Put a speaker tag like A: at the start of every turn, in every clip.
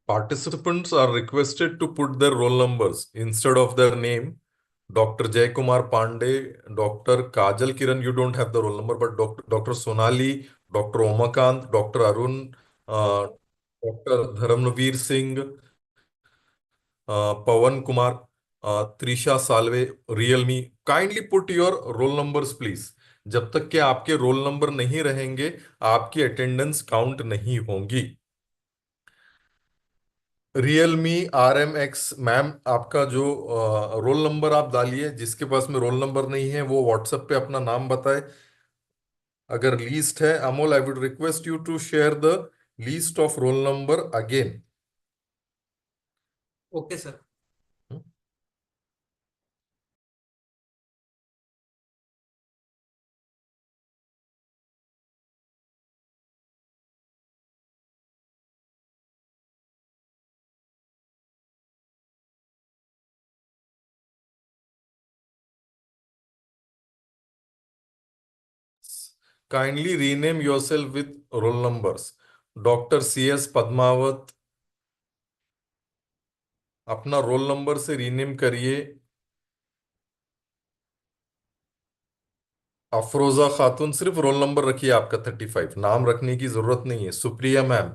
A: Participants are requested to put their roll numbers instead of their name. Dr. Jay Kumar Pandey, Dr. Kajal Kiran, you don't have the roll number, but Dr. Sonali, Dr. Omakant, Dr. Arun, uh, Dr. Dharamveer Singh, Pawan Kumar, Trisha Salve, Realme. Kindly put your roll numbers, please. जब तक कि आपके roll number नहीं रहेंगे, आपकी attendance count नहीं होंगी। Realme RMX ma'am, आपका जो रोल नंबर आप डालिए, जिसके पास में रोल नंबर नहीं है वो व्हाट्सएप पे अपना नाम बताए। अगर लीस्ट है, Amol, I would request you to share the list of roll number again.
B: Okay sir.
A: Kindly rename yourself with roll numbers. Doctor CS Padmavat, अपना रोल नंबर से रीनेम करिए। अफरोजा खातून, सिर्फ रोल नंबर रखिए आपका 35, नाम रखने की जरूरत नहीं है। सुप्रिया मैम,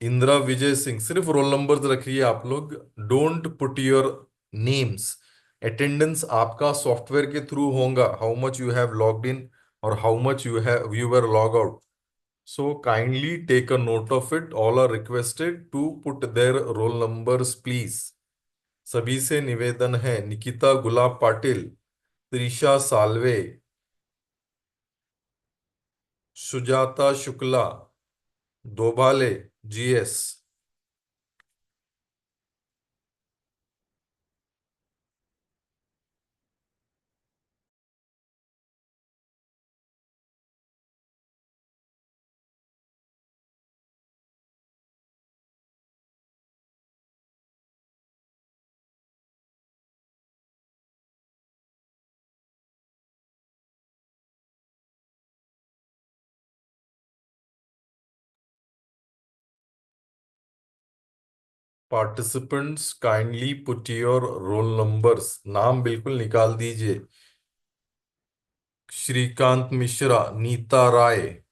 A: इंदिरा विजय सिंह, सिर्फ रोल नंबर्स रखिए आप लोग। Don't put your names. Attendance आपका सॉफ्टवेयर के थ्रू होगा, how much you have logged in और how much you were log out. So kindly take a note of it. All are requested to put their roll numbers please. सभी से निवेदन है। Nikita Gulab Patil, Trisha Salve, Sujata Shukla, Dobhale GS। Participants kindly put your roll numbers, नाम बिल्कुल निकाल दीजिए। Shrikant Mishra, Nita Rai,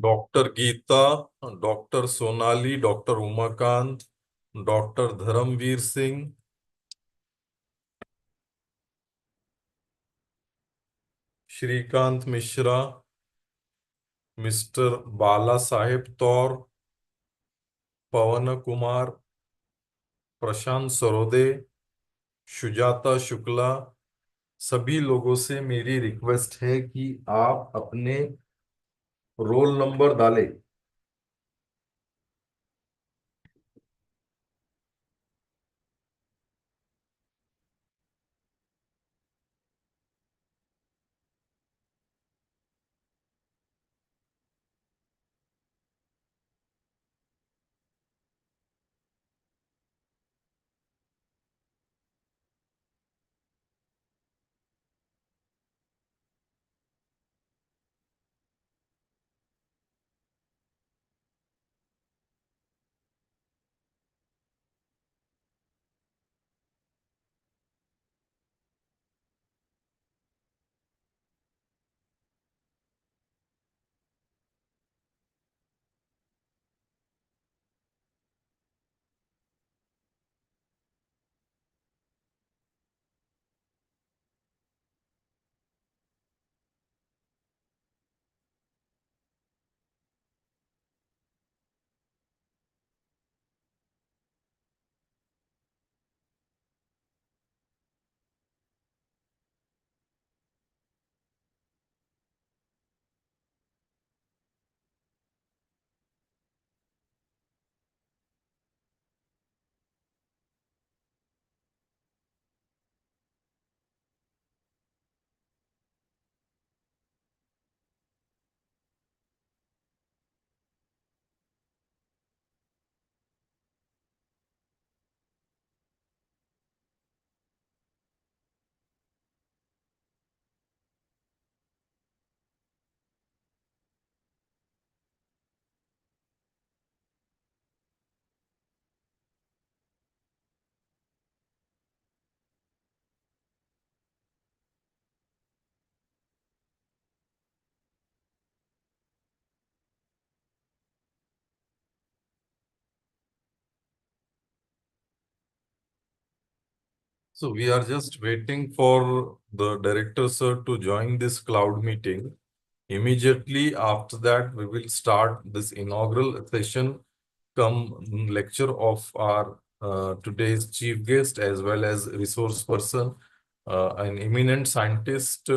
A: doctor Geeta, doctor Sonali, doctor Umakant, doctor Dharamvir Singh, Shrikant Mishra, mister Bala Saheb Taur, Pawan Kumar, प्रशांत सरोदे, सुजाता शुक्ला। सभी लोगों से मेरी रिक्वेस्ट है कि आप अपने रोल नंबर डालें। So we are just waiting for the director sir to join this cloud meeting. Immediately after that, we will start this inaugural session, come lecture of our today's chief guest as well as resource person, an eminent scientist,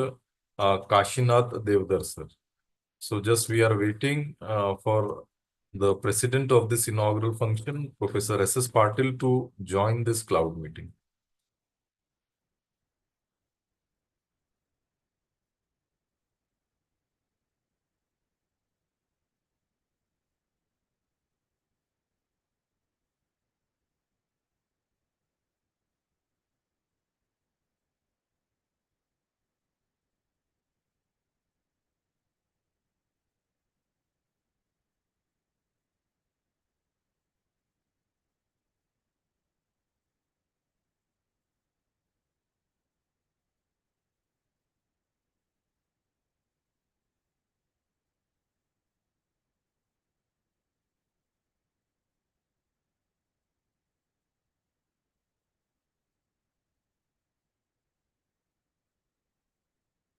A: Kashinath Deodhar sir. So just we are waiting for the president of this inaugural function, Professor S.S. Patil, to join this cloud meeting.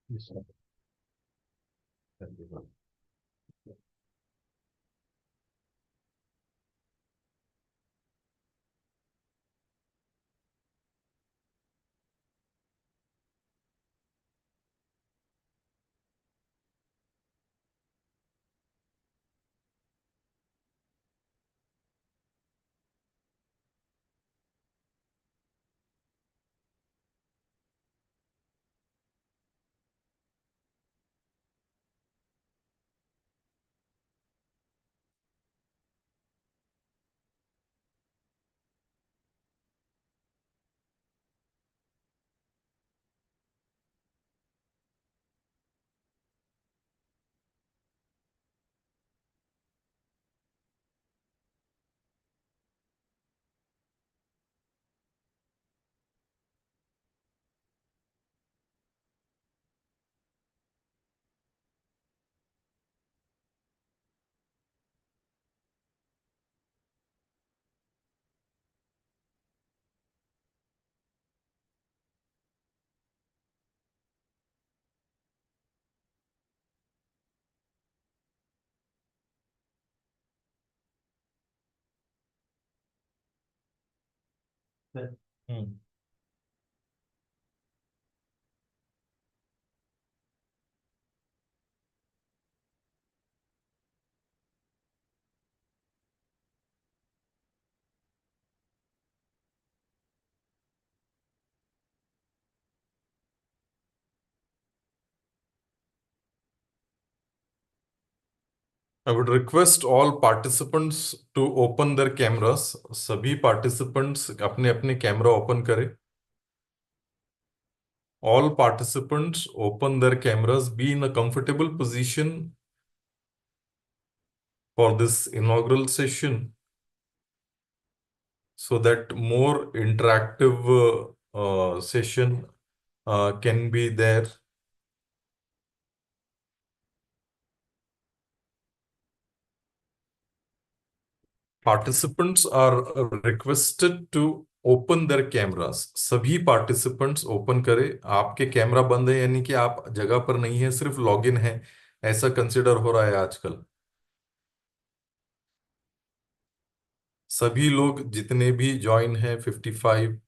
A: Yes, sir. Thank you. Hmm. I would request all participants to open their cameras. सभी participants अपने अपने camera open करें. All participants open their cameras, be in a comfortable position for this inaugural session so that more interactive session can be there. Participants are requested to open their cameras. सभी participants open करें. आपके camera बंद है यानी कि आप जगह पर नहीं है, सिर्फ लॉगिन है, ऐसा कंसिडर हो रहा है आजकल. सभी लोग जितने भी ज्वाइन हैं, 55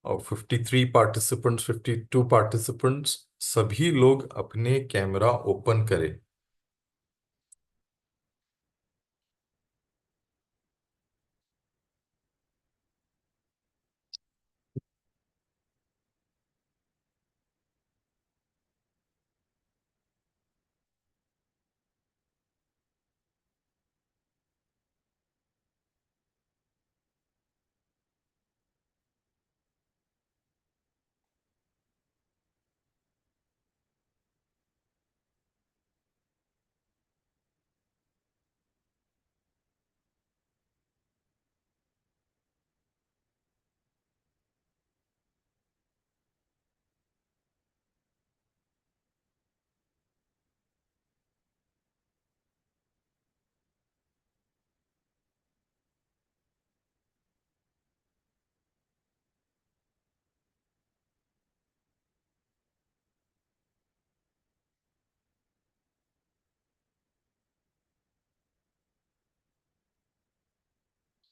A: और 53 पार्टिसिपेंट्स, 52 पार्टिसिपेंट्स, सभी लोग अपने कैमरा ओपन करें.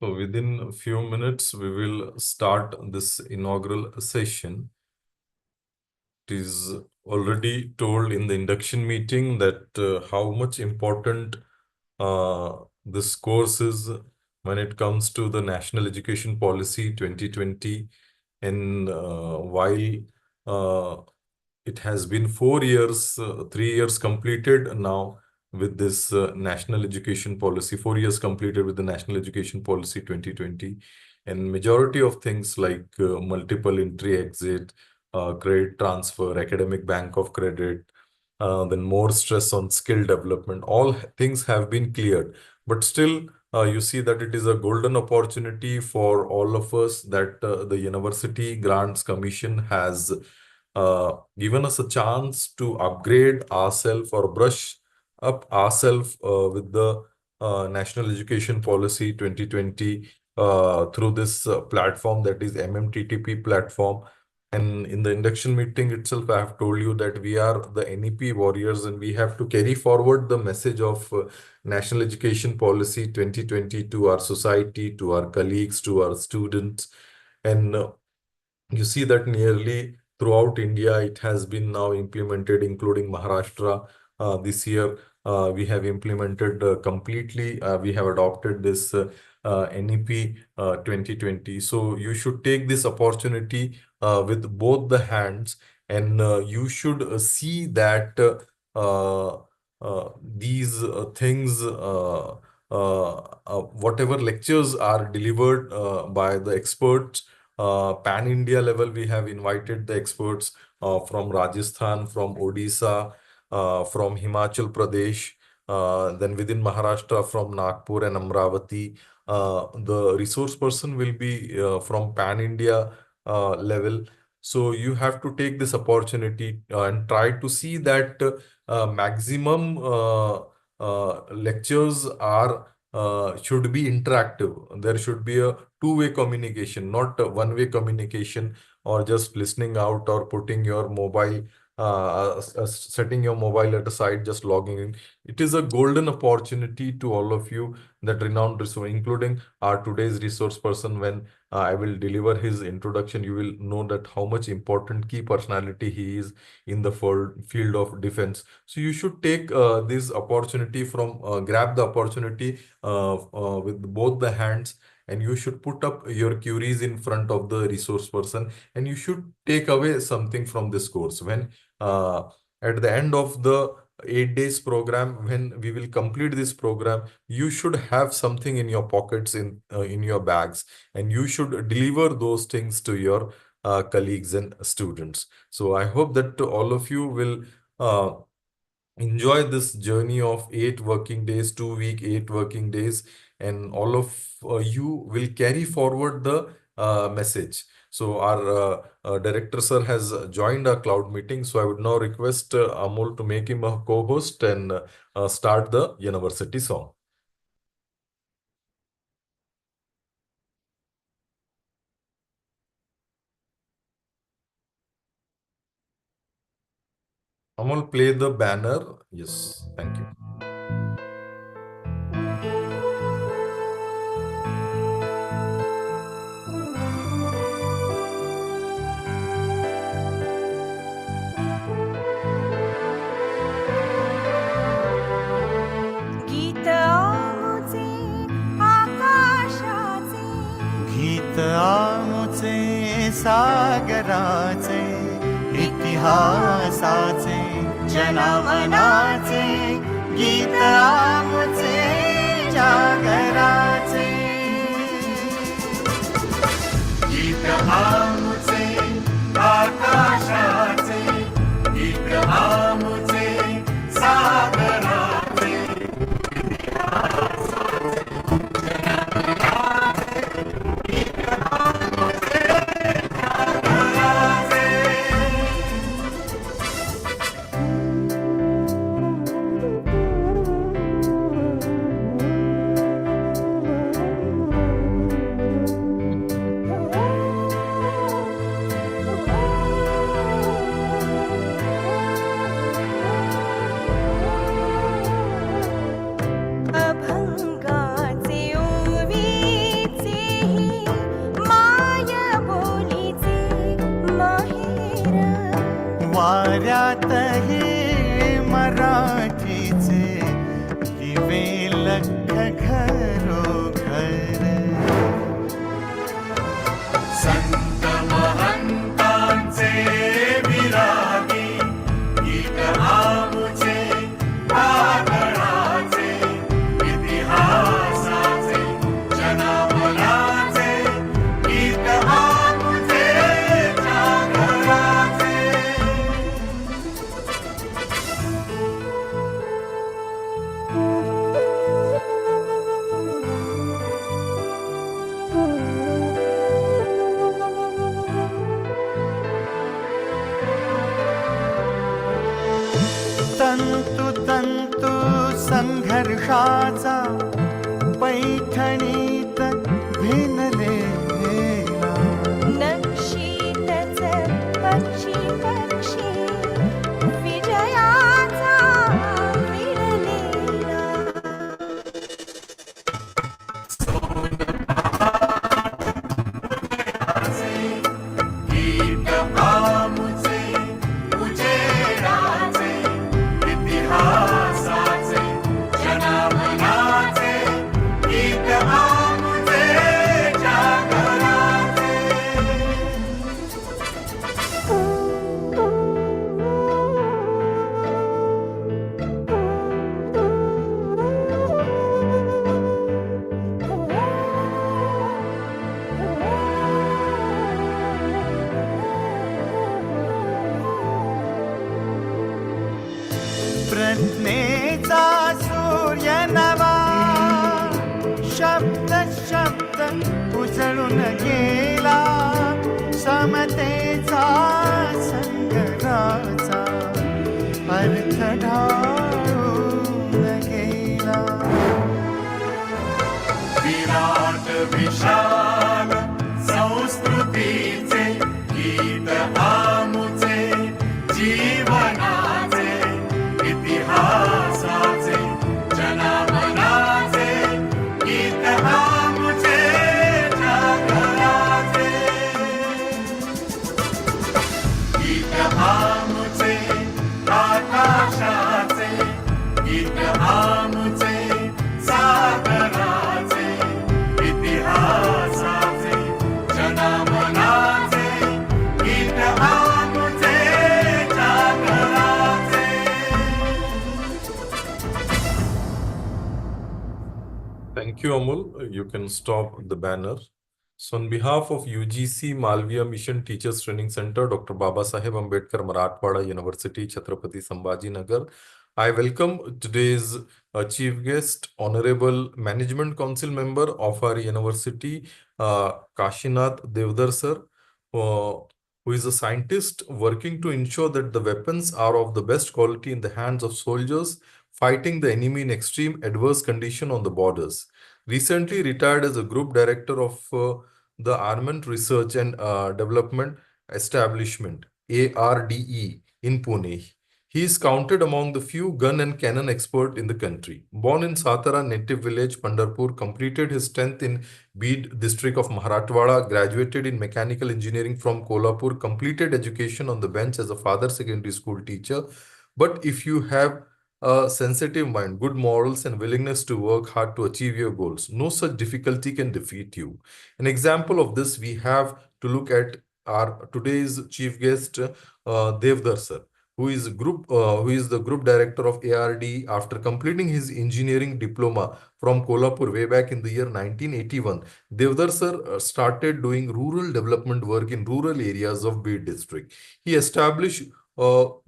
A: So within a few minutes, we will start this inaugural session. It is already told in the induction meeting that how much important this course is when it comes to the National Education Policy 2020. And while uh, it has been 4 years, 3 years completed now with this National Education Policy, 4 years completed with the National Education Policy 2020. And majority of things like multiple entry exit, credit transfer, academic bank of credit, then more stress on skill development, all things have been cleared. But still, you see that it is a golden opportunity for all of us that the University Grants Commission has given us a chance to upgrade ourselves or brush up ourselves with the National Education Policy 2020 through this platform, that is MMTTP platform. And in the induction meeting itself, I have told you that we are the NEP warriors and we have to carry forward the message of National Education Policy 2020 to our society, to our colleagues, to our students. And you see that nearly throughout India, it has been now implemented, including Maharashtra. This year, we have implemented completely, we have adopted this NEP 2020. So you should take this opportunity with both the hands, and you should see that these things, whatever lectures are delivered by the experts, pan India level, we have invited the experts from Rajasthan, from Odisha, from Himachal Pradesh, then within Maharashtra, from Nagpur and Amravati. The resource person will be from pan India level. So you have to take this opportunity and try to see that maximum lectures are should be interactive. There should be a two-way communication, not a one-way communication, or just listening out or putting your mobile setting your mobile at a side, just logging in. It is a golden opportunity to all of you, that renowned resource, including our today's resource person. When I will deliver his introduction, you will know that how much important key personality he is in the field of defense. So you should take this opportunity grab the opportunity with both the hands, and you should put up your queries in front of the resource person, and you should take away something from this course. When at the end of the 8 days program, when we will complete this program, you should have something in your pockets, in your bags, and you should deliver those things to your colleagues and students. So I hope that all of you will uh, enjoy this journey of 8 working days, 2 week, 8 working days, and all of you will carry forward the message. So our director sir has joined our cloud meeting. So I would now request Amol to make him a co-host and start the university song. Amol, play the banner. Yes, thank you.
B: गीत आमुचे आकाशाचे,
C: गीत आमुचे सागराचे, इतिहासाचे जनमनाचे, गीत आमुचे जागराचे, गीत आमुचे आकाशाचे, गीत आमुचे सागराचे,
B: अभंगाचे ओवीचेही my बोलीचे माहेर,
C: वाऱ्यातही मराठीचे दिवे लख घरोघर, संत महंतांचे विरागी, गीत आमुचे कागडाचे, इतिहासाचे जनमनाचे, गीत आमुचे जागराचे. तंतु तंतु संघर्षाचा पैठणीत भिनलेला,
B: नक्षीतच पक्षी पक्षी विजयाचा विणलेला,
C: गीत आमुचे उजेडाचे, इतिहासाचे जनमनाचे, गीत आमुचे जागराचे. प्रज्ञेचा सूर्य नवा, शब्द शब्द उजळून गेला, समतेचा संग्राचा अर्थ ढाळून गेला. विराट विशाल संस्कृतीचे गीत आमुचे जीवन आमुचे सागराचे इतिहासाचे जनमनाचे गीत आमुचे जागराचे.
A: Thank you, Amul. You can stop the banner. So, on behalf of UGC Malviya Mission Teachers Training Center, Dr. Baba Saheb Ambedkar Marathwada University, Chhatrapati Sambhaji Nagar, I welcome today's chief guest, Honorable Management Council member of our university, Kashinath Deodhar sir, who is a scientist working to ensure that the weapons are of the best quality in the hands of soldiers fighting the enemy in extreme adverse condition on the borders. Recently retired as a group director of the Armament Research and Development Establishment, ARDE, in Pune. He is counted among the few gun and cannon expert in the country. Born in Satara native village Pandharpur, completed his 10th in Bid district of Marathwada, graduated in mechanical engineering from Kolhapur, completed education on the bench as a father secondary school teacher. But if you have a sensitive mind, good morals, and willingness to work hard to achieve your goals, no such difficulty can defeat you. An example of this we have to look at our today's chief guest, Devdar sir, who is the group director of ARD after completing his engineering diploma from Kolhapur way back in the year 1981. Devdar sir started doing rural development work in rural areas of Bid district. He established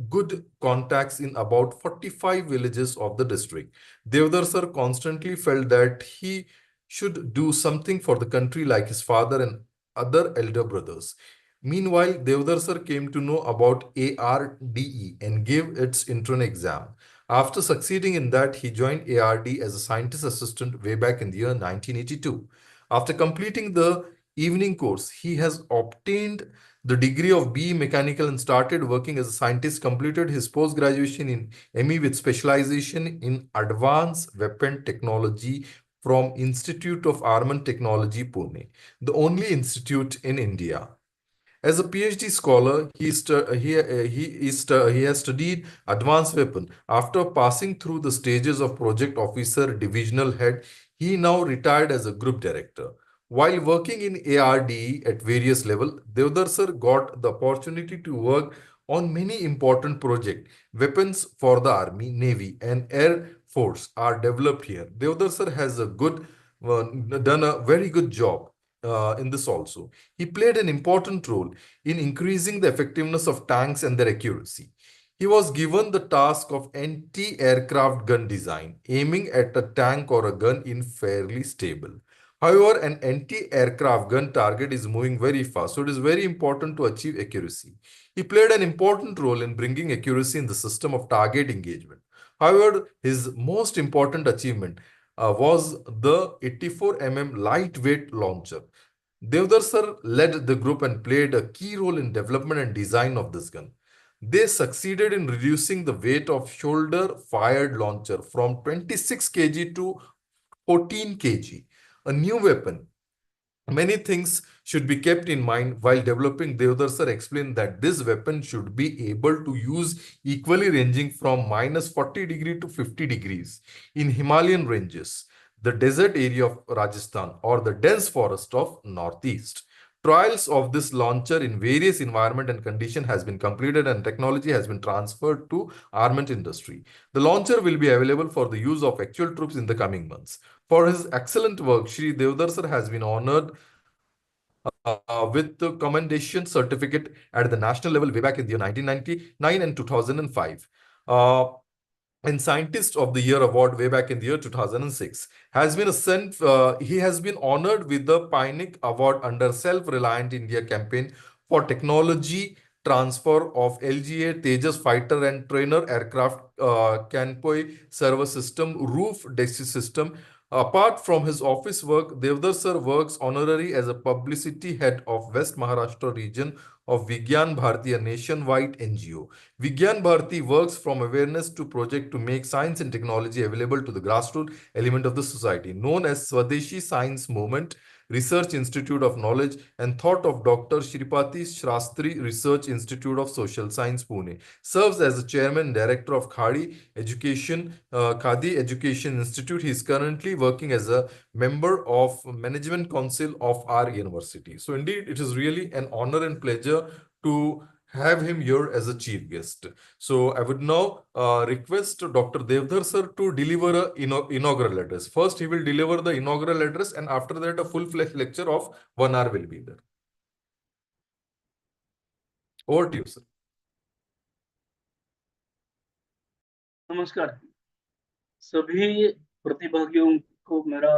A: good contacts in about 45 villages of the district. Devdar sir constantly felt that he should do something for the country like his father and other elder brothers. Meanwhile, Devdar sir came to know about ARDE and gave its entrance exam. After succeeding in that, he joined ARD as a scientist assistant way back in the year 1982. After completing the evening course, he has obtained the degree of BE Mechanical and started working as a scientist, completed his post-graduation in ME with specialization in Advanced Weapon Technology from Institute of Armament Technology, Pune, the only institute in India. As a PhD scholar, he has studied advanced weapon. After passing through the stages of project officer, divisional head, he now retired as a group director. While working in ARDE at various levels, Devdar sir got the opportunity to work on many important projects. Weapons for the Army, Navy, and Air Force are developed here. Devdar sir has done a very good job in this also. He played an important role in increasing the effectiveness of tanks and their accuracy. He was given the task of anti-aircraft gun design, aiming at a tank or a gun in fairly stable. However, an anti-aircraft gun target is moving very fast, so it is very important to achieve accuracy. He played an important role in bringing accuracy in the system of target engagement. However, his most important achievement was the 84 lightweight launcher. Devdar sir led the group and played a key role in development and design of this gun. They succeeded in reducing the weight of shoulder-fired launcher from 26 kg to 14 kg, a new weapon. Many things should be kept in mind while developing. Devdar sir explained that this weapon should be able to use equally ranging from minus 40 degree to 50 degrees in Himalayan ranges, the desert area of Rajasthan, or the dense forest of Northeast. Trials of this launcher in various environment and condition has been completed and technology has been transferred to armament industry. The launcher will be available for the use of actual troops in the coming months. For his excellent work, Shri Devdar sir has been honored with the commendation certificate at the national level way back in the year 1999 and 2005. And Scientist of the Year award way back in the year 2006. He has been honored with the Pioneer Award under Self-Reliant India campaign for technology transfer of LGA Tejas fighter and trainer aircraft Kanpoi server system, roof desk system. Apart from his office work, Devdar sir works honorary as a publicity head of West Maharashtra region of Vigyan Bharati, a nationwide NGO. Vigyan Bharati works from awareness to project to make science and technology available to the grassroots element of the society. Known as Swadeshi Science Movement, Research Institute of Knowledge, and thought of Dr. Shripati Shastri Research Institute of Social Science, Pune. Serves as the chairman and director of Khadi Education Institute. He is currently working as a member of Management Council of our university. So indeed, it is really an honor and pleasure to have him here as a chief guest. So I would now request Dr. Deodhar sir to deliver a inaugural address. First, he will deliver the inaugural address, and after that, a full-fledged lecture of 1 hour will be there. Over to you, sir.
D: नमस्कार सभी प्रतिभागियों को मेरा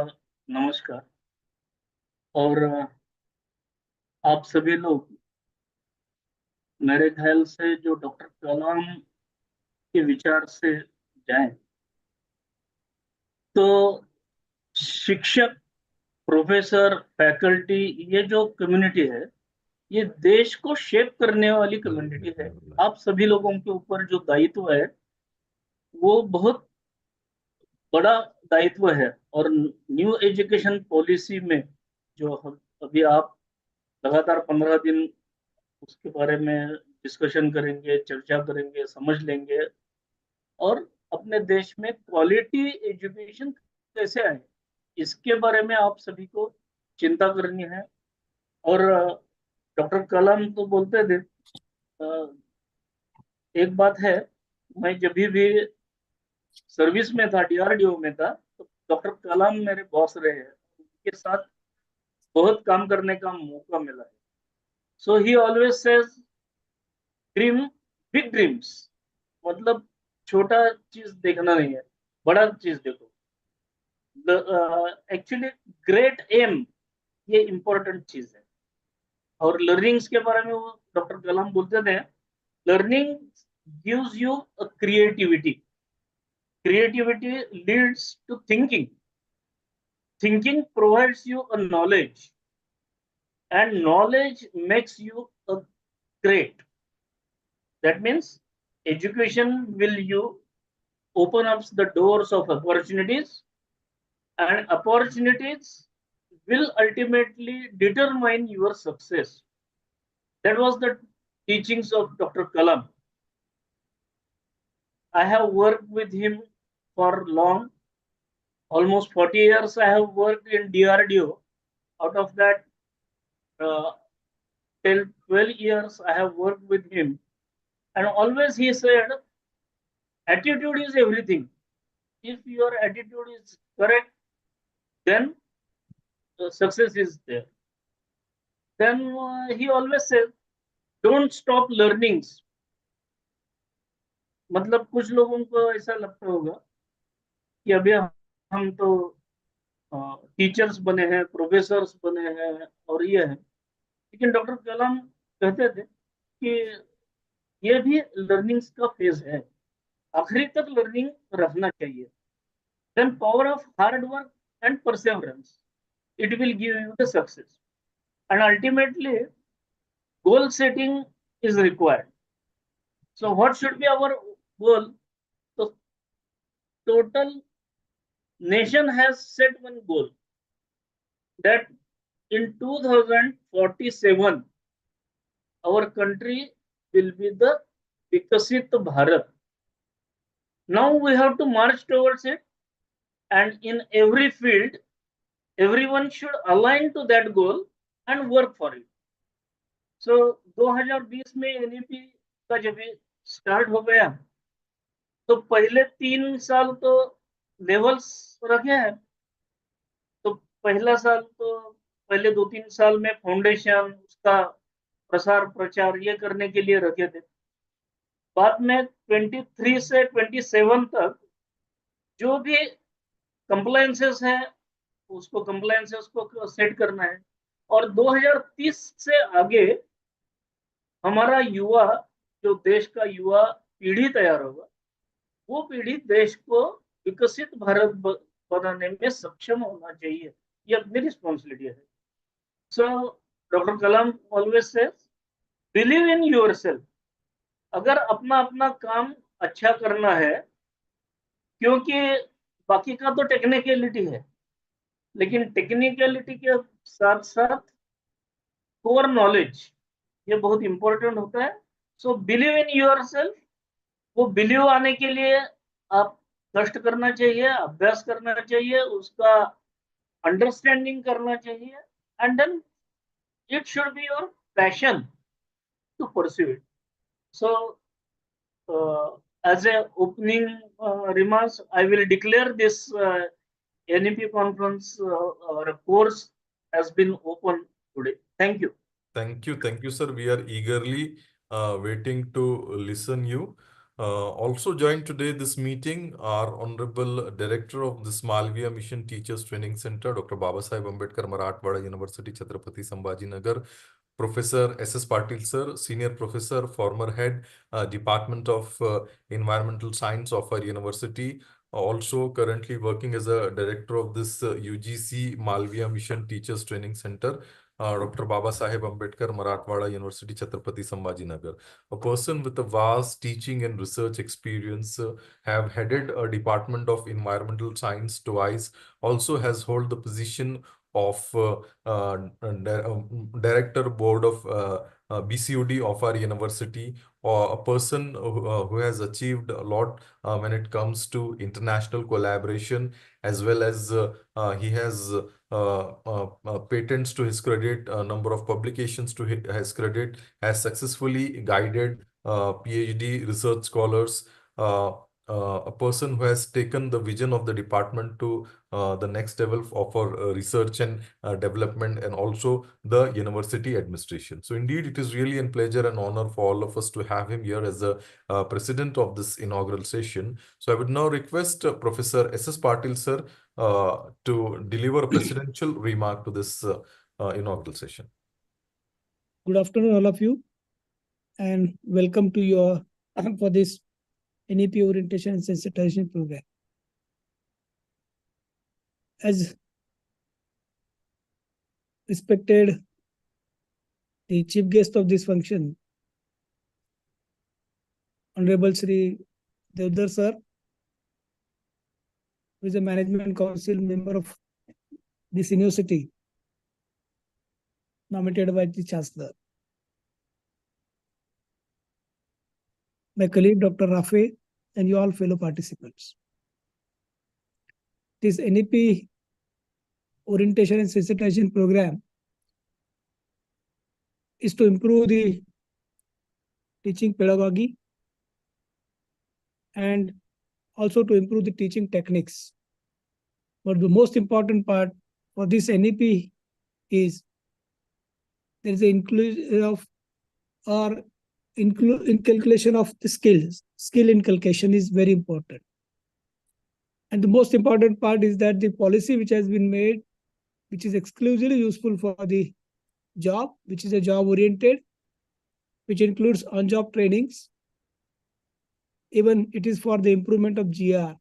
D: नमस्कार। और आप सभी लोग मेरे ख्याल से जो डॉक्टर कलाम के विचार से जाएं तो शिक्षक, प्रोफेसर, फैकल्टी, ये जो कम्युनिटी है ये देश को शेप करने वाली कम्युनिटी है। आप सभी लोगों के ऊपर जो दायित्व है वो बहुत बड़ा दायित्व है। और न्यू एजुकेशन पॉलिसी में जो अभी आप लगातार 15 दिन उसके बारे में डिस्कशन करेंगे, चर्चा करेंगे, समझ लेंगे और अपने देश में क्वालिटी एजुकेशन कैसे आए इसके बारे में आप सभी को चिंता करनी है। और डॉक्टर कलाम तो बोलते थे, एक बात है, मैं जब भी सर्विस में था, डीआरडीओ में था, तो डॉक्टर कलाम मेरे बॉस रहे हैं, उनके साथ बहुत काम करने का मौका मिला है। So he always says dream big dreams, मतलब छोटा चीज देखना नहीं है, बड़ा चीज देखो। एक्चुअली ग्रेट एम ये इंपॉर्टेंट चीज है। और लर्निंग्स के बारे में वो डॉक्टर कलाम बोलते थे, learning gives you a creativity, creativity leads to thinking, thinking provides you a knowledge, and knowledge makes you a great. That means education will you open up the doors of opportunities, and opportunities will ultimately determine your success. That was the teachings of Dr. Kalam. I have worked with him for long, almost 40 years I have worked in DRDO. Out of that, till 12 years I have worked with him. And always he said, attitude is everything. If your attitude is correct, then success is there. Then he always said, don't stop learnings. मतलब कुछ लोगों को ऐसा लगता होगा कि अभी हम तो टीचर्स बने हैं, प्रोफेसर्स बने हैं और ये है, लेकिन डॉक्टर कलाम कहते थे कि ये भी लर्निंग्स का फेज है, आखिरी तक लर्निंग रखना चाहिए। Then power of hard work and perseverance, it will give you the success, and ultimately goal setting is required. So what should be our goal? तो total nation has set one goal that in 2047 our country will be the Vikasit Bharat. Now we have to march towards it, and in every field everyone should align to that goal and work for it. So 2020 में NEP का जब start हो गया तो पहले 3 साल तो levels रखे हैं। तो पहला साल तो पहले 2-3 साल में फाउंडेशन, उसका प्रसार प्रचार ये करने के लिए रखे थे। बाद में 23 से 27 तक जो भी कंप्लायंसेस है उसको कंप्लायंसेस को सेट करना है। और 2030 से आगे हमारा युवा, जो देश का युवा पीढ़ी तैयार होगा, वो पीढ़ी देश को विकसित भारत बनाने में सक्षम होना चाहिए, ये अपनी रिस्पॉन्सिबिलिटी है। So doctor Kalam always says, believe in yourself. अगर अपना अपना काम अच्छा करना है, क्योंकि बाकी का तो टेक्निकलिटी है, लेकिन टेक्निकलिटी के साथ साथ कोर नॉलेज ये बहुत इंपॉर्टेंट होता है. So believe in your self. वो बिलीव आने के लिए आप कष्ट करना चाहिए, अभ्यास करना चाहिए, उसका अंडरस्टैंडिंग करना चाहिए, and then it should be your passion to pursue it. So as a opening remarks, I will declare this NEP conference course has been open today. Thank you.
A: Thank you, sir. We are eagerly waiting to listen you. Also joined today this meeting our Honorable Director of the Malviya Mission Teachers Training Center, Dr. Babasaheb Ambedkar Marathwada University, Chhatrapati Sambhajinagar, Professor S.S. Patil sir, Senior Professor, former Head, Department of Environmental Science of our university, also currently working as a Director of this UGC Malviya Mission Teachers Training Center, Dr. Babasaheb Ambedkar Marathwada University, Chhatrapati Sambhajinagar. A person with a vast teaching and research experience, have headed a Department of Environmental Science twice, also has held the position of Director Board of BCUD of our university, or a person who has achieved a lot when it comes to international collaboration, as well as he has patents to his credit, a number of publications to his credit, has successfully guided PhD research scholars, a person who has taken the vision of the department to the next level of our research and development, and also the university administration. So indeed, it is really a pleasure and honor for all of us to have him here as the president of this inaugural session. So I would now request Professor S.S. Patil sir to deliver a presidential remark to this inaugural session.
E: Good afternoon, all of you, and welcome to your for this NEP orientation and sensitization program. As respected the chief guest of this function, Honorable Sri Deodhar sir, who is a management council member of this university, nominated by the Chancellor. My colleague Dr. Rafe, and you all fellow participants. This NEP orientation and sensitization program is to improve the teaching pedagogy and also to improve the teaching techniques. But the most important part for this NEP is there is an inclusion of or inculcation of the skills. Skill inculcation is very important. And the most important part is that the policy which has been made, which is exclusively useful for the job, which is a job oriented, which includes on-job trainings. Even it is for the improvement of GR.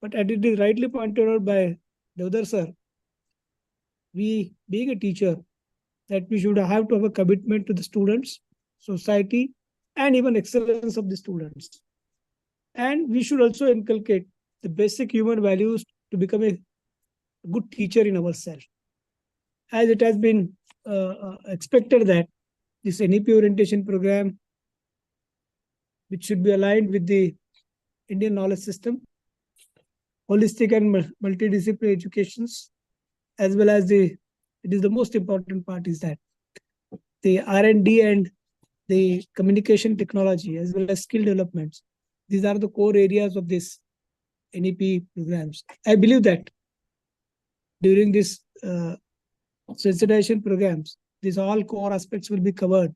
E: But as it is rightly pointed out by Deodhar sir, we being a teacher, that we should have to have a commitment to the students, society, and even excellence of the students. And we should also inculcate the basic human values to become a good teacher in ourselves. As it has been expected that this NEP orientation program, which should be aligned with the Indian knowledge system, holistic and multidisciplinary educations, as well as it is the most important part is that the R&D and the communication technology, as well as skill developments, these are the core areas of this NEP programs. I believe that during this sensitization programs, these all core aspects will be covered,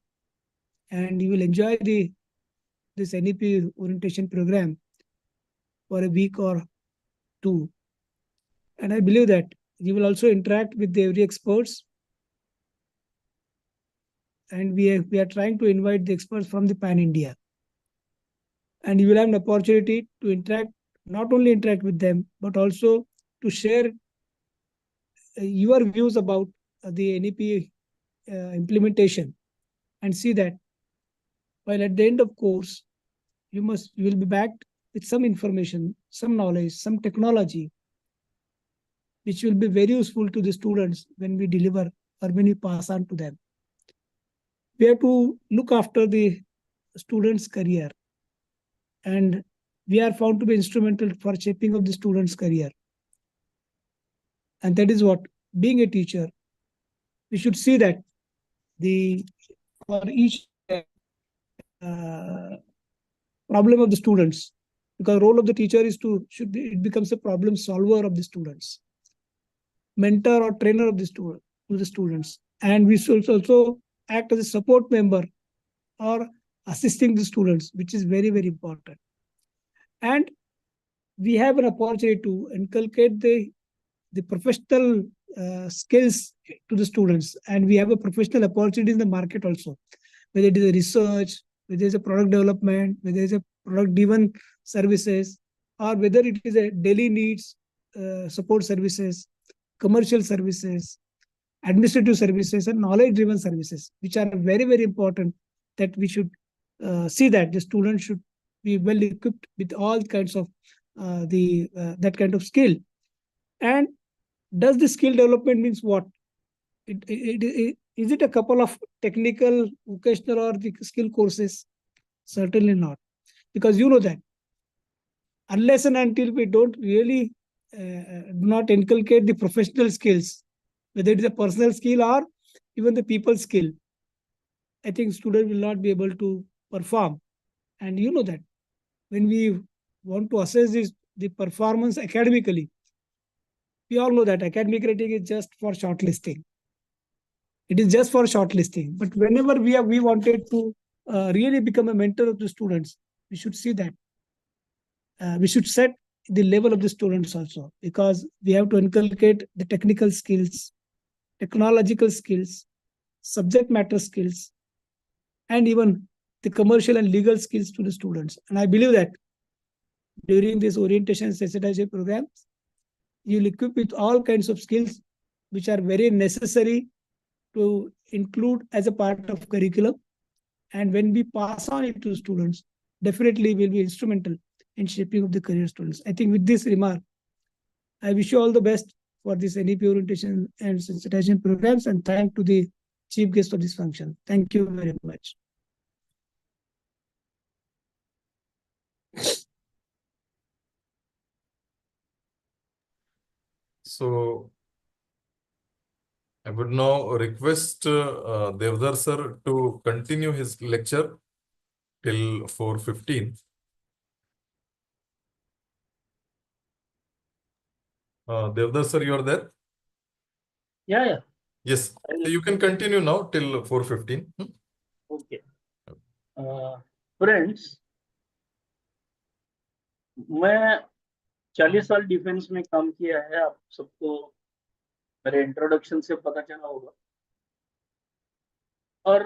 E: and you will enjoy this NEP orientation program for a week or two. And I believe that you will also interact with every experts, and we are trying to invite the experts from the Pan India, and you will have an opportunity to interact, not only interact with them, but also to share your views about the NEP implementation, and see that while at the end of course you will be backed with some information, some knowledge, some technology which will be very useful to the students when we deliver or when we pass on to them. We have to look after the student's career, and we are found to be instrumental for shaping of the student's career. And that is what, being a teacher, we should see that the for each problem of the students, because role of the teacher is it becomes a problem solver of the students, mentor or trainer of the students, and we should also act as a support member or assisting the students, which is very, very important. And we have an opportunity to inculcate the professional skills to the students, and we have a professional opportunity in the market also, whether it is a research, whether it's a product development, whether it's a product driven services, or whether it is a daily needs support services, commercial services, administrative services, and knowledge driven services, which are very, very important, that we should see that the students should be well equipped with all kinds of that kind of skill. And does the skill development means what? Is it a couple of technical, vocational, or the skill courses? Certainly not, because you know that unless and until we don't really do not inculcate the professional skills, whether it is a personal skill or even the people skill, I think student will not be able to perform. And you know that when we want to assess the performance academically, we all know that academic rating is just for shortlisting. It is just for shortlisting. But whenever we wanted to really become a mentor of the students, we should see that we should set the level of the students also, because we have to inculcate the technical skills, technological skills, subject matter skills, and even the commercial and legal skills to the students. And I believe that during this orientation sensitization programs, you'll equip with all kinds of skills which are very necessary to include as a part of curriculum. And when we pass on it to students, definitely will be instrumental in shaping of the career students. I think with this remark, I wish you all the best for this NEP orientation and sensitization programs, and thank to the chief guest of this function. Thank you very much.
A: So I would now request Deodhar sir to continue his lecture till 4:15. Deodhar sir, you are there?
D: Yeah.
A: Yes. So you can continue now till 4:15.
D: Okay. Friends, मैं 40 साल defence में काम किया है, आप सबको मेरे introduction से पता चला होगा। और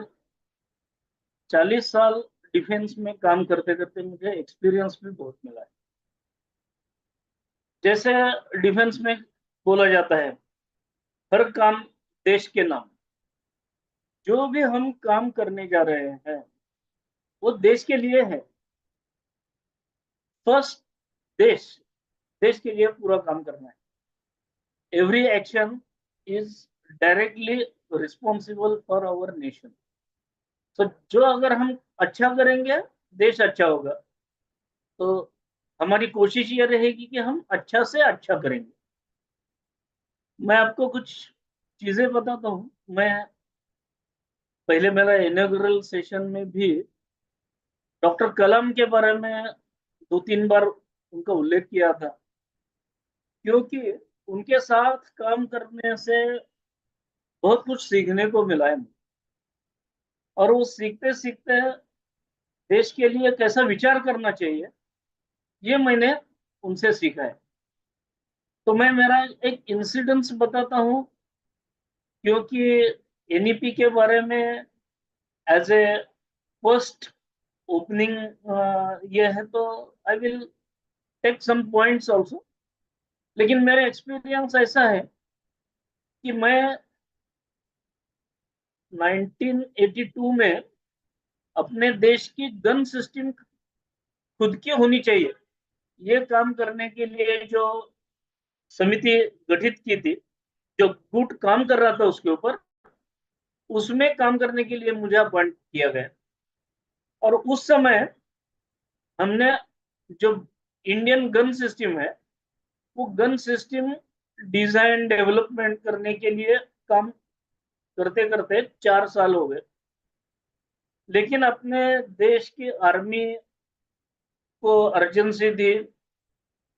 D: 40 साल डिफेंस में काम करते करते मुझे एक्सपीरियंस भी बहुत मिला है। जैसे डिफेंस में बोला जाता है, हर काम देश के नाम। जो भी हम काम करने जा रहे हैं वो देश के लिए है। फर्स्ट देश के लिए पूरा काम करना है। Every action is directly responsible for our nation. तो जो अगर हम अच्छा करेंगे, देश अच्छा होगा। तो हमारी कोशिश ये रहेगी कि हम अच्छा से अच्छा करेंगे। मैं आपको कुछ चीजें बताता हूँ। मैं पहले मेरा इनॉग्रेल सेशन में भी डॉक्टर कलाम के बारे में 2-3 बार उनका उल्लेख किया था, क्योंकि उनके साथ काम करने से बहुत कुछ सीखने को मिला है। और वो सीखते सीखते देश के लिए कैसा विचार करना चाहिए, ये मैंने उनसे सीखा है। तो मैं मेरा एक इंसिडेंस बताता हूँ, क्योंकि एनईपी के बारे में एज ए फर्स्ट ओपनिंग ये है, तो I will take some points also. लेकिन मेरा एक्सपीरियंस ऐसा है कि मैं 1982 में अपने देश की गन सिस्टम खुद की होनी चाहिए, ये काम करने के लिए जो समिति गठित की थी जो गुट काम कर रहा था उसके ऊपर, उसमें काम करने के लिए मुझे अपॉइंट किया गया। और उस समय हमने जो इंडियन गन सिस्टम है वो गन सिस्टम डिजाइन डेवलपमेंट करने के लिए काम करते करते 4 साल हो गए। लेकिन अपने देश की आर्मी को अर्जेंसी थी,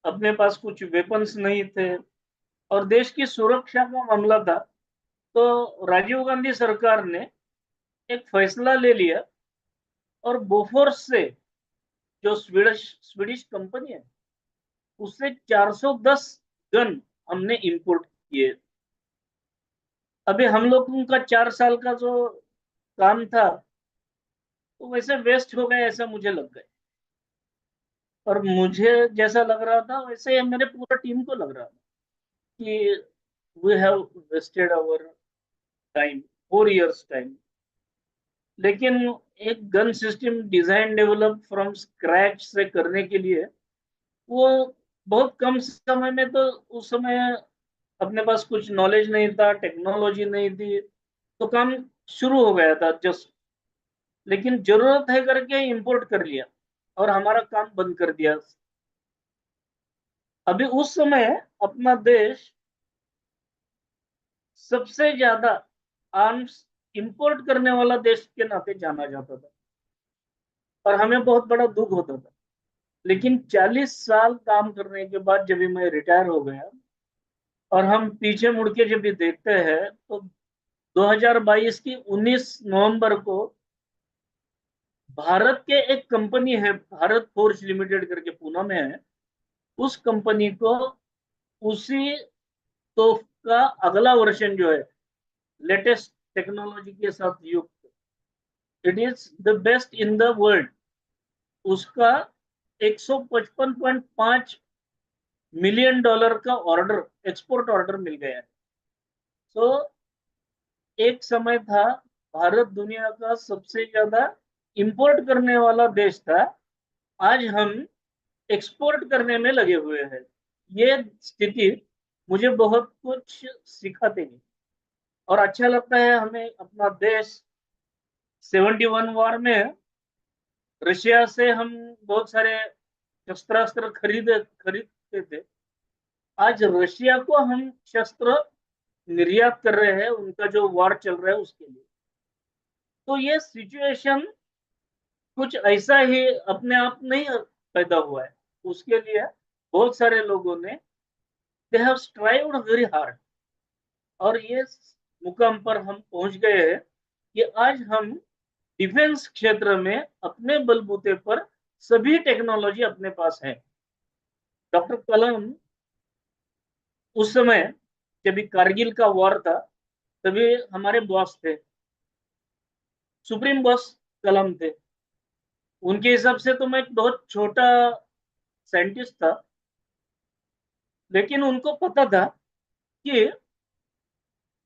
D: अपने पास कुछ वेपन्स नहीं थे और देश की सुरक्षा का मामला था। तो राजीव गांधी सरकार ने एक फैसला ले लिया और बोफोर्स से, जो स्वीडिश स्वीडिश कंपनी है, उससे 410 गन हमने इंपोर्ट किए। अभी हम लोगों का 4 साल का जो काम था तो वैसे वेस्ट हो गया ऐसा मुझे लग गया। और मुझे जैसा लग रहा था वैसे मेरे पूरा टीम को लग रहा था कि we have wasted our time, 4 years time. लेकिन एक gun system design develop from scratch से करने के लिए वो बहुत कम समय में, तो उस समय अपने पास कुछ नॉलेज नहीं था, टेक्नोलॉजी नहीं थी, तो काम शुरू हो गया था जस्ट। लेकिन जरूरत है करके इंपोर्ट कर लिया और हमारा काम बंद कर दिया। अभी उस समय अपना देश सबसे ज्यादा आर्म्स इंपोर्ट करने वाला देश के नाते जाना जाता था और हमें बहुत बड़ा दुख होता था। लेकिन 40 साल काम करने के बाद जब भी मैं रिटायर हो गया और हम पीछे मुड़ के जब भी देखते हैं तो 2022 की 19 नवंबर को भारत के एक कंपनी है, भारत फोर्ज लिमिटेड करके पुणे में है, उस कंपनी को उसी तोफ का अगला वर्जन जो है लेटेस्ट टेक्नोलॉजी के साथ युक्त, it is the best in the world, उसका 155.5 मिलियन डॉलर का ऑर्डर, एक्सपोर्ट ऑर्डर मिल गया है। तो एक समय था भारत दुनिया का सबसे ज्यादा इंपोर्ट करने वाला देश था, आज हम एक्सपोर्ट करने में लगे हुए हैं। ये स्थिति मुझे बहुत कुछ सिखाती है और अच्छा लगता है। हमें अपना देश 71 वॉर में रशिया से हम बहुत सारे शस्त्रास्त्र खरीदते थे, आज रशिया को हम शस्त्र निर्यात कर रहे हैं उनका जो वॉर चल रहा है उसके लिए। तो ये सिचुएशन कुछ ऐसा ही अपने आप नहीं पैदा हुआ है, उसके लिए बहुत सारे लोगों ने they have strived very hard और ये मुकाम पर हम पहुंच गए हैं कि आज हम डिफेंस क्षेत्र में अपने बलबूते पर सभी टेक्नोलॉजी अपने पास है। डॉक्टर कलाम उस समय जब कारगिल का वॉर था तभी हमारे बॉस थे, सुप्रीम बॉस कलाम थे। उनके हिसाब से तो मैं एक बहुत छोटा साइंटिस्ट था, लेकिन उनको पता था कि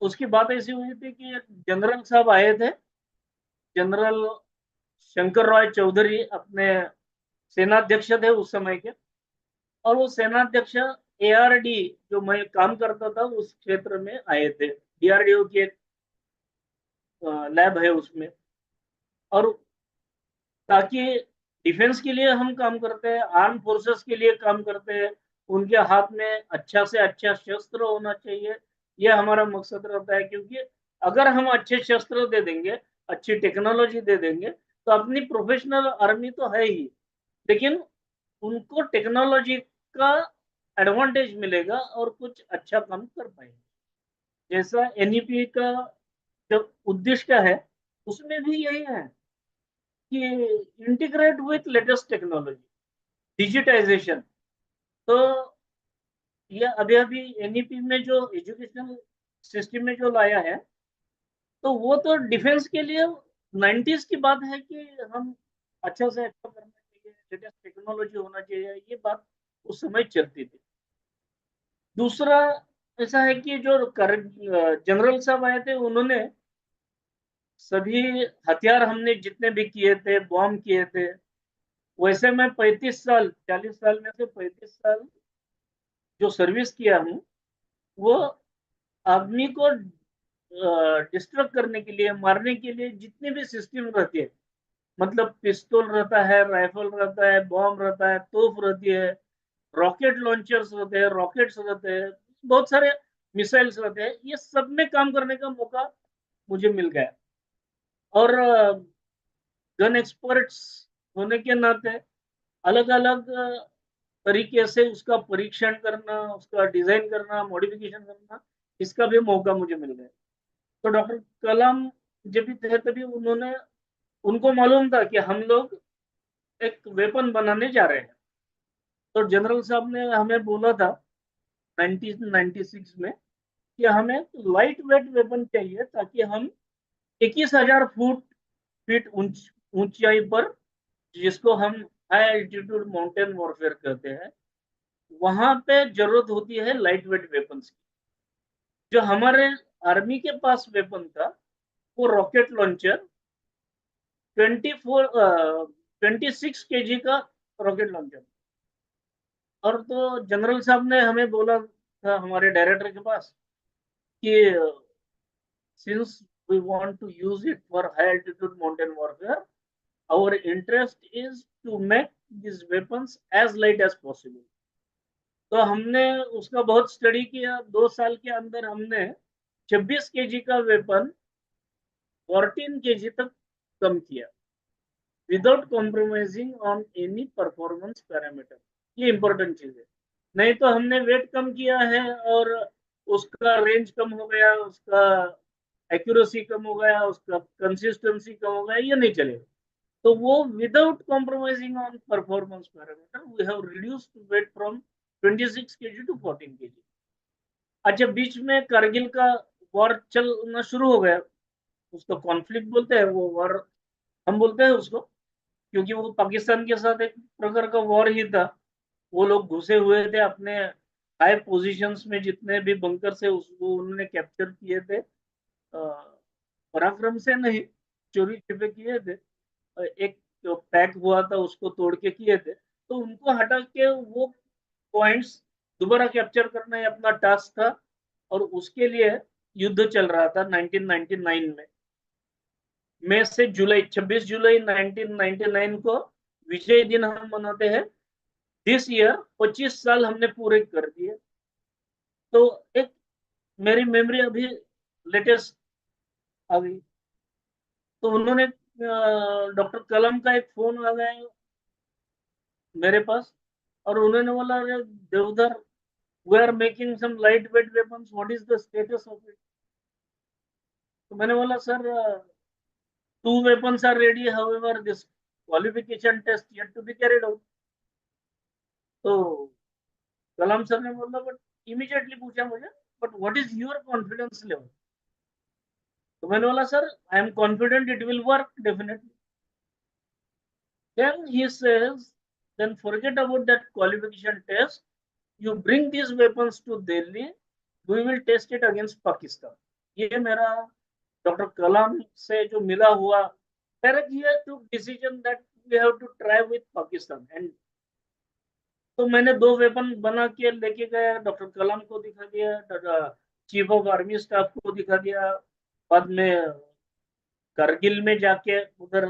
D: उसकी बात ऐसी हुई थी कि एक जनरल साहब आए थे, जनरल शंकर राय चौधरी, अपने सेनाध्यक्ष थे उस समय के। और वो सेनाध्यक्ष एआरडी जो मैं काम करता था उस क्षेत्र में आए थे, डीआरडीओ की एक लैब है उसमें। और ताकि डिफेंस के लिए हम काम करते हैं, आर्म फोर्सेस के लिए काम करते हैं, उनके हाथ में अच्छा से अच्छा शस्त्र होना चाहिए, यह हमारा मकसद रहता है। क्योंकि अगर हम अच्छे शस्त्र दे देंगे, अच्छी टेक्नोलॉजी दे देंगे, तो अपनी प्रोफेशनल आर्मी तो है ही, लेकिन उनको टेक्नोलॉजी का एडवांटेज मिलेगा और कुछ अच्छा काम कर पाएंगे। जैसा एनईपी का जो उद्देश्य है उसमें भी यही है कि integrate with latest technology, digitisation. तो ये अभी अभी एनईपी में जो एजुकेशन सिस्टम में जो लाया है, तो वो तो डिफेंस के लिए 90s की बात है कि हम अच्छा से अच्छा करना चाहिए, लेटेस्ट टेक्नोलॉजी होना चाहिए, ये बात उस समय चलती थी। दूसरा ऐसा है कि जो जनरल साहब आए थे उन्होंने सभी हथियार, हमने जितने भी किए थे, बॉम्ब किए थे, वैसे मैं 35 साल, 40 साल में से 35 साल जो सर्विस किया हूँ वो आदमी को डिस्ट्रक्ट करने के लिए, मारने के लिए जितने भी सिस्टम रहती है, मतलब पिस्तौल रहता है, राइफल रहता है, बॉम्ब रहता है, तोप रहती है, रॉकेट लॉन्चर्स रहते हैं, रॉकेट्स रहते हैं, बहुत सारे मिसाइल्स रहते हैं, ये सब में काम करने का मौका मुझे मिल गया। और गन एक्सपर्ट्स होने के नाते अलग अलग तरीके से उसका परीक्षण करना, उसका डिजाइन करना, मॉडिफिकेशन करना, इसका भी मौका मुझे मिल गया। तो डॉक्टर कलाम जब भी थे तभी उनको मालूम था कि हम लोग एक वेपन बनाने जा रहे हैं। तो जनरल साहब ने हमें बोला था 1996 में कि हमें लाइट वेट वेपन चाहिए ताकि हम 21,000 फीट ऊंचाई पर, जिसको हम हाई एल्टीट्यूड माउंटेन वॉरफेयर कहते हैं, वहां पे जरूरत होती है लाइट वेट वेपन्स की। जो हमारे आर्मी के पास वेपन था वो रॉकेट लॉन्चर 26 kg का रॉकेट लॉन्चर। और तो जनरल साहब ने हमें बोला था हमारे डायरेक्टर के पास कि since we want to use it for high altitude mountain warfare, our interest is to make these weapons as light as possible. तो हमने उसका बहुत स्टडी किया। 2 साल के अंदर हमने 26 kg का वेपन 14 kg तक कम किया, without compromising on any performance parameter. ये इंपॉर्टेंट चीज है। नहीं तो हमने वेट कम किया है और उसका रेंज कम हो गया, उसका एक्यूरेसी कम हो गया, उसका कंसिस्टेंसी कम हो गया, ये नहीं चलेगा। तो वो without compromising on performance parameter we have reduced weight from 26 kg to 14 kg। अच्छा, बीच में कारगिल का वॉर चलना शुरू हो गया, उसको कॉन्फ्लिक्ट बोलते हैं, वो वॉर हम बोलते हैं उसको, क्योंकि वो पाकिस्तान के साथ एक प्रकार का वॉर ही था। वो लोग घुसे हुए थे अपने हाई पोजीशंस में, जितने भी बंकर से उसको उन्होंने कैप्चर किए थे, पराक्रम से नहीं, चोरी छिपे किए थे। एक पैक हुआ था उसको तोड़ के किए थे। तो उनको हटा के वो पॉइंट्स दोबारा कैप्चर करना ही अपना टास्क था। और उसके लिए युद्ध चल रहा था 1999 में। मई से जुलाई, 26 जुलाई 1999 को विजय दिन हम मनाते हैं। दिस ईयर 25 साल हमने पूरे कर दिए। तो एक मेरी मेमोरी अभी लेटेस्ट आ गई। तो उन्होंने डॉक्टर कलाम का एक फोन आ गया मेरे पास, और उन्होंने बोला, Deodhar, we are making some light weight weapons, what is the status of it? तो मैंने बोला, sir, 2 weapons are ready, however this qualification test yet to be carried out. तो कलाम सर ने बोला, बट इमीडिएटली पूछा मुझे, but what is your confidence level? तो मैंने बोला, sir, I am confident it will work definitely. Then he says, then forget about that qualification test. You bring these weapons to Delhi. We will test it against Pakistan. ये मेरा doctor कलाम से जो मिला हुआ direct, ये to decision that we have to try with Pakistan. And तो मैंने 2 weapon बना के लेके गया, डॉक्टर कलाम को दिखा दिया, चीफ ऑफ आर्मी स्टाफ को दिखा दिया। बाद में करगिल में जाके उधर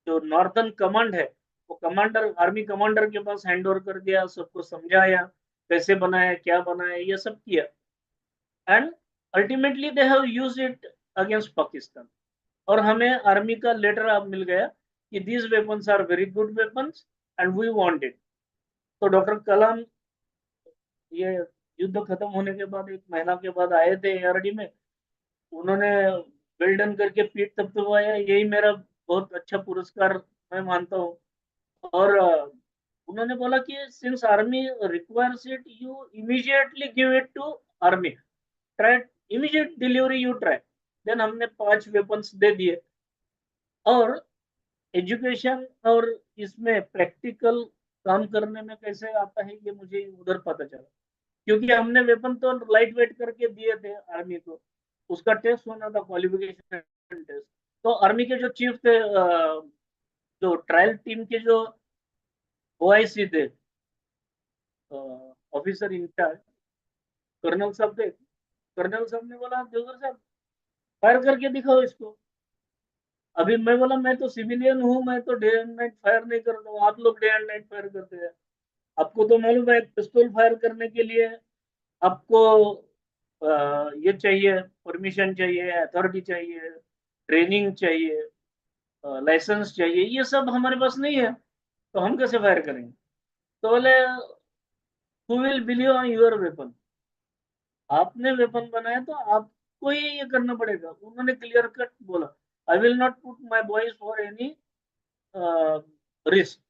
D: जो नॉर्थन कमांड है, वो कमांडर, आर्मी कमांडर के पास हैंड ओवर कर दिया, सबको समझाया कैसे बनाया, क्या बनाया, ये सब किया। And ultimately they have use it against Pakistan. और हमें आर्मी का लेटर अब मिल गया कि these weapons are very good weapons and we want it. तो डॉक्टर कलाम ये युद्ध खत्म होने के बाद 1 महीना के बाद आए थे एआरडी में। उन्होंने वेल्डन करके पीठ थपथपाया, यही मेरा बहुत अच्छा पुरस्कार मैं मानता हूँ। और उन्होंने बोला कि since army requires it, you immediately give it to army, try immediate delivery, you try. Then हमने 5 वेपन्स दे दिए। और एजुकेशन और इसमें प्रैक्टिकल काम करने में कैसे आता है, ये मुझे उधर पता चला, क्योंकि हमने वेपन तो लाइट वेट करके दिए थे आर्मी को, उसका टेस्ट होना था, क्वालिफिकेशन टेस्ट। तो आर्मी के जो चीफ थे, जो ट्रायल टीम के जो ओआईसी थे, ऑफिसर इंचार्ज, कर्नल साहब थे। कर्नल साहब ने बोला देवधर साहब फायर करके दिखाओ इसको। अभी मैं बोला मैं तो सिविलियन हूँ, मैं तो डे एंड नाइट फायर नहीं करता हूँ, आप लोग डे एंड नाइट फायर करते हैं। आपको तो मालूम है एक पिस्तौल फायर करने के लिए आपको ये चाहिए, परमिशन चाहिए, अथॉरिटी चाहिए, ट्रेनिंग चाहिए, लाइसेंस चाहिए, ये सब हमारे पास नहीं है, तो हम कैसे फायर करेंगे? तो बोले who will believe on your weapon, आपने वेपन बनाया तो आपको ही ये करना पड़ेगा। उन्होंने क्लियर कट बोला I will not put my boys for any risk,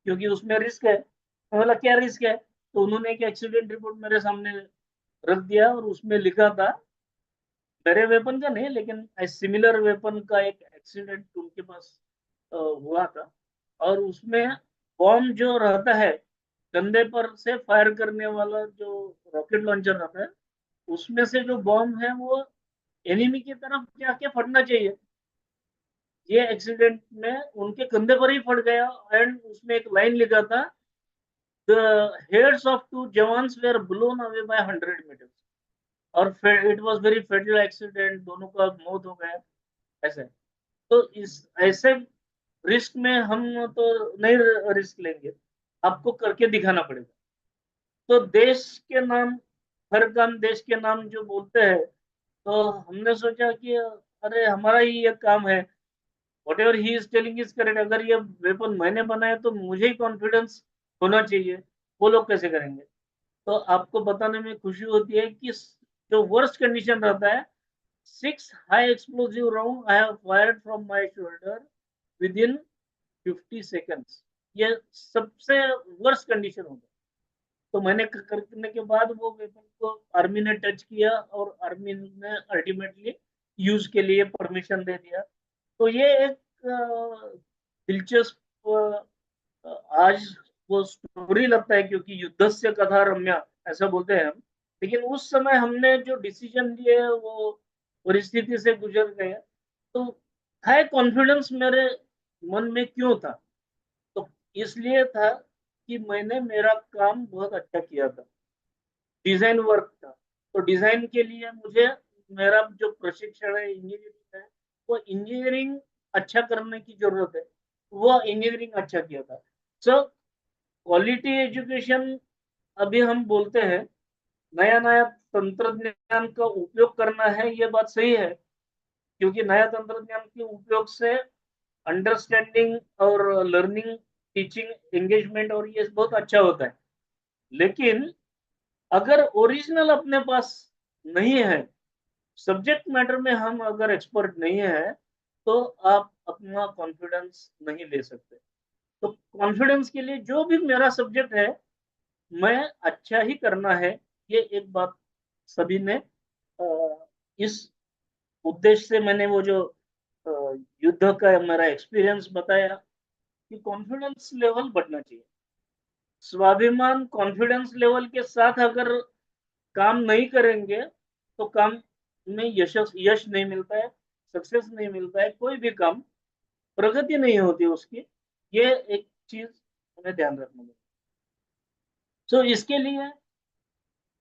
D: क्योंकि उसमें रिस्क है। मैं बोला क्या रिस्क है? तो उन्होंने एक एक्सीडेंट रिपोर्ट मेरे सामने रख दिया और उसमें लिखा था, मेरे वेपन का नहीं लेकिन सिमिलर वेपन का एक एक्सीडेंट उनके पास हुआ था, और उसमें बॉम्ब जो रहता है कंधे पर से फायर करने वाला जो रॉकेट लॉन्चर रहता है, उसमें से जो बॉम्ब है वो एनिमी की तरफ जाके फटना चाहिए। ये एक्सीडेंट में उनके कंधे पर ही फट गया, एंड उसमें एक लाइन लिखा था the heads of two jawans were blown away by 100 meters, और it was very fatal accident, दोनों का मौत हो गया ऐसे। तो इस ऐसे रिस्क में हम तो नहीं रिस्क लेंगे, आपको करके दिखाना पड़ेगा। तो देश के नाम, हर काम देश के नाम जो बोलते हैं, तो हमने सोचा कि अरे हमारा ही ये काम है, what ever he is telling is correct, अगर ये वेपन मैंने बनाया तो मुझे ही कॉन्फिडेंस होना चाहिए, वो लोग कैसे करेंगे? तो आपको बताने में खुशी होती है कि जो वर्स्ट कंडीशन रहता है, 6 high explosive round I have fired from my shoulder with in 50 seconds, ये सबसे वर्स्ट कंडीशन होता है। तो मैंने करने के बाद वो वेपन को आर्मी ने टच किया और आर्मी ने अल्टीमेटली यूज के लिए परमिशन दे दिया। तो ये एक दिलचस्प आज वो स्टोरी लगता है, क्योंकि युद्धस्य कथा रम्या ऐसा बोलते हैं हम, लेकिन उस समय हमने जो डिसीजन लिए वो परिस्थिति से गुजर गए। तो है कॉन्फिडेंस मेरे मन में क्यों था? तो इसलिए था कि मैंने मेरा काम बहुत अच्छा किया था, डिजाइन वर्क था। तो डिजाइन के लिए मुझे मेरा जो प्रशिक्षण है इंजीनियरिंग है, वो इंजीनियरिंग अच्छा करने की जरूरत है, वो इंजीनियरिंग अच्छा किया था। सो क्वालिटी एजुकेशन, अभी हम बोलते हैं नया नया तंत्रज्ञान का उपयोग करना है, ये बात सही है, क्योंकि नया तंत्रज्ञान के उपयोग से अंडरस्टैंडिंग और लर्निंग, टीचिंग, एंगेजमेंट और ये बहुत अच्छा होता है। लेकिन अगर ओरिजिनल अपने पास नहीं है, सब्जेक्ट मैटर में हम अगर एक्सपर्ट नहीं है, तो आप अपना कॉन्फिडेंस नहीं ले सकते। तो कॉन्फिडेंस के लिए जो भी मेरा सब्जेक्ट है, मैं अच्छा ही करना है, ये एक बात सभी ने इस उद्देश्य से मैंने वो जो युद्ध का मेरा एक्सपीरियंस बताया कि कॉन्फिडेंस लेवल बढ़ना चाहिए। स्वाभिमान कॉन्फिडेंस लेवल के साथ अगर काम नहीं करेंगे तो काम में यश नहीं मिलता है, सक्सेस नहीं मिलता है, कोई भी काम प्रगति नहीं होती उसकी। ये एक चीज हमें ध्यान रखना है। तो इसके लिए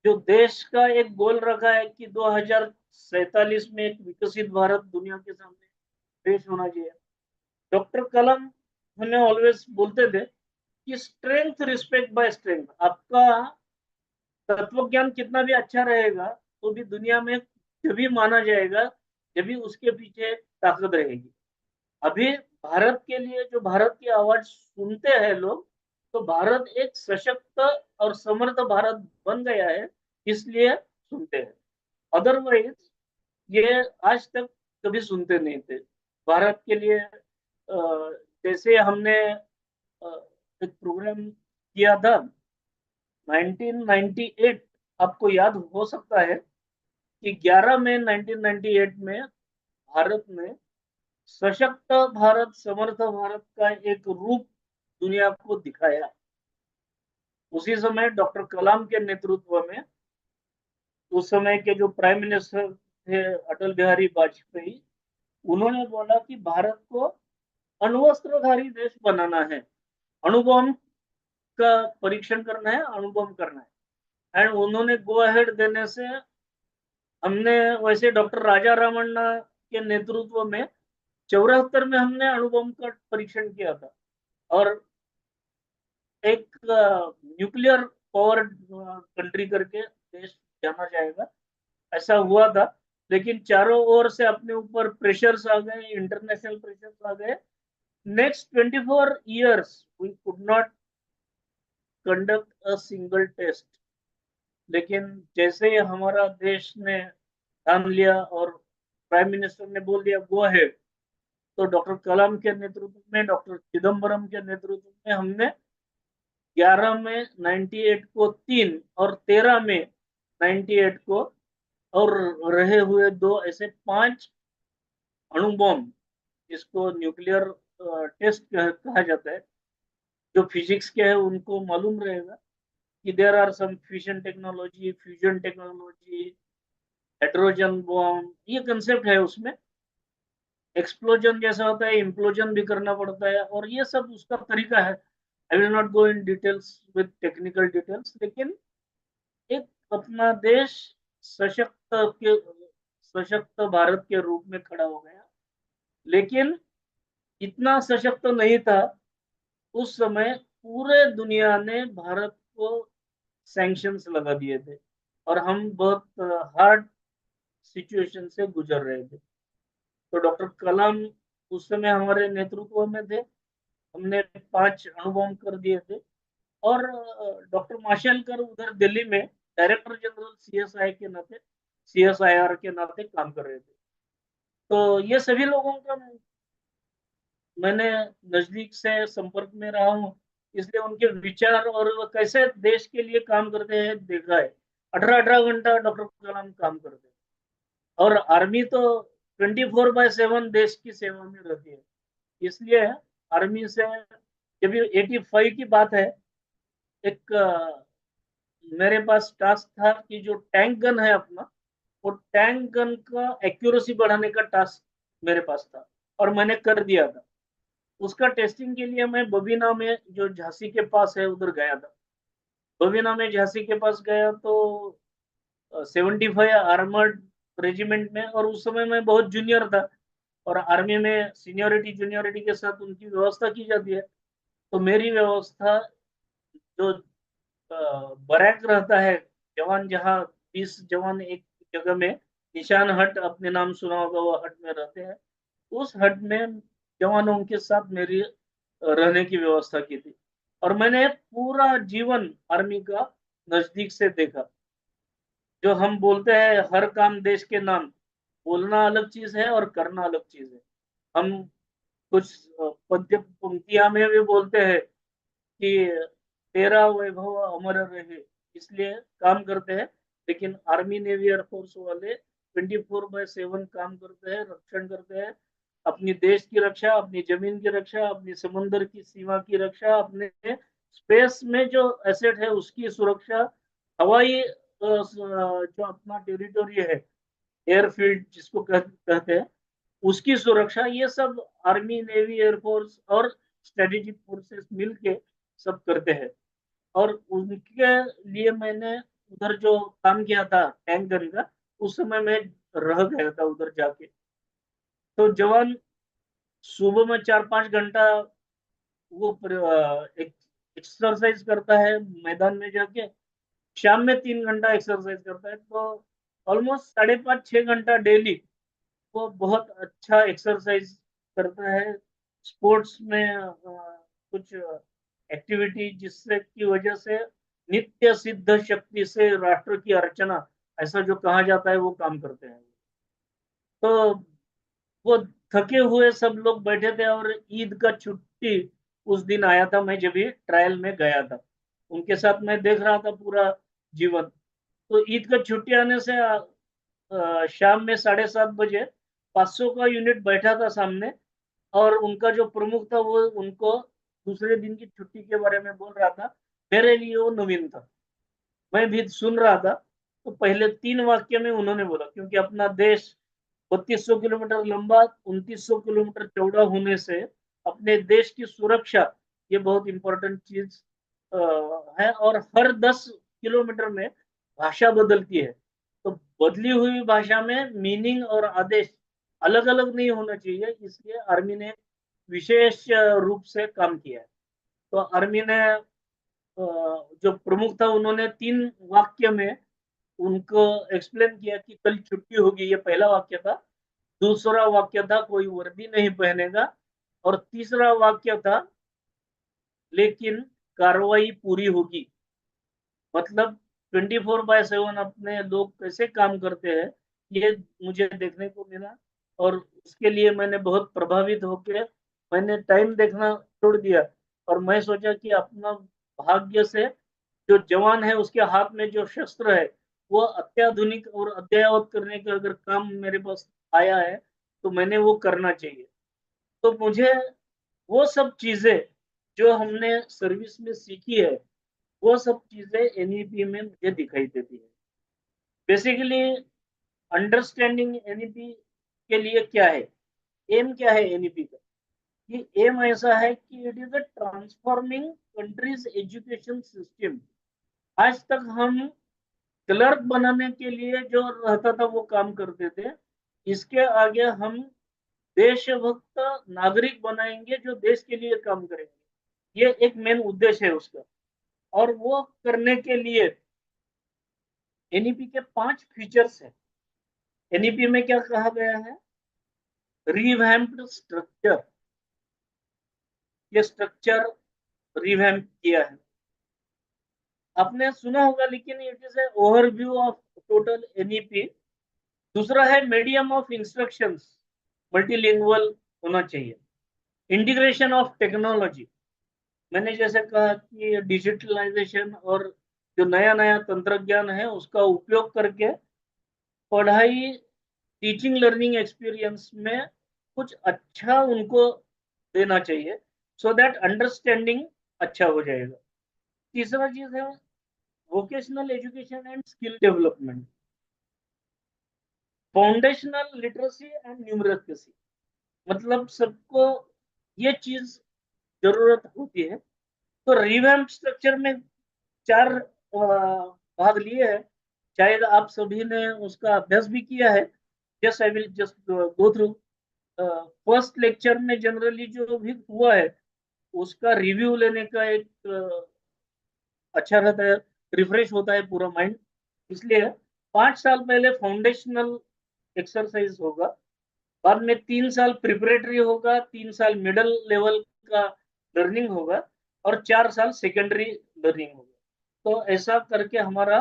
D: जो देश का एक गोल रखा है कि 2047 में एक विकसित भारत दुनिया के सामने पेश होना चाहिए। डॉक्टर कलाम हमें ऑलवेज बोलते थे कि स्ट्रेंथ रिस्पेक्ट बाय स्ट्रेंथ, आपका तत्व ज्ञान कितना भी अच्छा रहेगा तो भी दुनिया में जब माना जाएगा जब भी उसके पीछे ताकत रहेगी। अभी भारत के लिए जो भारत की आवाज सुनते हैं लोग, तो भारत एक सशक्त और समर्थ भारत बन गया है, इसलिए सुनते हैं। अदरवाइज ये आज तक कभी सुनते नहीं थे। भारत के लिए जैसे हमने एक प्रोग्राम किया था 1998, आपको याद हो सकता है कि 11 मई 1998 में भारत ने सशक्त भारत, समर्थ भारत का एक रूप दुनिया को दिखाया। उसी समय डॉक्टर कलाम के नेतृत्व में उस समय के जो प्राइम मिनिस्टर थे अटल बिहारी वाजपेयी, उन्होंने बोला कि भारत को अण्वस्त्रधारी देश बनाना है, अणुबॉम्ब का परीक्षण करना है, अणुबॉम्ब करना है। एंड उन्होंने गो अहेड देने से हमने, वैसे डॉक्टर राजा रामन्ना के नेतृत्व में 74 में हमने अणुबम का परीक्षण किया था, और एक न्यूक्लियर पावर कंट्री करके देश जाना जाएगा, ऐसा हुआ था। लेकिन चारों ओर से अपने ऊपर प्रेशर्स आ गए, इंटरनेशनल प्रेशर्स आ गए। Next 24 years we could not conduct a single test. लेकिन जैसे ही हमारा देश ने ठान लिया और प्राइम मिनिस्टर ने बोल दिया गो अहेड, तो डॉक्टर कलाम के नेतृत्व में, डॉक्टर चिदम्बरम के नेतृत्व में हमने 11 में 98 को 3 और 13 में 98 को, और रहे हुए 2 ऐसे 5 अणु बॉम्ब, जिसको न्यूक्लियर टेस्ट कहा जाता है। जो फिजिक्स के है उनको मालूम रहेगा कि there are some fusion technology, fusion technology, hydrogen bomb, ये कंसेप्ट है उसमें। एक्सप्लोजन जैसा होता है, इम्प्लोजन भी करना पड़ता है, और ये सब उसका तरीका है। I will not go in details with technical details, लेकिन एक अपना देश सशक्त के सशक्त भारत के रूप में खड़ा हो गया। लेकिन इतना सशक्त नहीं था उस समय। पूरे दुनिया ने भारत को सैंक्शंस लगा दिए थे, और हम बहुत हार्ड सिचुएशन से गुजर रहे थे। तो डॉक्टर कलाम उस समय हमारे नेतृत्व में थे। हमने 5 अणुबॉम्ब कर दिए थे, और डॉक्टर माशेलकर उधर दिल्ली में डायरेक्टर जनरल सीएसआई के नाते, सीएसआईआर के नाते काम कर रहे थे। तो ये सभी लोगों का मैंने नजदीक से संपर्क में रहा हूँ, इसलिए उनके विचार और वो कैसे देश के लिए काम करते हैं देखा है। 18-18 घंटा डॉक्टर कलाम काम करते हैं, और आर्मी तो 24/7 देश की सेवा में रहती है। इसलिए आर्मी से, जब ये 85 की बात है, एक मेरे पास टास्क था कि जो टैंक गन है अपना, वो टैंक गन का एक्यूरेसी बढ़ाने का टास्क मेरे पास था, और मैंने कर दिया था। उसका टेस्टिंग के लिए मैं बबीना में, जो झांसी के पास है, उधर गया था। बबीना में झांसी के पास गया तो 75 आर्मर्ड रेजिमेंट में, और उस समय मैं बहुत जूनियर था, और आर्मी में सीनियोरिटी जूनियोरिटी के साथ उनकी व्यवस्था की जाती है। तो मेरी व्यवस्था, जो बैरक रहता है, जवान जहाँ 20 जवान एक जगह में, निशान हट अपने नाम सुना होगा, वो हट में रहते हैं। उस हट में जवानों के साथ मेरी रहने की व्यवस्था की थी, और मैंने पूरा जीवन आर्मी का नजदीक से देखा। जो हम बोलते हैं हर काम देश के नाम, बोलना अलग चीज है और करना अलग चीज है। हम कुछ पद्य पंक्तियां में भी बोलते हैं कि तेरा वैभव अमर रहे, इसलिए काम करते हैं। लेकिन आर्मी नेवी एयरफोर्स वाले 24/7 काम करते हैं, रक्षण करते हैं, अपनी देश की रक्षा, अपनी जमीन की रक्षा, अपनी समुद्र की सीमा की रक्षा, अपने स्पेस में जो एसेट है उसकी सुरक्षा, हवाई जो अपना टेरिटोरी है, एयरफील्ड जिसको कहते हैं, उसकी सुरक्षा, ये सब आर्मी नेवी एयरफोर्स और स्ट्रेटेजिक फोर्सेस मिलके सब करते हैं। और उनके लिए मैंने उधर जो काम किया था टैंक गन का, उस समय मैं रह गया था उधर जाके। तो जवान सुबह में 4-5 घंटा वो एक एक्सरसाइज करता है मैदान में जाके, शाम में 3 घंटा एक्सरसाइज करता है। तो ऑलमोस्ट 5.5-6 घंटा डेली वो बहुत अच्छा एक्सरसाइज करता है। स्पोर्ट्स में कुछ एक्टिविटी जिससे की वजह से नित्य सिद्ध शक्ति से राष्ट्र की अर्चना, ऐसा जो कहा जाता है, वो काम करते हैं। तो वो थके हुए सब लोग बैठे थे, और ईद का छुट्टी उस दिन आया था, मैं जब भी ट्रायल में गया था, उनके साथ मैं देख रहा था पूरा जीवन। तो ईद का छुट्टी आने से शाम में 7:30 बजे 500 का यूनिट बैठा था सामने, और उनका जो प्रमुख था वो उनको दूसरे दिन की छुट्टी के बारे में बोल रहा था। मेरे लिए वो नवीन था, मैं भी सुन रहा था। तो पहले 3 वाक्य में उन्होंने बोला, क्योंकि अपना देश 3200 किलोमीटर लंबा, 2900 किलोमीटर चौड़ा होने से अपने देश की सुरक्षा, ये बहुत इंपॉर्टेंट चीज है। और हर 10 किलोमीटर में भाषा बदलती है, तो बदली हुई भाषा में मीनिंग और आदेश अलग अलग नहीं होना चाहिए, इसलिए आर्मी ने विशेष रूप से काम किया है। तो आर्मी ने जो प्रमुख था उन्होंने 3 वाक्य में उनको एक्सप्लेन किया कि कल छुट्टी होगी, ये पहला वाक्य था। दूसरा वाक्य था कोई वर्दी नहीं पहनेगा, और तीसरा वाक्य था लेकिन कार्रवाई पूरी होगी। मतलब 24/7 अपने लोग कैसे काम करते हैं, ये मुझे देखने को मिला, और उसके लिए मैंने बहुत प्रभावित होकर मैंने टाइम देखना छोड़ दिया, और मैं सोचा कि अपना भाग्य से जो जवान है उसके हाथ में जो शस्त्र है वो अत्याधुनिक और अद्ययावत करने का अगर काम मेरे पास आया है तो मैंने वो करना चाहिए। तो मुझे वो सब चीजें जो हमने सर्विस में सीखी है, वो सब चीजें एनईपी में मुझे दिखाई देती है। बेसिकली अंडरस्टैंडिंग एनईपी के लिए क्या है, एम क्या है एनईपी का, कि एम ऐसा है कि it is a transforming countries education system. आज तक हम क्लर्क बनाने के लिए जो रहता था वो काम करते थे, इसके आगे हम देशभक्त नागरिक बनाएंगे जो देश के लिए काम करेंगे। ये एक मेन उद्देश्य है उसका, और वो करने के लिए एनईपी के 5 फीचर्स है। एनईपी में क्या कहा गया है, रिवैम्प्ड स्ट्रक्चर, ये स्ट्रक्चर रिवैम्प किया है। आपने सुना होगा, लेकिन it is A overview of total NEP. दूसरा है मीडियम ऑफ इंस्ट्रक्शंस, मल्टीलिंगुअल होना चाहिए। इंटीग्रेशन ऑफ टेक्नोलॉजी, मैंने जैसे कहा कि डिजिटलाइजेशन और जो नया नया तंत्र ज्ञान है उसका उपयोग करके पढ़ाई, टीचिंग लर्निंग एक्सपीरियंस में कुछ अच्छा उनको देना चाहिए, सो दैट अंडरस्टैंडिंग अच्छा हो जाएगा। तीसरा चीज है vocational education and skill development, foundational literacy and numeracy. मतलब सबको ये चीज जरूरत होती है। तो रिवैम्प स्ट्रक्चर में 4 भाग लिए हैं, शायद आप सभी ने उसका अभ्यास भी किया है। Just I will just go through. First lecture में जनरली जो भी हुआ है उसका रिव्यू लेने का एक अच्छा रहता है, रिफ्रेश होता है पूरा माइंड। इसलिए 5 साल पहले फाउंडेशनल एक्सरसाइज होगा, बाद में 3 साल प्रिपरेटरी होगा, 3 साल मिडिल लेवल का लर्निंग होगा, और 4 साल सेकेंडरी लर्निंग होगा। तो ऐसा करके हमारा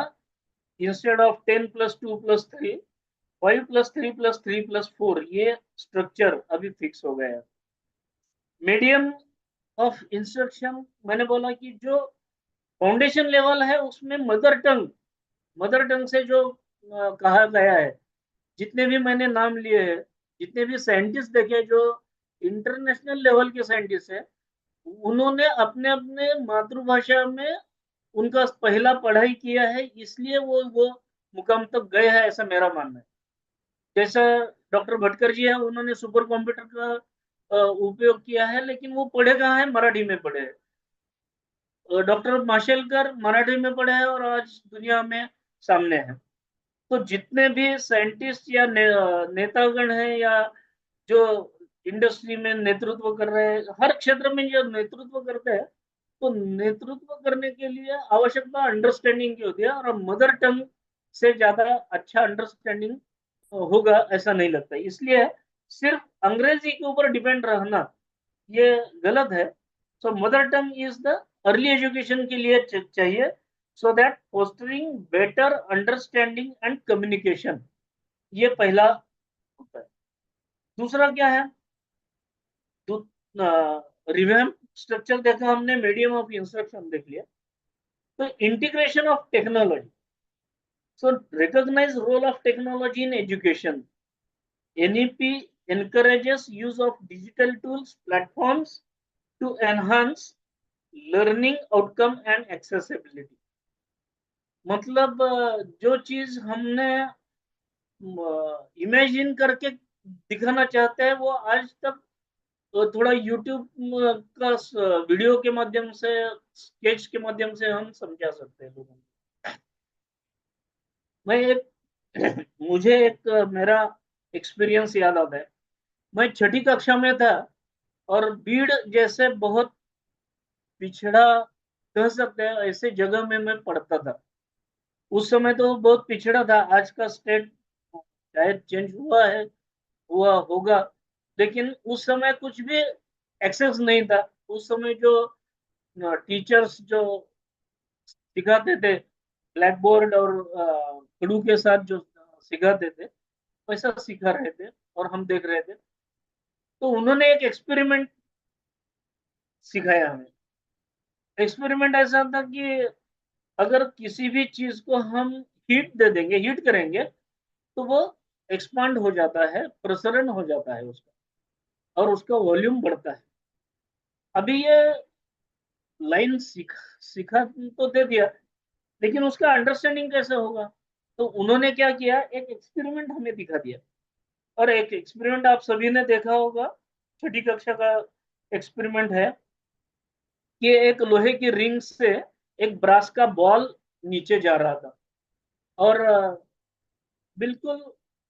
D: इंस्टेड ऑफ 10+2+3, 5+3+3+4 ये स्ट्रक्चर अभी फिक्स हो गया है। मीडियम ऑफ इंस्ट्रक्शन, मैंने बोला कि जो फाउंडेशन लेवल है उसमें मदर टंग से जो कहा गया है, जितने भी मैंने नाम लिए हैं, जितने भी साइंटिस्ट देखे जो इंटरनेशनल लेवल के साइंटिस्ट हैं, उन्होंने अपने अपने मातृभाषा में उनका पहला पढ़ाई किया है, इसलिए वो मुकाम तक गए हैं, ऐसा मेरा मानना है। जैसा डॉक्टर भटकर जी है, उन्होंने सुपर कंप्यूटर का उपयोग किया है, लेकिन वो पढ़े कहाँ है, मराठी में पढ़े हैं। डॉक्टर माशेलकर मराठी में पढ़े हैं और आज दुनिया में सामने है। तो जितने भी साइंटिस्ट या नेतागण हैं या जो इंडस्ट्री में नेतृत्व कर रहे हैं, हर क्षेत्र में जो नेतृत्व करते हैं, तो नेतृत्व करने के लिए आवश्यकता अंडरस्टैंडिंग की होती है, और मदर टंग से ज्यादा अच्छा अंडरस्टैंडिंग होगा ऐसा नहीं लगता। इसलिए सिर्फ अंग्रेजी के ऊपर डिपेंड रहना ये गलत है। So mother tongue is the early education के लिए चाहिए, so that fostering better understanding and communication, ये पहला होता है। दूसरा क्या है, रिवैम्प स्ट्रक्चर देखा हमने, मीडियम ऑफ इंस्ट्रक्शन देख लिया। तो integration of technology, so recognise role of technology in education. NEP encourages use of digital tools, platforms to enhance learning outcome and accessibility। मतलब जो चीज हमने इमेजिन करके दिखाना चाहते हैं वो आज तक थोड़ा यूट्यूब का वीडियो के माध्यम से, स्केच के माध्यम से हम समझा सकते हैं लोगों को। मैं एक मुझे एक मेरा एक्सपीरियंस याद आता है। मैं छठी कक्षा में था और बीड़ जैसे बहुत पिछड़ा कह सकते हैं ऐसे जगह में मैं पढ़ता था। उस समय तो बहुत पिछड़ा था। आज का स्टेट शायद चेंज हुआ है, हुआ होगा, लेकिन उस समय कुछ भी एक्सेस नहीं था। उस समय जो टीचर्स जो सिखाते थे ब्लैक बोर्ड और खड़ू के साथ जो सिखाते थे वैसा सिखा रहे थे और हम देख रहे थे। तो उन्होंने एक एक्सपेरिमेंट सिखाया हमें। एक्सपेरिमेंट ऐसा था कि अगर किसी भी चीज को हम हीट दे देंगे, हीट करेंगे, तो वो एक्सपांड हो जाता है, प्रसरण हो जाता है उसका, और उसका वॉल्यूम बढ़ता है। अभी ये लाइन सिखा तो दे दिया, लेकिन उसका अंडरस्टैंडिंग कैसे होगा? तो उन्होंने क्या किया, एक एक्सपेरिमेंट हमें दिखा दिया। और एक एक्सपेरिमेंट आप सभी ने देखा होगा, छठी कक्षा का एक्सपेरिमेंट है कि एक लोहे की रिंग से एक ब्रास का बॉल नीचे जा रहा था, और बिल्कुल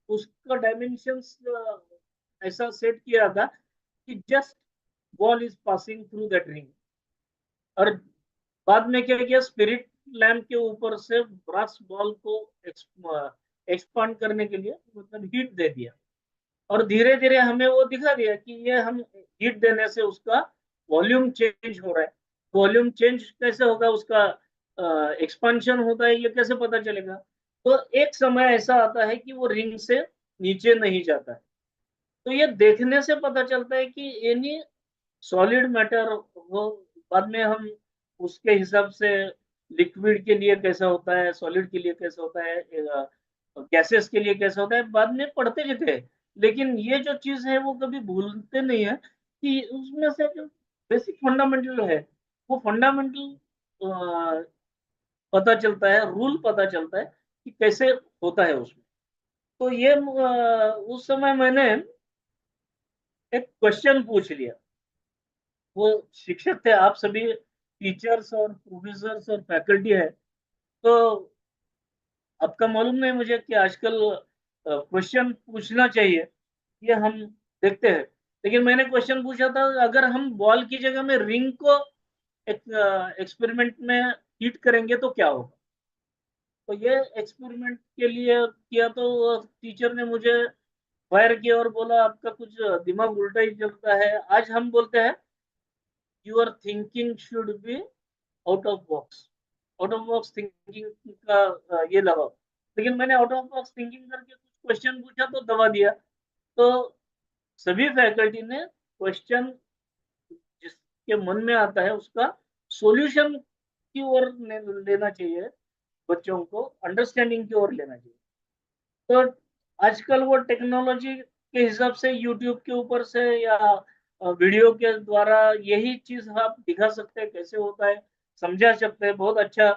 D: उसका डायमेंशंस ऐसा सेट किया था कि just ball is passing through that ring. और बाद में क्या किया, स्पिरिट लैम्प के ऊपर से ब्रास बॉल को एक्सपांड करने के लिए मतलब हीट दे दिया, और धीरे धीरे हमें वो दिखा दिया कि ये हम हीट देने से उसका वॉल्यूम चेंज हो रहा है। वॉल्यूम चेंज कैसे होगा, उसका एक्सपांशन होता है, ये कैसे पता चलेगा? तो एक समय ऐसा आता है कि वो रिंग से नीचे नहीं जाता है। तो ये देखने से पता चलता है कि एनी सॉलिड मैटर वो बाद में हम उसके हिसाब से लिक्विड के लिए कैसा होता है, सॉलिड के लिए कैसा होता है, गैसेस के लिए कैसा होता है, बाद में पढ़ते रहते हैं। लेकिन ये जो चीज है वो कभी भूलते नहीं है कि उसमें से जो बेसिक फंडामेंटल है वो फंडामेंटल पता चलता है, रूल पता चलता है कि कैसे होता है उसमें। तो ये उस समय मैंने एक क्वेश्चन पूछ लिया। वो शिक्षक थे, आप सभी टीचर्स और प्रोफेसर्स और फैकल्टी है, तो आपका मालूम नहीं मुझे कि आजकल क्वेश्चन पूछना चाहिए, ये हम देखते हैं। लेकिन मैंने क्वेश्चन पूछा था, अगर हम बॉल की जगह में रिंग को एक एक्सपेरिमेंट में हीट करेंगे तो क्या होगा? तो ये एक्सपेरिमेंट के लिए किया, तो टीचर ने मुझे फायर किया और बोला आपका कुछ दिमाग उल्टा ही चलता है। आज हम बोलते हैं your thinking should be out of box. Out of box thinking का ये लगाओ। लेकिन मैंने आउट ऑफ बॉक्स थिंकिंग करके कुछ क्वेश्चन पूछा तो दबा दिया। तो सभी फैकल्टी ने क्वेश्चन जिसके मन में आता है उसका सॉल्यूशन की ओर लेना चाहिए, बच्चों को अंडरस्टैंडिंग की ओर लेना चाहिए। तो आजकल वो टेक्नोलॉजी के हिसाब से यूट्यूब के ऊपर से या वीडियो के द्वारा यही चीज आप दिखा सकते हैं कैसे होता है, समझा सकते हैं, बहुत अच्छा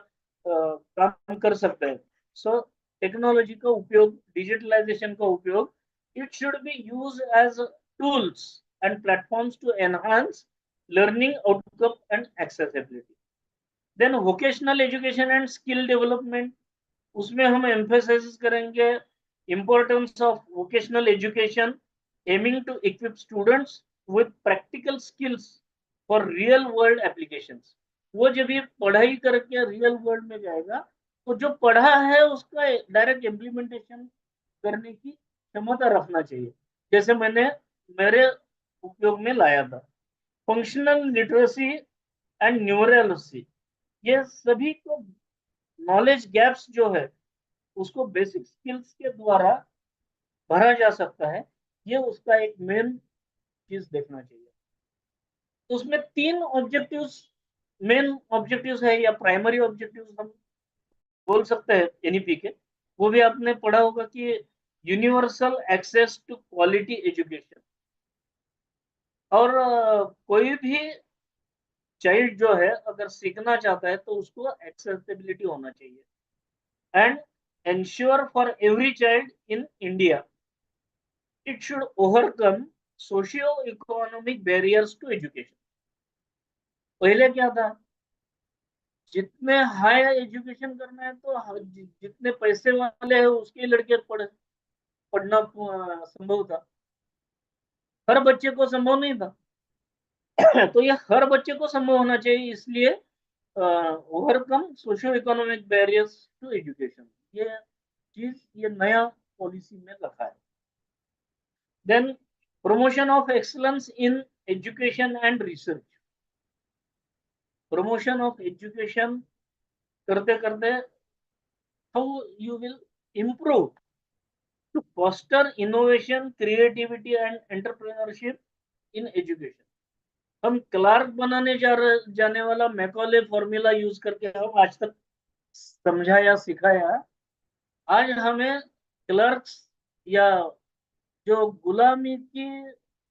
D: काम कर सकते हैं। सो टेक्नोलॉजी का उपयोग, डिजिटलाइजेशन का उपयोग, it should be use as tools and platforms to enhance learning outcome and accessibility. Then vocational education and skill development, उसमें हम एम्फेसाइज करेंगे importance of vocational education aiming to equip students with practical skills for real world applications। वो जब ये पढ़ाई करके real world में जाएगा तो जो पढ़ा है उसका डायरेक्ट इम्प्लीमेंटेशन करने की क्षमता रखना चाहिए, जैसे मैंने मेरे उपयोग में लाया था। फंक्शनल लिटरेसी एंड न्यूमरेसी, ये सभी को नॉलेज गैप्स जो है उसको बेसिक स्किल्स के द्वारा भरा जा सकता है। ये उसका एक मेन चीज देखना चाहिए। तो उसमें तीन ऑब्जेक्टिव्स, मेन ऑब्जेक्टिव्स है या प्राइमरी ऑब्जेक्टिव्स हम बोल सकते हैं एनईपी के। वो भी आपने पढ़ा होगा कि universal access to quality education, और कोई भी चाइल्ड जो है अगर सीखना चाहता है तो उसको एक्सेसिबिलिटी होना चाहिए। And ensure for every child in India it should overcome socio-economic barriers to education। पहले क्या था, जितने हाई एजुकेशन करना है तो जितने पैसे वाले हैं उसके लड़के पढ़ना संभव था, हर बच्चे को संभव नहीं था। तो ये हर बच्चे को संभव होना चाहिए, इसलिए overcome socio economic barriers to education, ये चीज ये नया पॉलिसी में रखा है। Then promotion of excellence in education and research, promotion of education करते करते how you will improve to foster innovation, creativity and entrepreneurship in education। हम क्लार्क बनाने जाने वाला मैकॉले फॉर्मूला यूज करके हम आज तक समझाया सिखाया, आज हमें क्लर्क्स या जो गुलामी की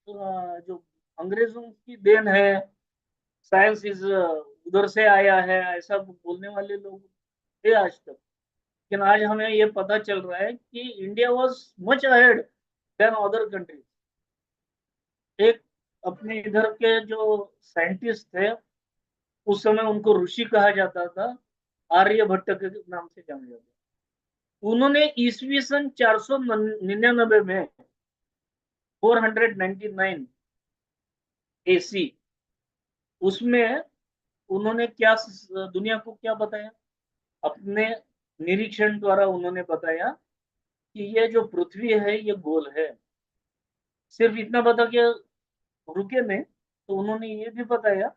D: जो अंग्रेजों की देन है, साइंस इज उधर से आया है ऐसा बोलने वाले लोग थे आज तक, लेकिन आज हमें ये पता चल रहा है कि India was much ahead than other countries. एक अपने इधर के जो साइंटिस्ट थे, उस समय उनको ऋषि कहा जाता था, आर्यभट्ट के नाम से जाना जाता था। उन्होंने ईस्वी सन 499 में 499 एसी, उसमें उन्होंने क्या दुनिया को क्या बताया, अपने निरीक्षण द्वारा उन्होंने बताया कि ये जो पृथ्वी है ये गोल है। सिर्फ इतना बता के रुके नहीं, तो उन्होंने ये भी बताया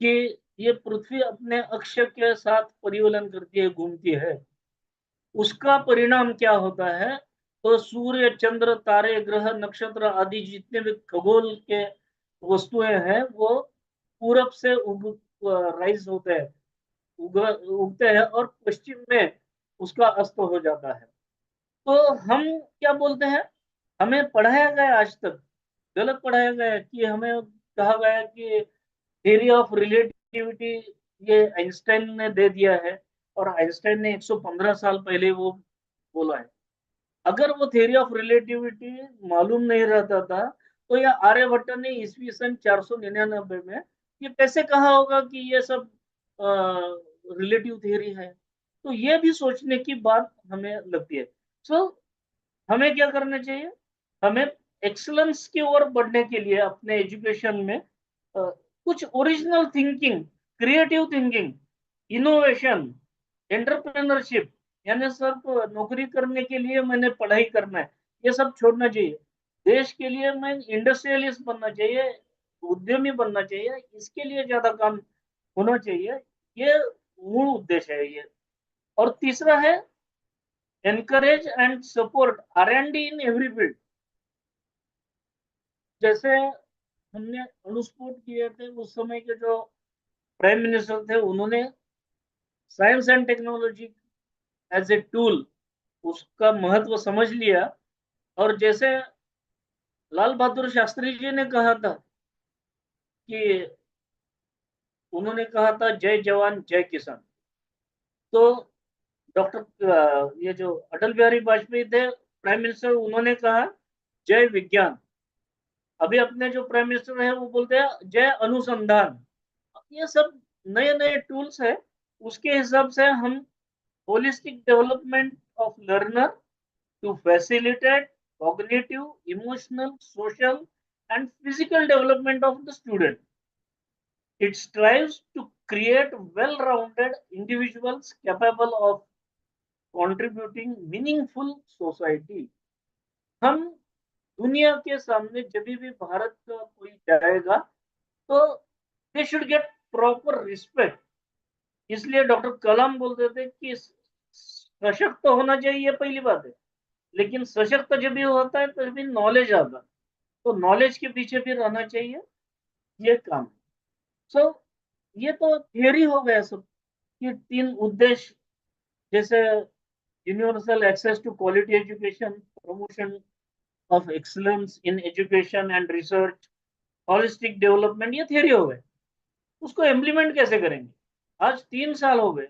D: कि ये पृथ्वी अपने अक्ष के साथ परिवलन करती है, घूमती है, उसका परिणाम क्या होता है, तो सूर्य चंद्र तारे ग्रह नक्षत्र आदि जितने भी खगोल के वस्तुएं हैं वो पूरब से राइज होते हैं, उगते हैं और पश्चिम में उसका अस्त हो जाता है। तो हम क्या बोलते हैं, हमें पढ़ाया गया आज तक गलत पढ़ाया गया है कि हमें कहा गया कि थ्योरी ऑफ रिलेटिविटी ये आइंस्टाइन ने दे दिया है, और आइंस्टाइन ने 115 साल पहले वो बोला है। अगर वो थ्योरी ऑफ रिलेटिविटी मालूम नहीं रहता था तो यह आर्यभट्ट ने ईस्वी सन 499 में ये कैसे कहा होगा कि ये सब रिलेटिव थ्योरी है। तो ये भी सोचने की बात हमें लगती है। सो हमें क्या करना चाहिए, हमें एक्सलेंस की ओर बढ़ने के लिए अपने एजुकेशन में कुछ original thinking, creative thinking, innovation, entrepreneurship, यानी सिर्फ नौकरी करने के लिए मैंने पढ़ाई करना है, ये सब छोड़ना चाहिए। देश के लिए मैं इंडस्ट्रियलिस्ट बनना चाहिए, उद्यमी बनना चाहिए, इसके लिए ज्यादा काम होना चाहिए। ये मूल उद्देश्य है ये। और तीसरा है encourage and support R&D in every field. जैसे हमने अणुस्फोट किए थे, उस समय के जो प्राइम मिनिस्टर थे उन्होंने science and technology as a tool उसका महत्व समझ लिया, और जैसे लाल बहादुर शास्त्री जी ने कहा था कि उन्होंने कहा था जय जवान जय किसान, तो डॉक्टर ये जो अटल बिहारी वाजपेयी थे प्राइम मिनिस्टर, उन्होंने कहा जय विज्ञान। अभी अपने जो प्राइम मिनिस्टर है वो बोलते हैं जय अनुसंधान। ये सब नए नए टूल्स है, उसके हिसाब से हम holistic development of learner to facilitate cognitive, emotional, social and physical development of the student. It strives to create well-rounded individuals capable of contributing meaningful society। हम दुनिया के सामने जब भी भारत का कोई जाएगा तो they should get proper respect. इसलिए डॉक्टर कलाम बोलते थे कि सशक्त तो होना चाहिए, पहली बात है, लेकिन सशक्त जब भी होता है तभी नॉलेज आता है, तो नॉलेज के पीछे भी रहना चाहिए, ये काम। सो ये तो थियरी हो गया सब, ये तीन उद्देश्य, जैसे universal access to quality education, promotion of excellence in education and research, holistic development, ये थियरी हो गए। उसको इम्प्लीमेंट कैसे करेंगे, आज 3 साल हो गए,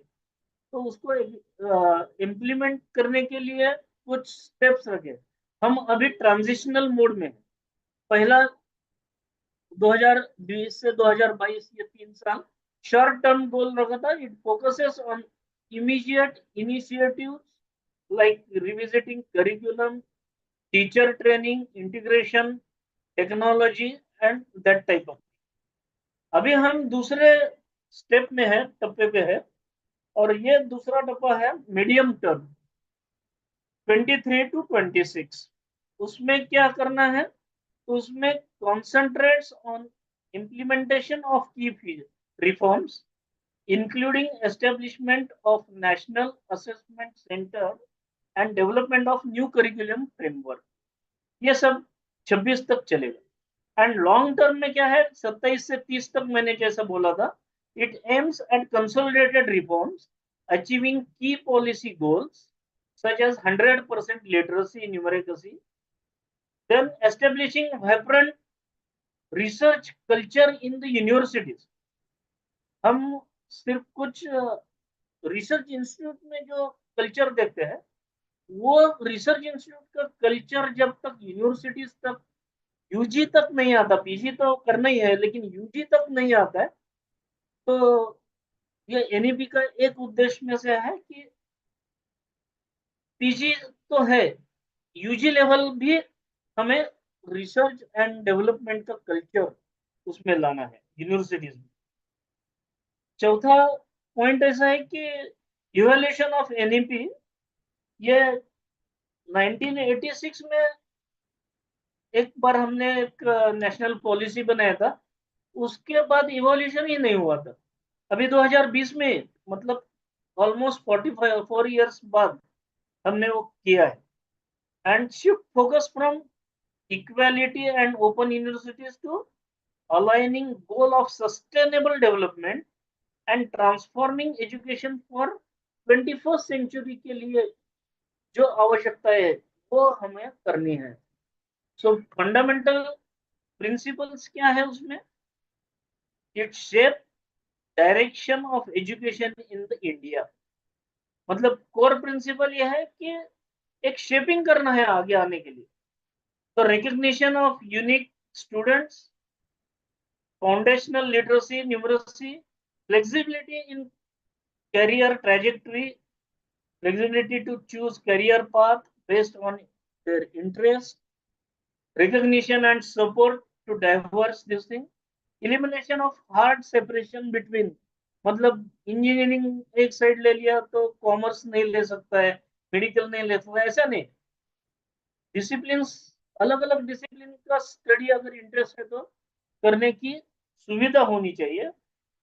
D: तो उसको इम्प्लीमेंट करने के लिए कुछ स्टेप्स रखे। हम अभी ट्रांजिशनल मोड में, पहला 2020 से 2022 ये 3 साल शॉर्ट टर्म गोल रखा था. It focuses on immediate initiatives like revisiting curriculum, teacher training, integration, technology and that type of. अभी हम दूसरे स्टेप में है, टप्पे पे है, और ये दूसरा टप्पा है मीडियम टर्म 23 to 26. उसमें क्या करना है? उसमें concentrates on implementation of key reforms including establishment of national assessment center and development of new curriculum framework. ये सब 26 तक चलेगा. एंड लॉन्ग टर्म में क्या है? 27 से 30 तक मैंने जैसा बोला था. It aims at consolidated reforms achieving की policy goals such as 100% literacy numeracy, then establishing vibrant research culture in the universities. हम सिर्फ कुछ रिसर्च इंस्टीट्यूट में जो कल्चर देखते हैं, वो रिसर्च इंस्टीट्यूट का कल्चर जब तक यूनिवर्सिटीज तक, यूजी तक नहीं आता, पीजी तो करना ही है, लेकिन यूजी तक नहीं आता है, तो ये एनईपी का एक उद्देश्य में से है कि पीजी तो है, यूजी लेवल भी हमें रिसर्च एंड डेवलपमेंट का कल्चर उसमें लाना है यूनिवर्सिटीज में. चौथा पॉइंट ऐसा है कि इवैल्यूएशन ऑफ एनईपी, ये 1986 में एक बार हमने एक नेशनल पॉलिसी बनाया था, उसके बाद इवोल्यूशन ही नहीं हुआ था. अभी 2020 में, मतलब ऑलमोस्ट 44 इयर्स बाद हमने वो किया है. And shift focus from equality and open universities to aligning goal of sustainable development and transforming education for 21st century के लिए जो आवश्यकता है वो हमें करनी है. सो फंडामेंटल प्रिंसिपल्स क्या है उसमें? It shape direction of education in the India. मतलब कोर प्रिंसिपल यह है कि एक शेपिंग करना है आगे आने के लिए. तो recognition of unique students, foundational literacy numeracy, flexibility in career trajectory, flexibility to choose career path based on their interest, recognition and support to diverse this thing, elimination of hard separation between, मतलब engineering एक side ले लिया तो commerce नहीं ले सकता है, medical नहीं ले सकता है, ऐसा नहीं. डिसिप्लिन, अलग अलग डिसिप्लिन का स्टडी अगर इंटरेस्ट है तो करने की सुविधा होनी चाहिए.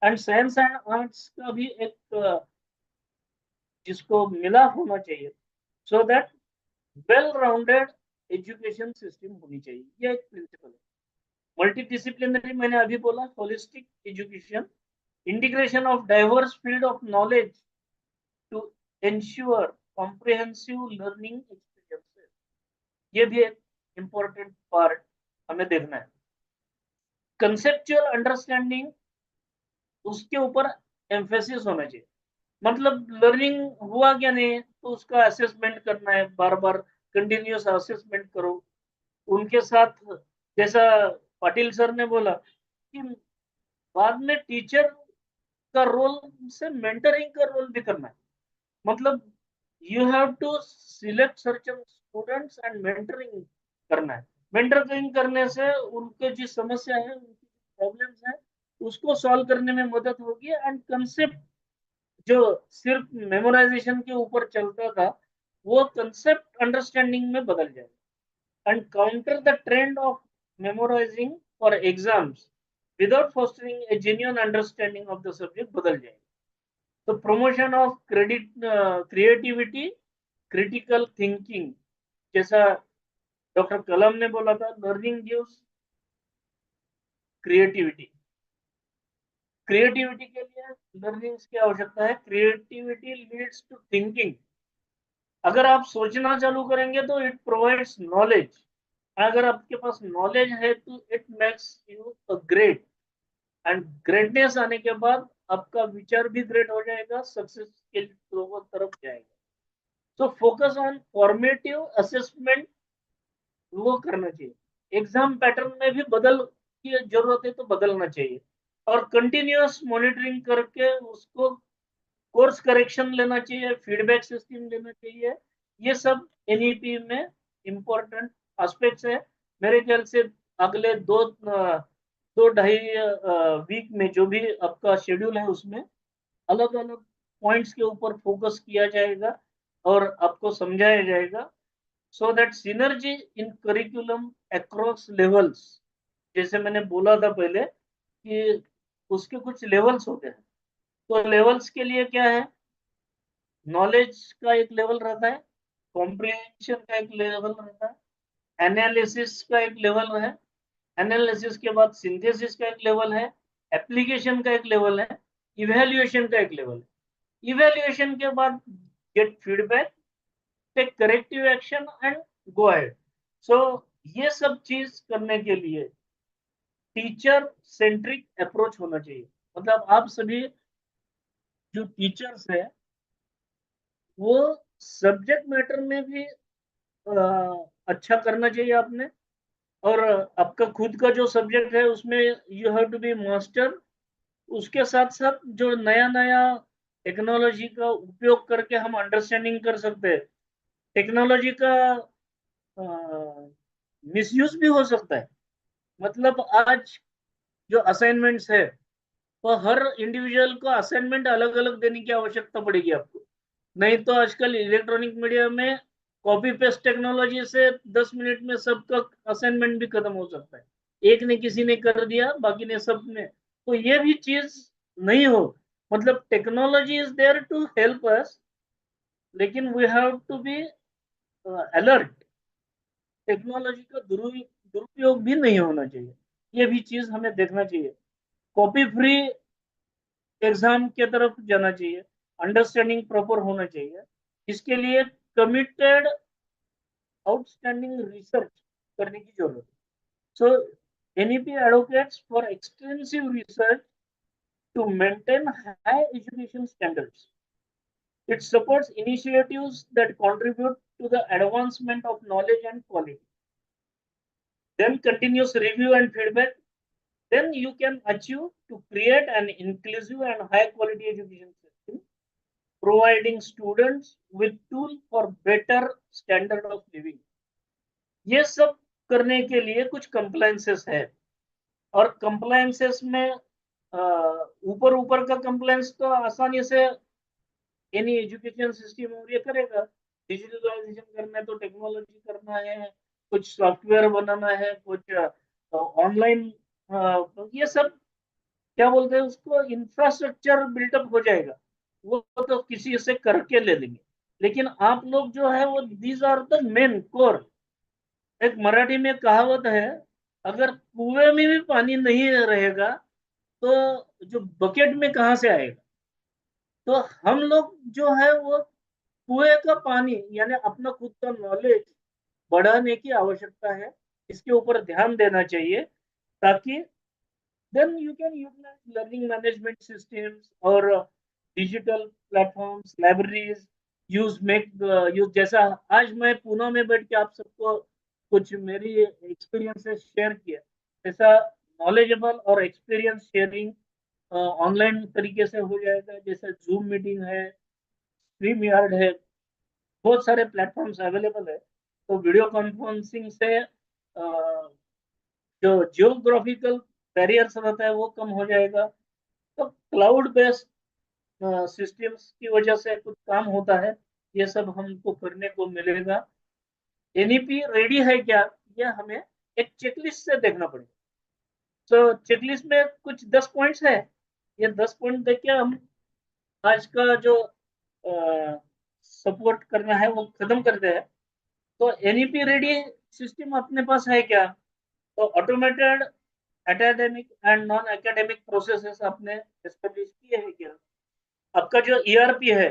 D: एंड साइंस एंड आर्ट्स का भी एक जिसको मिला होना चाहिए, so that well rounded education system होनी चाहिए. ये एक प्रिंसिपल है. मल्टी डिसिप्लिनरी मैंने अभी बोला, holistic education, integration of diverse field of knowledge to ensure comprehensive learning experiences. ये भी एक इंपॉर्टेंट पार्ट हमें देखना है. कंसेप्चुअल अंडरस्टैंडिंग, उसके ऊपर एम्फेसिस होना चाहिए. मतलब लर्निंग हुआ क्या नहीं तो उसका असेसमेंट करना है, बार बार कंटिन्यूस असेसमेंट करो. उनके साथ जैसा पाटिल सर ने बोला कि बाद में टीचर का रोल से मेंटरिंग का रोल भी करना है. मतलब you have to select certain students and mentoring करना है. मेंटरिंग करने से उनके जो समस्या है, उनकी प्रॉब्लम्स है, उसको सॉल्व करने में मदद होगी. एंड कंसेप्ट जो सिर्फ मेमोराइजेशन के ऊपर चलता था, वो कंसेप्ट अंडरस्टैंडिंग में बदल जाएगा. And counter the trend of memorising for exams without fostering a genuine understanding of the subject बदल जाएगा. तो promotion of creativity, critical thinking, जैसा डॉक्टर कलाम ने बोला था, लर्निंग गिव्स क्रिएटिविटी. क्रिएटिविटी के लिए लर्निंग की आवश्यकता है. Creativity leads to thinking. अगर आप सोचना चालू करेंगे तो इट प्रोवाइड्स नॉलेज. अगर आपके पास नॉलेज है तो it makes you a great. And greatness आने के बाद आपका विचार भी ग्रेट हो जाएगा, सक्सेस के तरफ जाएगा. So focus on formative assessment वो करना चाहिए. एग्जाम पैटर्न में भी बदल की जरूरत है तो बदलना चाहिए. और कंटिन्यूअस मॉनिटरिंग करके उसको कोर्स करेक्शन लेना चाहिए, फीडबैक सिस्टम लेना चाहिए। ये सब एनईपी में इम्पोर्टेंट एस्पेक्ट्स है। मेरे ख्याल से अगले 2-2.5 वीक में जो भी आपका शेड्यूल है उसमें अलग अलग पॉइंट्स के ऊपर फोकस किया जाएगा और आपको समझाया जाएगा, so that synergy in curriculum across levels, जैसे मैंने बोला था पहले कि उसके कुछ लेवल्स होते हैं। तो लेवल्स के लिए क्या है, नॉलेज का एक लेवल रहता है, कॉम्प्रिहेंशन का एक लेवल रहता है, एनालिसिस का एक लेवल है, एनालिसिस के बाद सिंथेसिस का एक लेवल है, एप्लीकेशन का एक लेवल है, इवेल्युएशन का एक लेवल है। इवेल्युएशन के बाद get feedback, take corrective action and go ahead. So ये सब चीज करने के लिए टीचर सेंट्रिक अप्रोच होना चाहिए। मतलब आप सभी जो टीचर्स है वो सब्जेक्ट मैटर में भी अच्छा करना चाहिए आपने, और आपका खुद का जो सब्जेक्ट है उसमें you have to be master. उसके साथ साथ जो नया नया टेक्नोलॉजी का उपयोग करके हम अंडरस्टैंडिंग कर सकते हैं, टेक्नोलॉजी का मिसयूज भी हो सकता है। मतलब आज जो असाइनमेंट्स है तो हर इंडिविजुअल को असाइनमेंट अलग अलग देने की आवश्यकता पड़ेगी आपको। नहीं तो आजकल इलेक्ट्रॉनिक मीडिया में कॉपी पेस्ट टेक्नोलॉजी से 10 मिनट में सबका असाइनमेंट भी खत्म हो सकता है। एक ने किसी ने कर दिया, बाकी ने सब ने। तो ये भी चीज नहीं हो। मतलब technology is there to help us, लेकिन we have to be alert. Technology का दुरुपयोग भी नहीं होना चाहिए, ये भी चीज हमें देखना चाहिए। कॉपी फ्री एग्जाम के तरफ जाना चाहिए, अंडरस्टैंडिंग प्रॉपर होना चाहिए। इसके लिए कमिटेड आउटस्टैंडिंग रिसर्च करने की जरूरत है। So NEP advocates for extensive research to maintain high education standards. It supports initiatives that contribute to the advancement of knowledge and quality. Then continuous review and feedback. Then you can achieve to create an inclusive and high quality education system, providing students with tools for better standard of living. ये सब करने के लिए कुछ compliances है, और compliances में ऊपर ऊपर का कंप्लायंस तो आसानी से एनी एजुकेशन सिस्टम और ये करेगा। डिजिटलाइजेशन करना है तो टेक्नोलॉजी करना है, कुछ सॉफ्टवेयर बनाना है, कुछ ऑनलाइन, ये सब क्या बोलते हैं उसको, इंफ्रास्ट्रक्चर बिल्टअप हो जाएगा। वो तो किसी से करके ले लेंगे। लेकिन आप लोग जो है वो these are the main core. एक मराठी में कहावत है, अगर कुएं में भी पानी नहीं रहेगा तो जो बकेट में कहां से आएगा। तो हम लोग जो है वो कुएं का पानी यानी अपना खुद का नॉलेज बढ़ाने की आवश्यकता है। इसके ऊपर ध्यान देना चाहिए, ताकि then you can utilise learning management systems और डिजिटल प्लेटफॉर्म्स, लाइब्रेरीज, यूज जैसा आज मैं पुणे में बैठ के आप सबको कुछ मेरी एक्सपीरियंसेस शेयर किया, ऐसा नॉलेजेबल और एक्सपीरियंस शेयरिंग ऑनलाइन तरीके से हो जाएगा। जैसे जूम मीटिंग है, स्ट्रीम यार्ड है, बहुत सारे प्लेटफॉर्म्स अवेलेबल है। तो वीडियो कॉन्फ्रेंसिंग से जो जियोग्राफिकल बैरियर्स रहता है वो कम हो जाएगा। तो क्लाउड बेस्ड सिस्टम्स की वजह से कुछ काम होता है, ये सब हमको करने को मिलेगा। एनईपी रेडी है क्या, ये हमें एक चेकलिस्ट से देखना पड़ेगा। तो चेकलिस्ट में कुछ 10 पॉइंट्स है, ये 10 पॉइंट देख के हम आज का जो सपोर्ट करना है वो खत्म करते हैं। तो एनईपी रेडी सिस्टम अपने पास है क्या? तो automated academic and non academic processes आपने एस्टेब्लिश किए हैं क्या? आपका जो ईआरपी है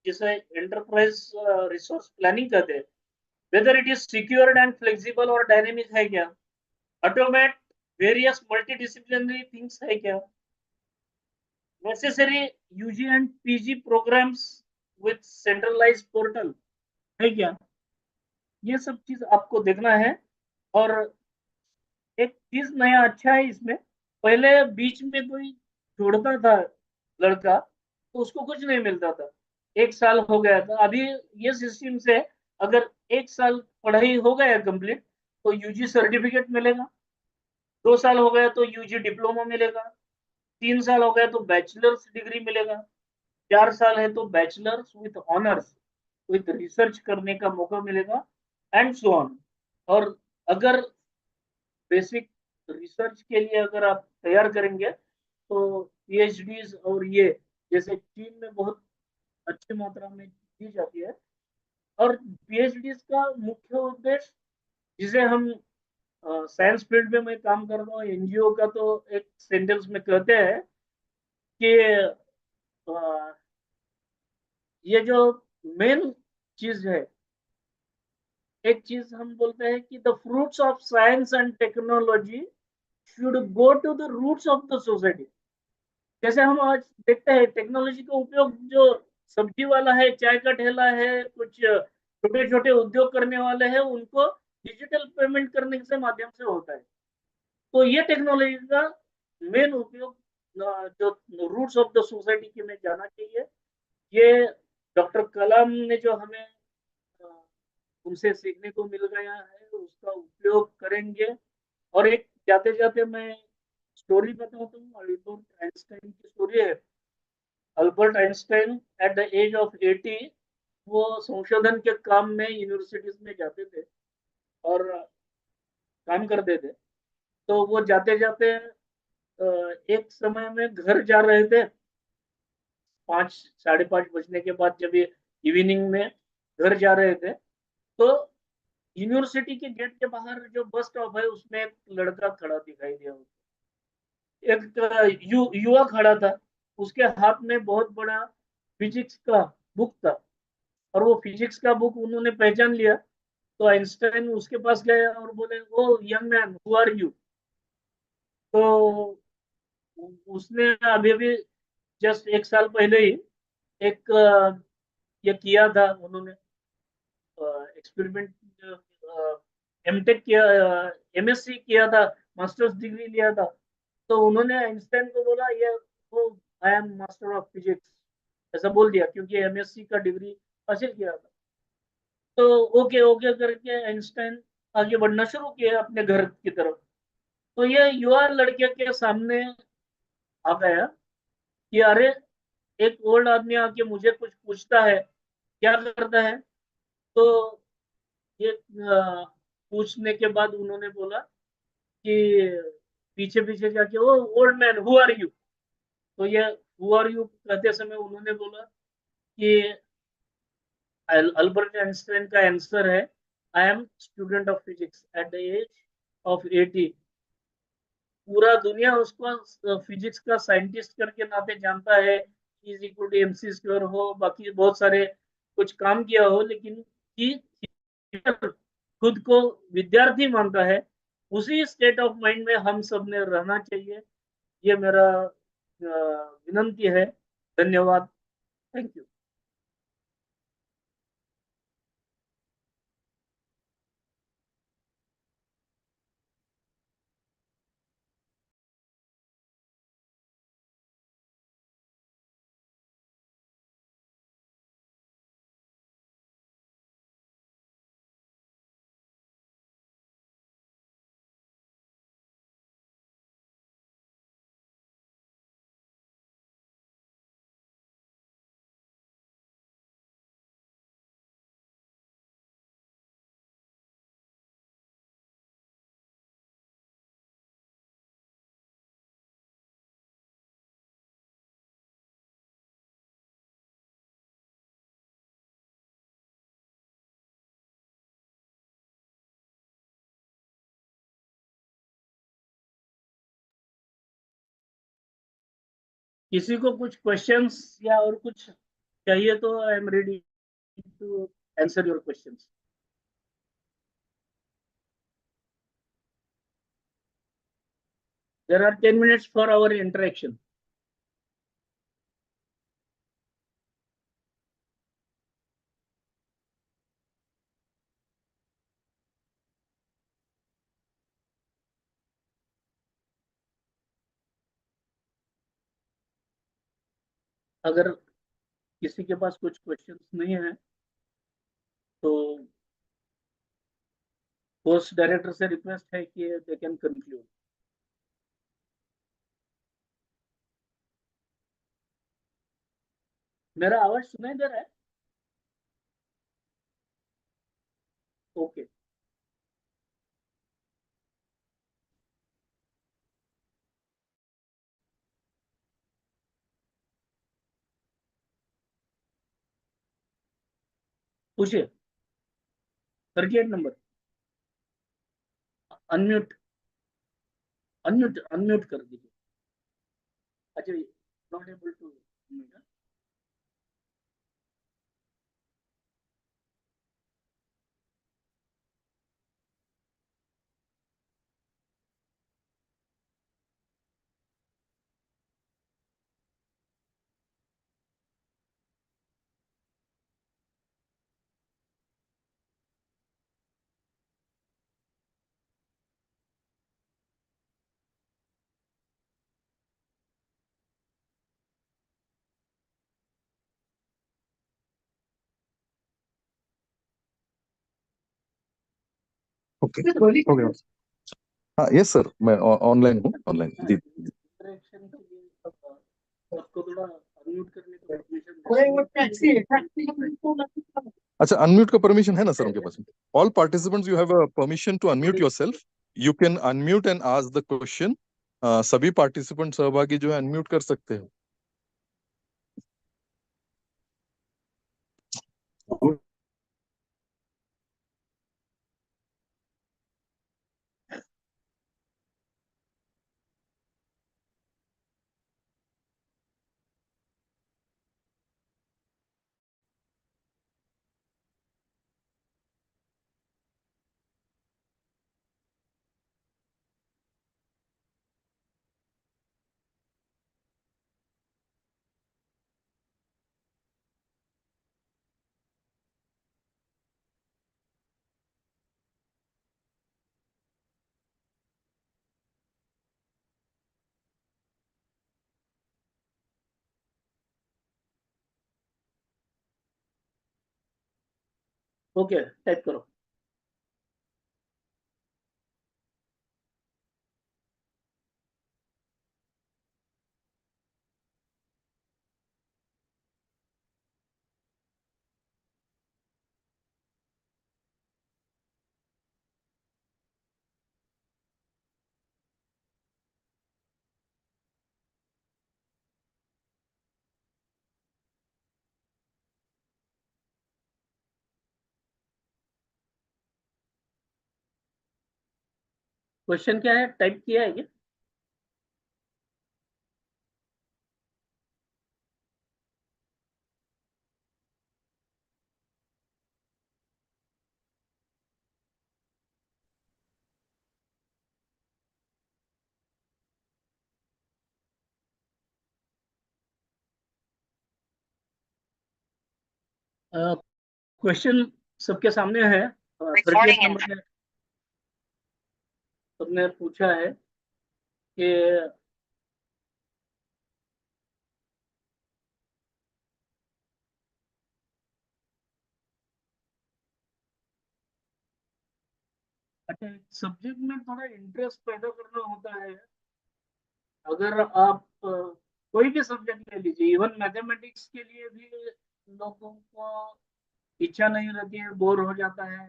D: जिसे एंटरप्राइज रिसोर्स प्लानिंग कहते हैं, whether it is secured and flexible और डायनेमिक है क्या? ऑटोमेट वेरियस मल्टीडिसिप्लिनरी थिंग्स है क्या? Necessary UG and PG programmes with centralised portal है क्या? ये सब चीज आपको देखना है। और एक चीज नया अच्छा है इसमें, पहले बीच में कोई छोड़ता था लड़का तो उसको कुछ नहीं मिलता था, 1 साल हो गया था। अभी ये सिस्टम से अगर 1 साल पढ़ाई हो गया कंप्लीट तो यूजी सर्टिफिकेट मिलेगा, 2 साल हो गया तो यूजी डिप्लोमा मिलेगा, 3 साल हो गया तो बैचलर्स डिग्री मिलेगा, 4 साल है तो bachelors with honours with research करने का मौका मिलेगा, एंड सो ऑन। और अगर बेसिक रिसर्च के लिए अगर आप तैयार करेंगे तो पीएचडी और ये जैसे चीन में बहुत अच्छी मात्रा में दी जाती है। और पीएचडी का मुख्य उद्देश्य, जिसे हम साइंस फील्ड में मैं काम कर रहा हूँ एनजीओ का, तो एक सेंटेंस में कहते हैं कि अ, ये जो मेन चीज है, एक चीज हम बोलते हैं कि the fruits of science and technology should go to the roots of the society. जैसे हम आज देखते हैं टेक्नोलॉजी का उपयोग जो सब्जी वाला है, चाय का ठेला है, कुछ छोटे छोटे उद्योग करने वाले हैं, उनको डिजिटल पेमेंट करने के माध्यम से होता है। तो ये टेक्नोलॉजी का मेन उपयोग जो रूट्स ऑफ द सोसाइटी में जाना चाहिए। ये डॉक्टर कलाम ने जो हमें अ, उनसे सीखने को मिल गया है उसका उपयोग करेंगे। और एक जाते जाते मैं स्टोरी बताता हूँ, अल्बर्ट आइंस्टाइन की स्टोरी है। Albert Einstein at the age of 80 वो संशोधन के काम में यूनिवर्सिटीज में जाते थे और काम करते थे। तो वो जाते जाते एक समय में घर जा रहे थे, 5 साढ़े 5 बजने के बाद, जब ये इवनिंग में घर जा रहे थे, तो यूनिवर्सिटी के गेट के बाहर जो बस स्टॉप है उसमें एक लड़का खड़ा दिखाई दिया। एक युवा खड़ा था, उसके हाथ में बहुत बड़ा फिजिक्स का बुक था, और वो फिजिक्स का बुक उन्होंने पहचान लिया। तो आइंस्टाइन उसके पास गए और बोले, oh young man, who are you? तो उसने अभी अभी जस्ट 1 साल पहले ही एक ये किया था उन्होंने, एक्सपेरिमेंट, एमटेक किया, एमएससी किया था, मास्टर्स डिग्री लिया था। तो उन्होंने आइंस्टाइन को बोला, ये वो I am master of physics, ऐसा बोल दिया, क्योंकि एमएससी का डिग्री हासिल किया था। तो ओके ओके करके आइंस्टाइन आगे बढ़ना शुरू किया अपने घर की तरफ। तो ये युवा लड़के के सामने आ गया कि अरे, एक ओल्ड आदमी आके मुझे कुछ पूछता है, क्या करता है? तो ये पूछने के बाद उन्होंने बोला कि पीछे पीछे जाके, oh old man, who are you? तो ये हु आर यू कहते समय उन्होंने बोला कि अल्बर्ट आइंस्टाइन का आंसर है, I am student of physics at the age of 80। पूरा दुनिया उसको फिजिक्स का साइंटिस्ट करके नाते जानता है, is equal to MC square हो, बाकी बहुत सारे कुछ काम किया हो, लेकिन कि खुद को विद्यार्थी मानता है। उसी स्टेट ऑफ माइंड में हम सब ने रहना चाहिए, ये मेरा विनंती है। धन्यवाद। Thank you. किसी को कुछ क्वेश्चंस या और कुछ चाहिए तो I am ready to answer your questions. There are 10 minutes for our interaction. अगर किसी के पास कुछ क्वेश्चंस नहीं है तो कोर्स डायरेक्टर से रिक्वेस्ट है कि दे कैन कंक्लूड। मेरा आवाज सुनाई दे रहा है? ओके। पूछिए। 38 नंबर। अनम्यूट अनम्यूट अनम्यूट कर दीजिए। अच्छा, not able to unmute.
F: Okay, हो गया। हाँ यस सर, मैं ऑनलाइन हूँ, ऑनलाइन जी।
D: इंटरेक्शन के लिए आपको थोड़ा अनम्यूट करने का परमिशन।
F: अच्छा, अनम्यूट का परमिशन है ना सर उनके पास? All participants you have a permission to unmute yourself. You can unmute and ask the question. सभी पार्टिसिपेंट सहभागी जो है अनम्यूट कर सकते हैं।
D: ओके, टाइप करो। क्वेश्चन क्या है, टाइप किया है क्या? क्वेश्चन सबके सामने है। 38 नंबर में सबने पूछा है कि अच्छा, सब्जेक्ट में थोड़ा इंटरेस्ट पैदा करना होता है। अगर आप कोई भी सब्जेक्ट ले लीजिए, इवन मैथमेटिक्स के लिए भी लोगों को इच्छा नहीं रहती है, बोर हो जाता है,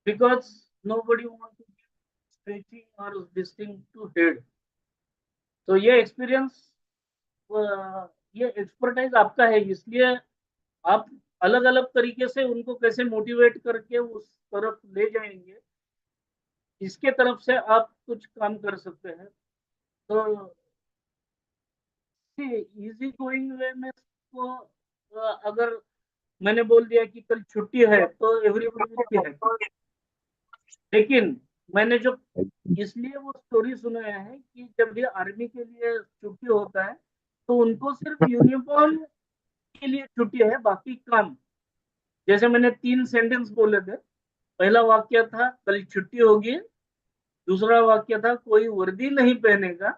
D: because nobody wants to give stretching or this thing to head। तो ये एक्सपीरियंस, ये एक्सपर्टाइज आपका है, इसलिए आप अलग अलग तरीके से उनको कैसे मोटिवेट करके उस तरफ ले जाएंगे, इसके तरफ से आप कुछ काम कर सकते हैं। तो इजी गोइंग वे में को अगर मैंने बोल दिया कि कल छुट्टी है तो एवरीबॉडी विल बी हैप्पी। लेकिन मैंने जो इसलिए वो स्टोरी सुनाया है कि जब भी आर्मी के लिए छुट्टी होता है तो उनको सिर्फ यूनिफॉर्म के लिए छुट्टी है, बाकी काम। जैसे मैंने 3 सेंटेंस बोले थे। पहला वाक्य था कल छुट्टी होगी, दूसरा वाक्य था कोई वर्दी नहीं पहनेगा,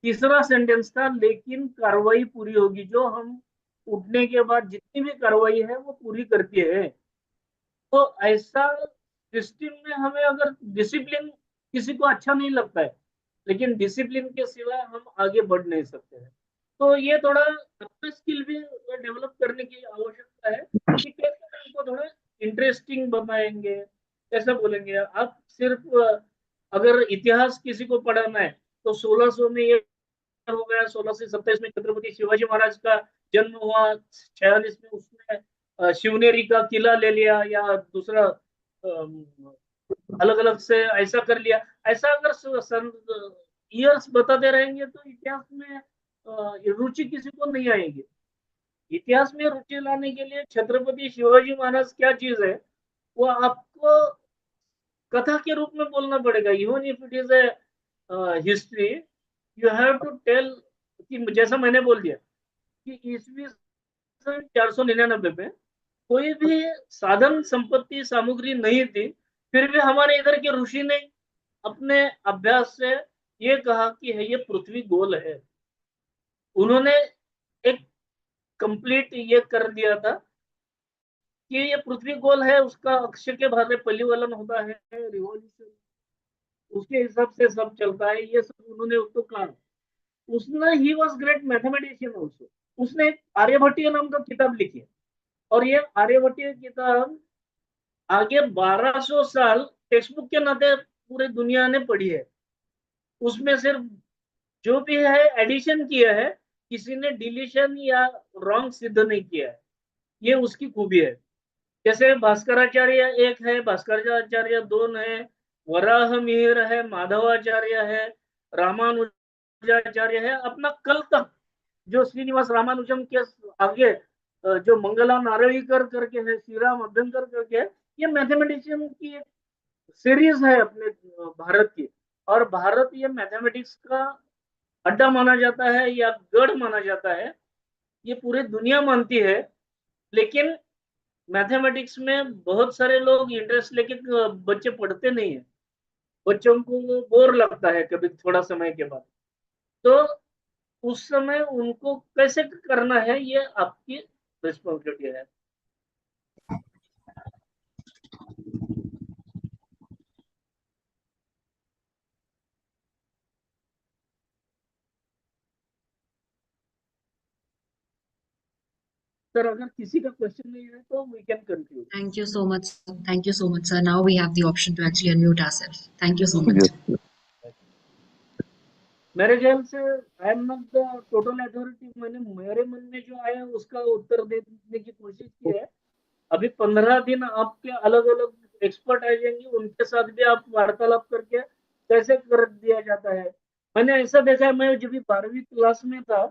D: तीसरा सेंटेंस था लेकिन कार्रवाई पूरी होगी, जो हम उठने के बाद जितनी भी कार्रवाई है वो पूरी करती है। तो ऐसा सिस्टम में हमें अगर डिसिप्लिन किसी को अच्छा नहीं लगता है, लेकिन डिसिप्लिन के सिवा हम आगे बढ़ नहीं सकते हैं। तो ये थोड़ा अपना स्किल भी डेवलप करने की आवश्यकता है कि कैसे उनको थोड़ा इंटरेस्टिंग बनाएंगे। कैसे बोलेंगे आप, सिर्फ अगर इतिहास किसी को पढ़ाना है तो 1600 में ये हो गया, 1627 में छत्रपति शिवाजी महाराज का जन्म हुआ, 46 में उसने शिवनेरी का किला ले लिया, या दूसरा अलग अलग से ऐसा कर लिया। ऐसा अगर ईयर्स बताते रहेंगे तो इतिहास में रुचि किसी को नहीं आएगी। इतिहास में रुचि लाने के लिए छत्रपति शिवाजी महाराज क्या चीज है वो आपको कथा के रूप में बोलना पड़ेगा। Even if it is a history, you have to tell कि जैसा मैंने बोल दिया कि ईस्वी सन 499 में कोई भी साधन संपत्ति सामग्री नहीं थी, फिर भी हमारे इधर के ऋषि ने अपने अभ्यास से ये कहा कि है ये पृथ्वी गोल है। उन्होंने एक कंप्लीट ये कर दिया था कि ये पृथ्वी गोल है, उसका अक्ष के बाहर में परिवलन होता है, रिवॉल्यूशन उसके हिसाब से सब चलता है, ये सब उन्होंने उसको कहा। उसने he was great mathematician also. उसने एक आर्यभट्टीय नाम का किताब लिखी है, और ये आर्यभट्टीय किताब आगे 1200 साल टेक्स्ट बुक के नाते पूरे दुनिया ने पढ़ी है। उसमें सिर्फ जो भी है एडिशन किया है, किसी ने डिलीशन या रॉन्ग सिद्ध नहीं किया है। ये उसकी खूबी है। जैसे भास्कराचार्य एक है, भास्कराचार्य दो है, वराह मिहिर है, माधवाचार्य है, रामानुजाचार्य है। अपना कल तक जो श्रीनिवास रामानुजम के आगे जो मंगला नारळीकर करके है, श्री राम अभ्यंकर करके है, ये मैथमेटिशियन की एक सीरीज है अपने भारत की। और भारत ये मैथमेटिक्स का अड्डा माना जाता है या गढ़ माना जाता है, ये पूरी दुनिया मानती है। लेकिन मैथमेटिक्स में बहुत सारे लोग इंटरेस्ट लेके बच्चे पढ़ते नहीं है, बच्चों को बोर लगता है कभी थोड़ा समय के बाद। तो उस समय उनको कैसे करना है ये आपकी रिस्पॉन्सिबिलिटी है। सर अगर किसी का क्वेश्चन नहीं है तो we can conclude.
G: Thank you so much. Thank you so much, sir. Now we have the option to actually unmute ourselves. Thank you so much.
F: Yes.
D: मेरे ख्याल से I am not the total authority. मैंने मेरे मन में जो आया उसका उत्तर देने की कोशिश की है। अभी 15 दिन आपके अलग अलग एक्सपर्ट आ जाएंगे, उनके साथ भी आप वार्तालाप करके कैसे कर दिया जाता है। मैंने ऐसा देखा है, मैं जब भी 12वीं क्लास में था,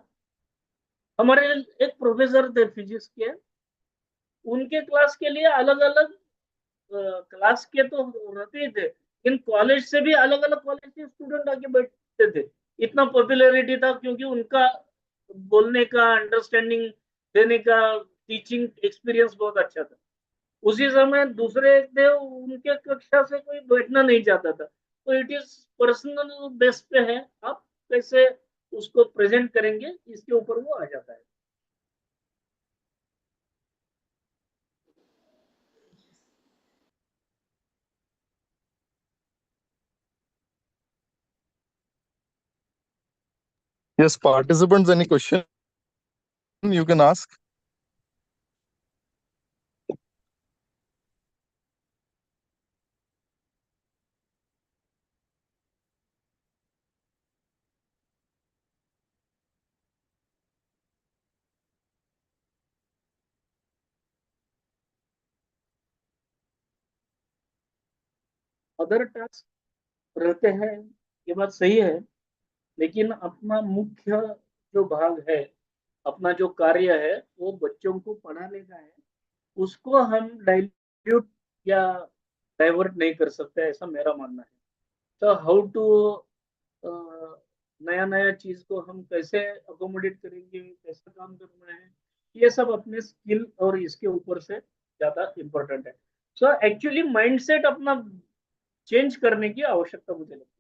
D: हमारे एक प्रोफेसर थे फिजिक्स के, उनके क्लास के लिए अलग अलग क्लास के तो रहते ही थे, इन कॉलेज से भी अलग अलग कॉलेज के स्टूडेंट आके बैठते थे। इतना पॉपुलैरिटी था क्योंकि उनका बोलने का, अंडरस्टैंडिंग देने का, टीचिंग एक्सपीरियंस बहुत अच्छा था। उसी समय दूसरे थे, उनके कक्षा से कोई बैठना नहीं चाहता था। तो इट इज पर्सनल बेस पे है, आप कैसे उसको प्रेजेंट करेंगे इसके ऊपर वो आ जाता है।
F: Yes, participants, any question you can ask?
D: Other task रहते हैं, ये बात सही है, लेकिन अपना मुख्य जो भाग है, अपना जो कार्य है वो बच्चों को पढ़ाने का है। उसको हम डाइल्यूट या डाइवर्ट नहीं कर सकते, ऐसा मेरा मानना है। तो हाउ टू नया नया चीज को हम कैसे अकोमोडेट करेंगे, कैसे काम करना है, ये सब अपने स्किल और इसके ऊपर से ज्यादा इम्पोर्टेंट है। सो एक्चुअली माइंडसेट अपना चेंज करने की आवश्यकता मुझे लगती है।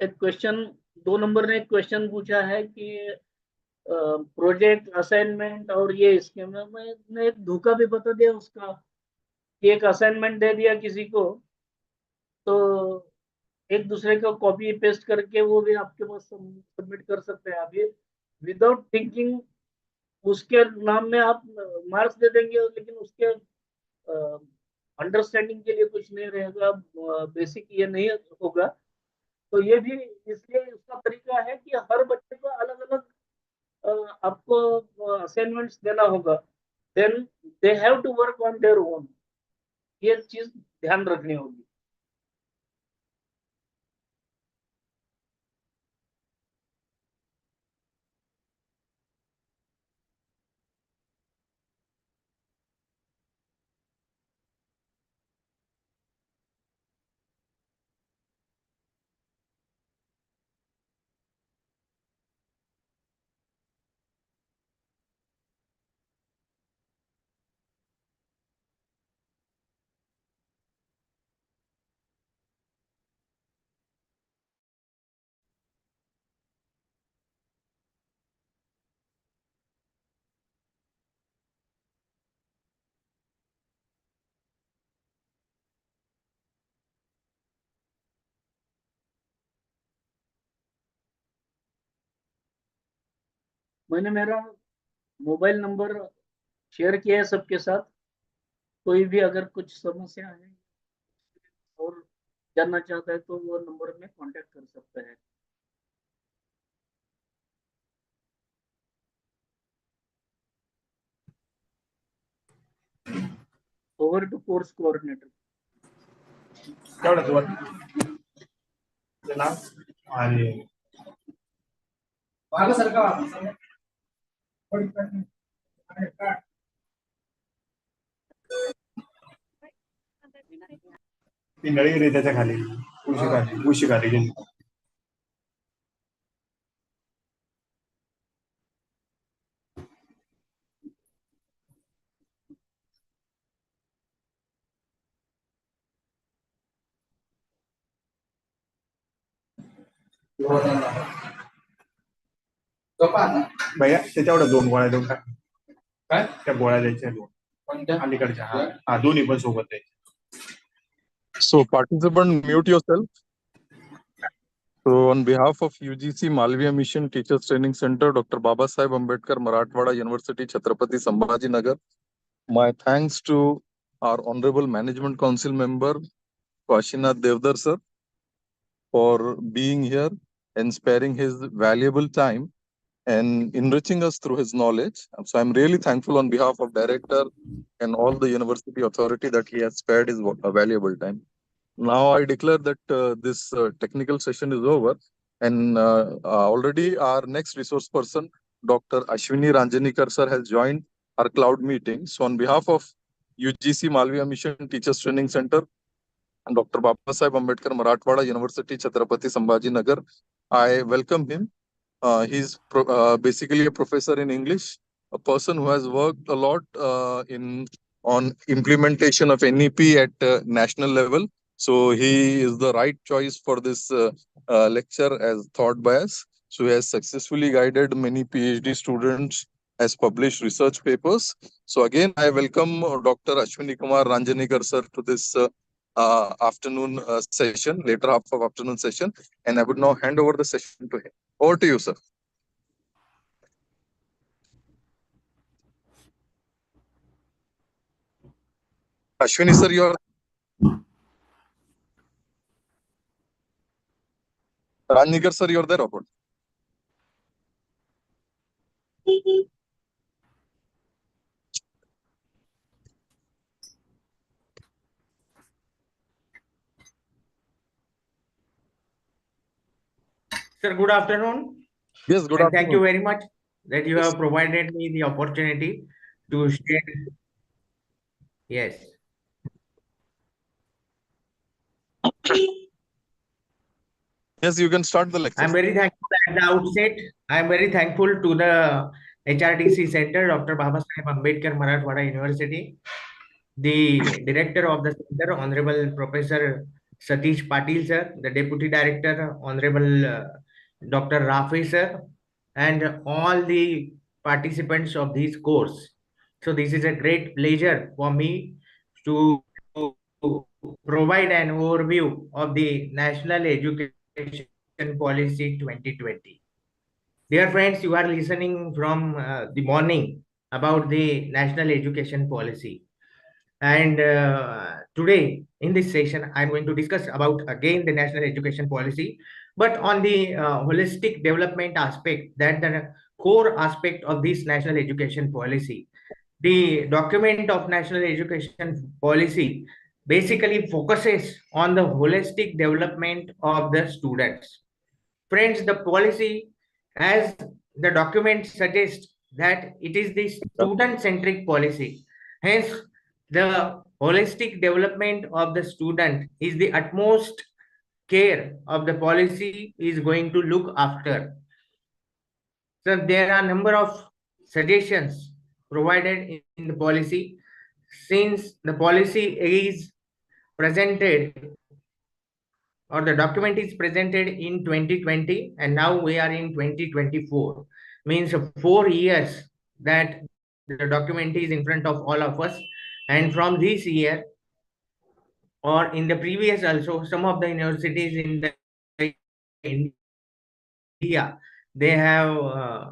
D: एक क्वेश्चन 2 नंबर ने एक क्वेश्चन पूछा है कि प्रोजेक्ट असाइनमेंट और ये इसके में मैंने एक धोखा भी बता दिया उसका कि एक असाइनमेंट दे दिया किसी को तो एक दूसरे को कॉपी पेस्ट करके वो भी आपके पास सबमिट कर सकते हैं अभी विदाउट थिंकिंग उसके नाम में आप मार्क्स दे देंगे लेकिन उसके अंडरस्टैंडिंग के लिए कुछ नहीं रहेगा बेसिक ये नहीं होगा तो ये भी इसलिए उसका तरीका है कि हर बच्चे को अलग अलग आपको असाइनमेंट्स देना होगा then they have to work on their own ये चीज ध्यान रखनी होगी मैंने मेरा मोबाइल नंबर शेयर किया है सबके साथ कोई भी अगर कुछ समस्या है और जानना चाहता है तो वो नंबर में कांटेक्ट कर सकता है ओवर टू कोर्स कोऑर्डिनेटर
C: तेवढं सुरुवात नाव आणि पिंगळी रे त्याच्या खाली उशी खाली गेली भैया त्याच्यावर 2 गोळ्या देऊन टाक काय त्या गोळ्या द्यायच्या 2 अलीकडच्या हा दोन्ही पण सोबत द्यायच्या
F: So participant, mute yourself. So on behalf of UGC Malviya Mission Teachers Training Center, Dr. Baba Saheb Ambedkar, Marathwada University, Chhatrapati Sambhajinagar, my thanks to our Honorable Management Council member, Kashinath Deodhar sir, for being here and sparing his valuable time and enriching us through his knowledge. So I'm really thankful on behalf of director and all the university authority that he has spared his valuable time. Now I declare that this technical session is over and already our next resource person, Dr. Ranjanikar sir, has joined our cloud meeting. So on behalf of UGC Malviya Mission Teachers Training Center and Dr. Baba Saheb Ambedkar, Marathwada University, Chhatrapati Sambhajinagar, I welcome him. He's basically a professor in English, a person who has worked a lot on implementation of NEP at national level. So he is the right choice for this lecture as thought by us. So he has successfully guided many PhD students, has published research papers. So again, I welcome Dr. Ashwini Kumar Ranjanikar sir to this afternoon session, later half of afternoon session. And I would now hand over the session to him. Over to you, sir. Ashwini, sir, you're Ranjanikar, sir, you're there, or what?
H: Sir, good afternoon.
F: Yes, good
H: And thank you
F: afternoon.
H: very much that you
F: Yes.
H: have provided me the opportunity to share. Yes.
F: Yes, you can start the lecture.
H: I'm very thankful at the outset. I'm very thankful to the HRTC Center, Dr. Baba Saheb Ambedkar, Marathwada University, the director of the center, Honorable Professor Satish Patil sir, the Deputy Director, Honorable Dr. Rafi sir, and all the participants of this course. So this is a great pleasure for me to provide an overview of the National Education Policy 2020. Dear friends, you are listening from the morning about the National Education Policy. And today in this session, I'm going to discuss about again the National Education Policy, but on the holistic development aspect, that the core aspect of this National Education Policy. The document of National Education Policy basically focuses on the holistic development of the students. Friends, the policy, as the document suggests, that it is the student-centric policy. Hence, the holistic development of the student is the utmost care of the policy is going to look after. So there are a number of suggestions provided in the policy. Since the policy is presented, or the document is presented in 2020 and now we are in 2024, means 4 years that the document is in front of all of us. And from this year or in the previous also, some of the universities in the India, they have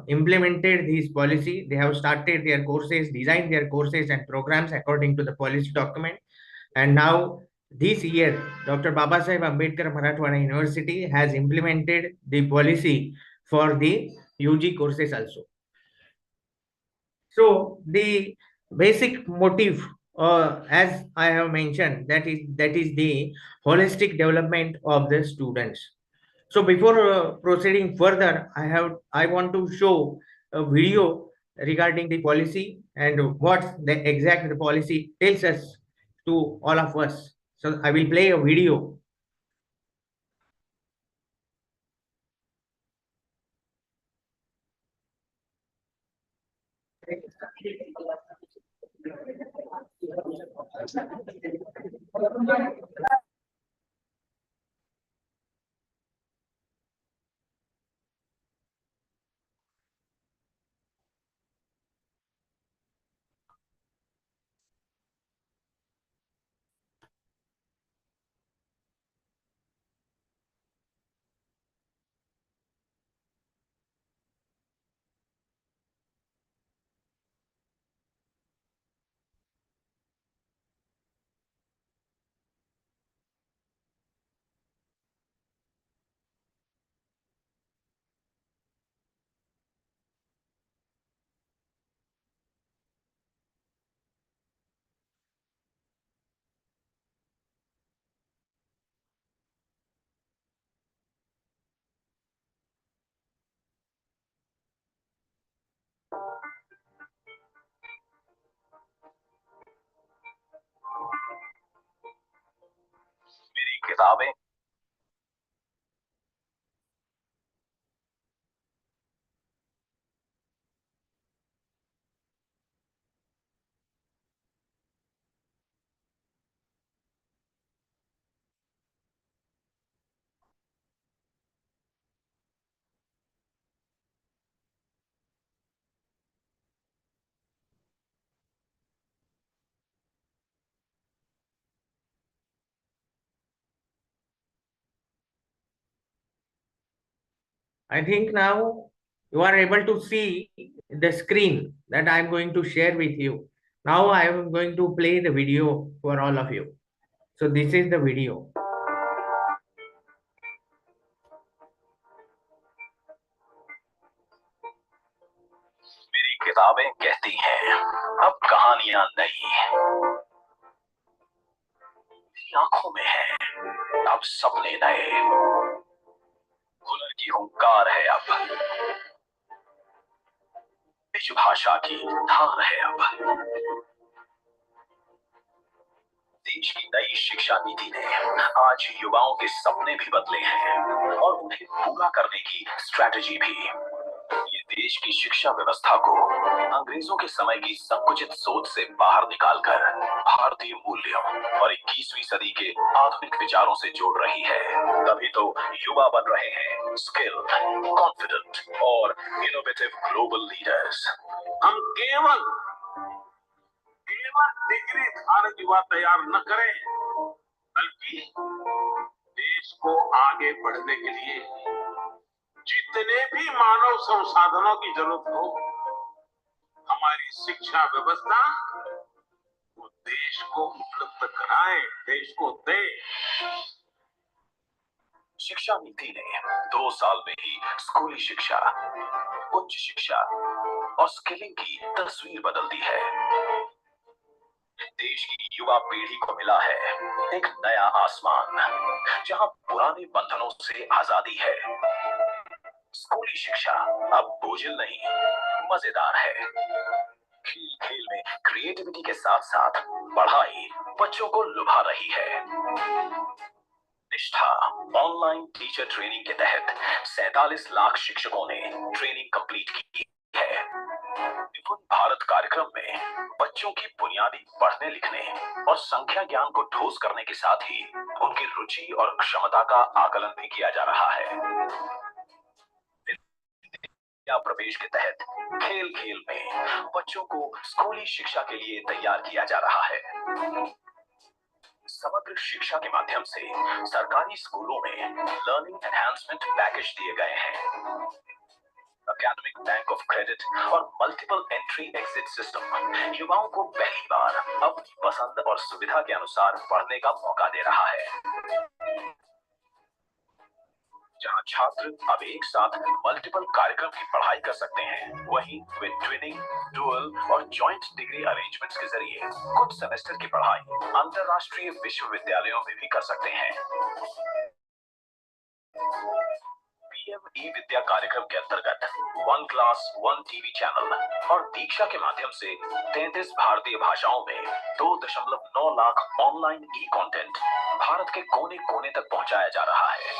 H: implemented this policy. They have started their courses, designed their courses and programs according to the policy document. And now this year, Dr. Babasaheb Ambedkar Marathwada University has implemented the policy for the UG courses also. So the basic motive, as I have mentioned, that is the holistic development of the students. So before proceeding further, I want to show a video regarding the policy and what the exact policy tells us to all of us. So I will play a video. मेरी किताबें I think now you are able to see the screen that I am going to share with you. Now I am going to play the video for all of you. So this is the video. मेरी किताबें कहती हैं, अब कहानियां नहीं, मेरी आंखों में है, अब सपने नए, हुनर की हुंकार है अब, बीच भाषा की धार है अब। देश की नई शिक्षा नीति ने आज युवाओं के सपने भी बदले हैं और उन्हें पूरा करने की स्ट्रैटेजी भी। ये देश की शिक्षा व्यवस्था को अंग्रेजों के समय की संकुचित सोच से बाहर निकालकर
I: भारतीय मूल्यों और 21वीं सदी के आधुनिक विचारों से जोड़ रही है। तभी तो युवा बन रहे हैं स्किल्ड, कॉन्फिडेंट और इनोवेटिव ग्लोबल लीडर्स। हम केवल डिग्री धारक युवा तैयार न करें, बल्कि देश को आगे बढ़ने के लिए जितने भी मानव संसाधनों की जरूरत हो, हमारी शिक्षा व्यवस्था वो देश को उपलब्ध कराए, देश को दे। शिक्षा नीति ने 2 साल में ही स्कूली शिक्षा, उच्च शिक्षा और स्किलिंग की तस्वीर बदल दी है। देश की युवा पीढ़ी को मिला है एक नया आसमान, जहां पुराने बंधनों से आजादी है। स्कूली शिक्षा अब बोझिल नहीं, मजेदार है। खेल खेल में क्रिएटिविटी के साथ साथ पढ़ाई बच्चों को लुभा रही है। निष्ठा ऑनलाइन टीचर ट्रेनिंग के तहत 47 लाख शिक्षकों ने ट्रेनिंग कंप्लीट की है। निपुण भारत कार्यक्रम में बच्चों की बुनियादी पढ़ने लिखने और संख्या ज्ञान को ठोस करने के साथ ही उनकी रुचि और क्षमता का आकलन भी किया जा रहा है। विद्या प्रवेश के तहत खेल खेल में बच्चों को स्कूली शिक्षा के लिए तैयार किया जा रहा है। समग्र शिक्षा के माध्यम से सरकारी स्कूलों में लर्निंग एनहांसमेंट पैकेज दिए गए हैं। एकेडमिक बैंक ऑफ क्रेडिट और मल्टीपल एंट्री एग्जिट सिस्टम युवाओं को पहली बार अपनी पसंद और सुविधा के अनुसार पढ़ने का मौका दे रहा है। जहां छात्र अब एक साथ मल्टीपल कार्यक्रम की पढ़ाई कर सकते हैं, वहीं वे ट्विनिंग, डुअल और जॉइंट डिग्री अरेंजमेंट्स के जरिए कुछ सेमेस्टर की पढ़ाई अंतरराष्ट्रीय विश्वविद्यालयों में भी कर सकते हैं। पीएम ई विद्या कार्यक्रम के अंतर्गत 1 क्लास 1 टीवी चैनल और दीक्षा के माध्यम से 33 भारतीय भाषाओं में 2.9 लाख ऑनलाइन ई कंटेंट भारत के कोने कोने तक पहुंचाया जा रहा है।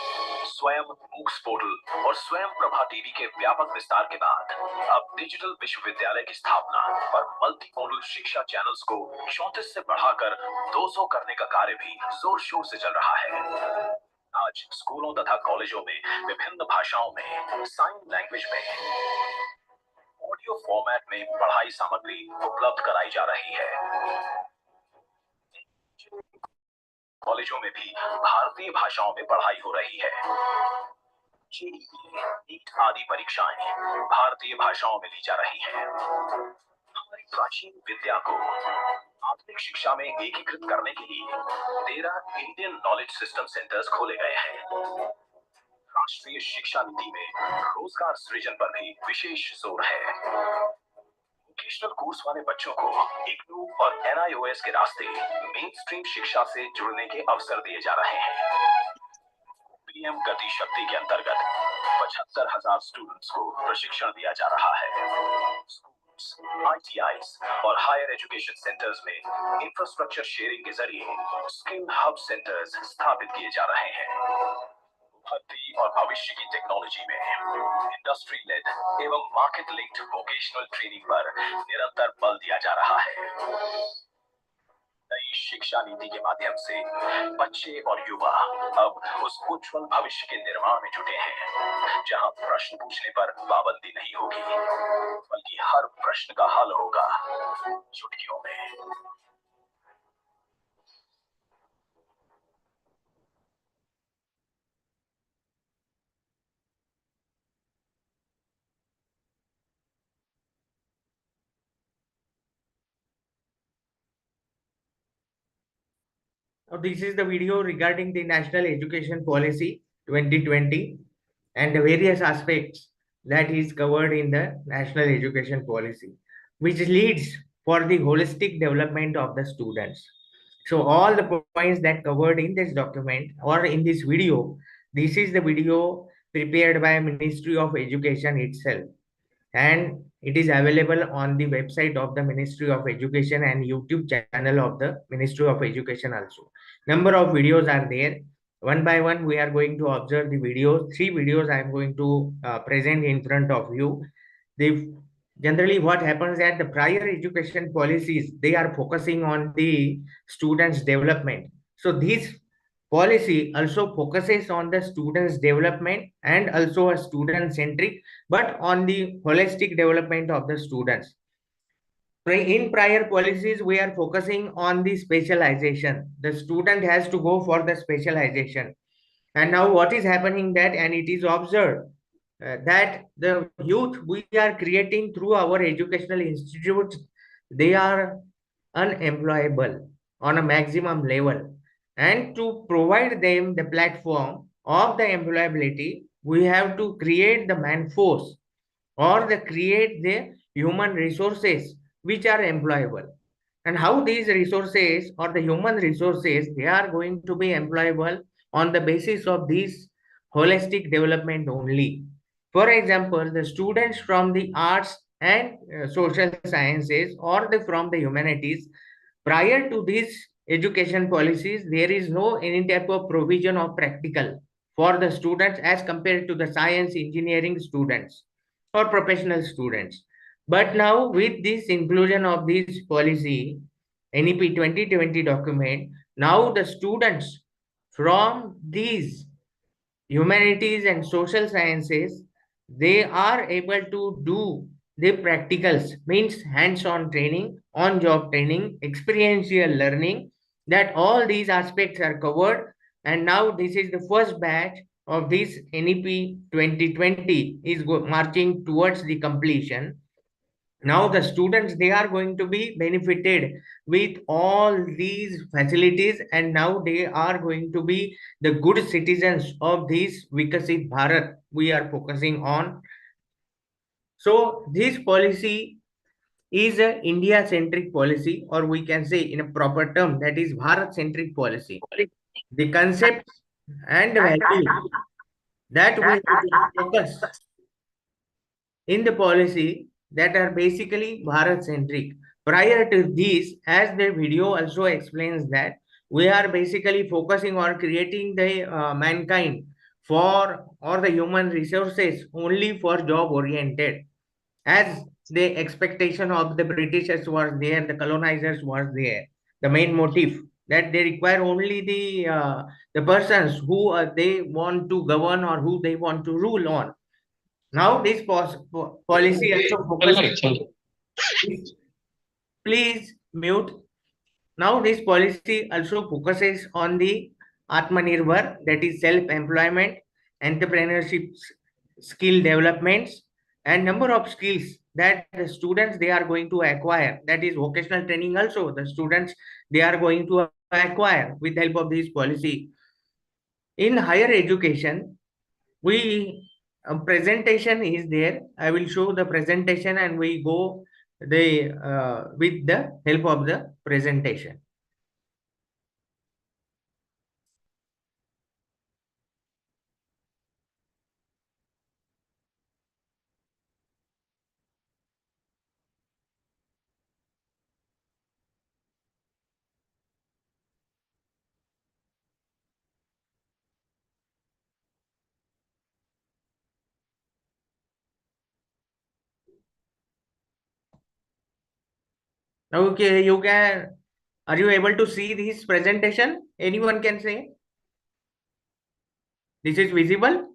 I: स्वयं मूक्स पोर्टल और स्वयं प्रभा टीवी के व्यापक विस्तार के बाद अब डिजिटल विश्वविद्यालय की स्थापना और मल्टी मोडल शिक्षा चैनल्स को 34 से बढ़ाकर 200 करने का कार्य भी जोर शोर से चल रहा है। आज स्कूलों तथा कॉलेजों में विभिन्न भाषाओं में, साइन लैंग्वेज में, ऑडियो फॉर्मेट में पढ़ाई सामग्री उपलब्ध कराई जा रही है। कॉलेजों में भी भारतीय भाषाओं में पढ़ाई हो रही है। जेईई, नीट आदि परीक्षाएं भारतीय भाषाओं में ली जा रही हैं। हमारी प्राचीन विद्या को आधुनिक शिक्षा में एकीकृत करने के लिए 13 इंडियन नॉलेज सिस्टम सेंटर्स खोले गए हैं। राष्ट्रीय शिक्षा नीति में रोजगार सृजन पर भी विशेष जोर है। वोकेशनल कोर्स वाले बच्चों को इग्नू और एनआईओएस के रास्ते मेन स्ट्रीम शिक्षा से जुड़ने के अवसर दिए जा रहे हैं। पीएम गति शक्ति के अंतर्गत 75,000 स्टूडेंट्स को प्रशिक्षण दिया जा रहा है। आईटीआईज और हायर एजुकेशन सेंटर्स में इंफ्रास्ट्रक्चर शेयरिंग के जरिए स्किल हब सेंटर्स स्थापित किए जा रहे हैं। भर्ती और भविष्य की टेक्नोलॉजी में इंडस्ट्री लेड एवं मार्केट लिंक्ड वोकेशनल ट्रेनिंग पर निरंतर बल दिया जा रहा है। नई शिक्षा नीति के माध्यम से बच्चे और युवा अब उस उज्जवल भविष्य के निर्माण में जुटे हैं, जहां प्रश्न पूछने पर पाबंदी नहीं होगी, बल्कि हर प्रश्न का हल होगा चुटकियों में।
H: Now, this is the video regarding the National Education Policy 2020 and the various aspects that is covered in the National Education Policy, which leads for the holistic development of the students. So all the points that covered in this document or in this video, this is the video prepared by Ministry of Education itself, and it is available on the website of the Ministry of Education and YouTube channel of the Ministry of Education also. Number of videos are there. One by one we are going to observe the videos. 3 videos I am going to present in front of you. The generally what happens at the prior education policies, they are focusing on the students development. So this policy also focuses on the students development and also a student centric, but on the holistic development of the students. In prior policies, we are focusing on the specialization. The student has to go for the specialization. And now what is happening that, and it is observed that the youth we are creating through our educational institutes, they are unemployable on a maximum level. And to provide them the platform of the employability, we have to create the manforce or the create the human resources which are employable. And how these resources or the human resources, they are going to be employable on the basis of this holistic development only. For example, the students from the arts and social sciences or from the humanities, prior to these education policies, there is no any type of provision of practical for the students as compared to the science engineering students or professional students. But now with this inclusion of this policy, NEP 2020 document, now the students from these humanities and social sciences, they are able to do the practicals, means hands-on training, on-job training, experiential learning, that all these aspects are covered. And now this is the first batch of this NEP 2020 is marching towards the completion. Now the students, they are going to be benefited with all these facilities, and now they are going to be the good citizens of this Vikasit Bharat we are focusing on. So this policy is a India centric policy, or we can say in a proper term, that is Bharat centric policy. The concepts and the values that we have to focus in the policy, that are basically Bharat centric. Prior to this, as the video also explains, that we are basically focusing on creating the mankind for or the human resources only for job oriented, as the expectation of the Britishers was there, the colonizers was there. The main motive that they require only the persons who they want to govern or who they want to rule on. Now this policy also focuses. Please mute. Now this policy also focuses on the Atmanirbhar, that is self-employment, entrepreneurship, skill developments, and number of skills that the students they are going to acquire. That is vocational training also. The students they are going to acquire with the help of this policy. In higher education, we presentation is there. I will show the presentation and we go the with the help of the presentation. Okay, you can. Are you able to see this presentation? Anyone can say this is visible?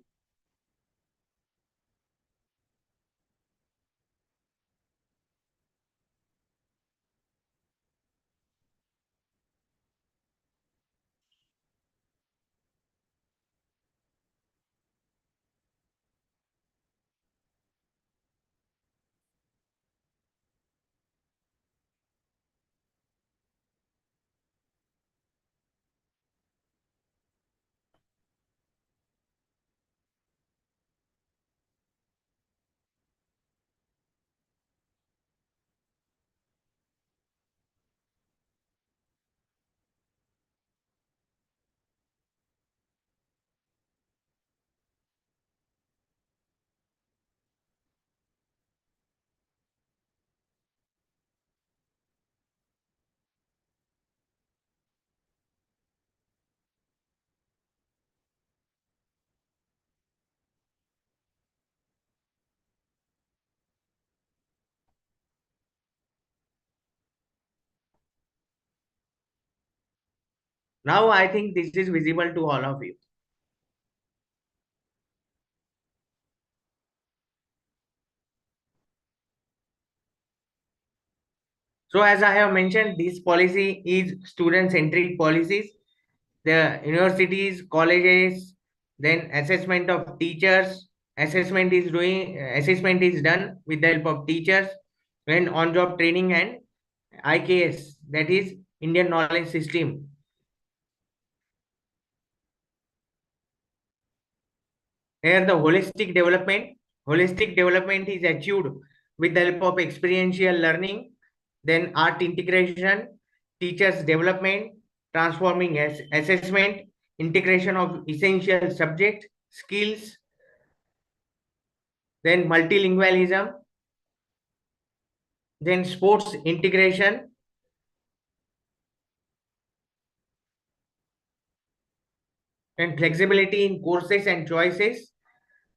H: Now I think this is visible to all of you. So as I have mentioned, this policy is student-centric policies. The universities, colleges, then assessment of teachers. Assessment is done with the help of teachers, then on-job training and IKS, that is Indian Knowledge System. Here the holistic development is achieved with the help of experiential learning, then art integration, teachers development, transforming assessment, integration of essential subject, skills, then multilingualism, then sports integration, and flexibility in courses and choices.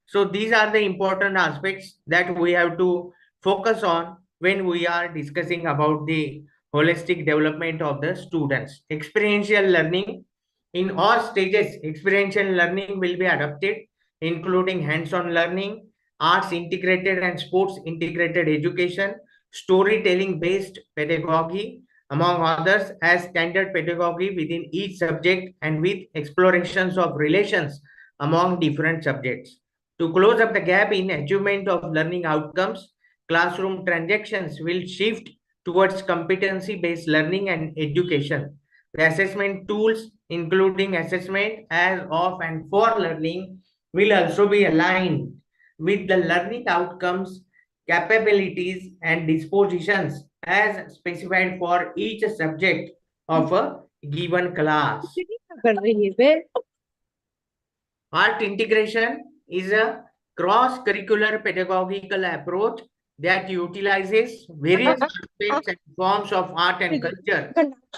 H: So these are the important aspects that we have to focus on when we are discussing about the holistic development of the students. Experiential learning, in all stages, experiential learning will be adopted, including hands-on learning, arts integrated and sports integrated education, storytelling based pedagogy, among others, as standard pedagogy within each subject and with explorations of relations among different subjects. To close up the gap in achievement of learning outcomes, classroom transactions will shift towards competency-based learning and education. The assessment tools, including assessment as of and for learning, will also be aligned with the learning outcomes, capabilities, and dispositions as specified for each subject of a given class. Art integration is a cross-curricular pedagogical approach that utilizes various aspects and forms of art and culture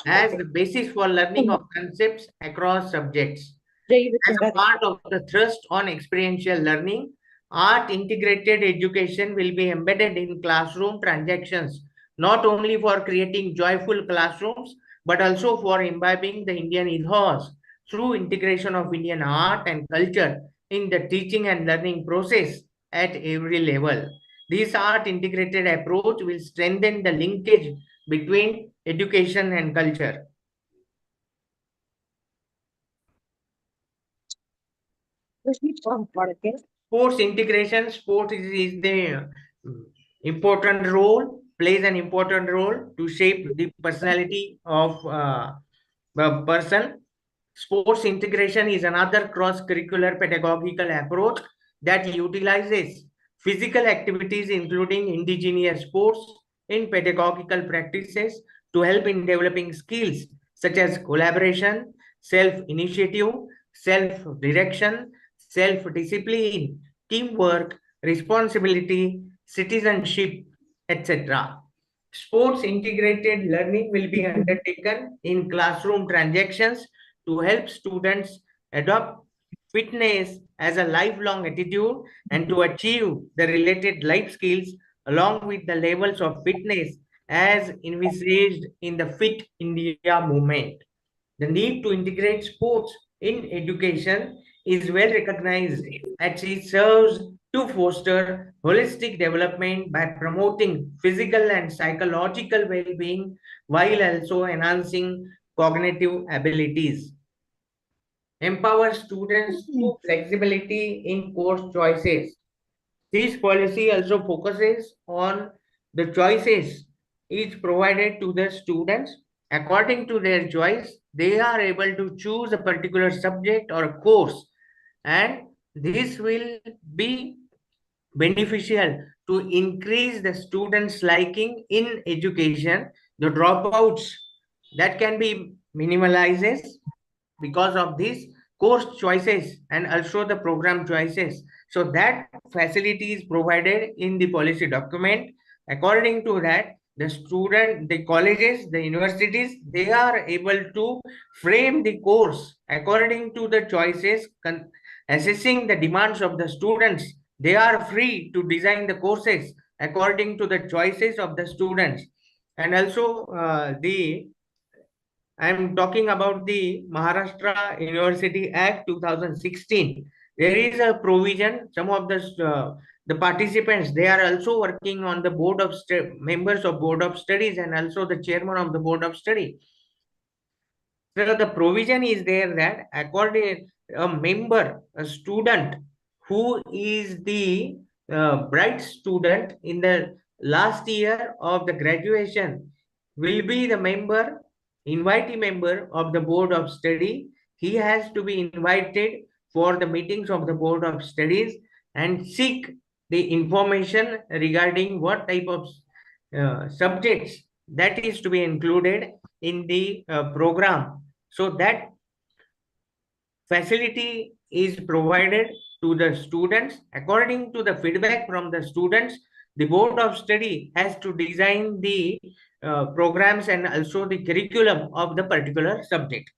H: as the basis for learning of concepts across subjects. As a part of the thrust on experiential learning, art integrated education will be embedded in classroom transactions, not only for creating joyful classrooms, but also for imbibing the Indian ethos through integration of Indian art and culture in the teaching and learning process at every level. This art integrated approach will strengthen the linkage between education and culture. Sports integration, sport is the important role, plays an important role to shape the personality of the person. Sports integration is another cross-curricular pedagogical approach that utilizes physical activities, including indigenous sports, in pedagogical practices to help in developing skills such as collaboration, self-initiative, self-direction, self-discipline, teamwork, responsibility, citizenship, etc. Sports integrated learning will be undertaken in classroom transactions to help students adopt fitness as a lifelong attitude and to achieve the related life skills along with the levels of fitness as envisaged in the Fit India movement. The need to integrate sports in education is well recognized as it serves to foster holistic development by promoting physical and psychological well-being while also enhancing cognitive abilities. Empower students through flexibility in course choices. This policy also focuses on the choices each provided to the students. According to their choice, they are able to choose a particular subject or course, and this will be beneficial to increase the students' liking in education. The dropouts that can be minimalizes because of these course choices and also the program choices. So that facility is provided in the policy document. According to that, the student, the colleges, the universities, they are able to frame the course according to the choices, assessing the demands of the students. They are free to design the courses according to the choices of the students. And also the I'm talking about the Maharashtra University Act 2016. There is a provision. Some of the participants, they are also working on the members of board of studies and also the chairman of the board of study. So the provision is there that according a member, a student who is the bright student in the last year of the graduation will be the invitee member of the board of study. He has to be invited for the meetings of the board of studies and seek the information regarding what type of subjects that is to be included in the program. So that facility is provided to the students. According to the feedback from the students, the board of study has to design the programs and also the curriculum of the particular subject.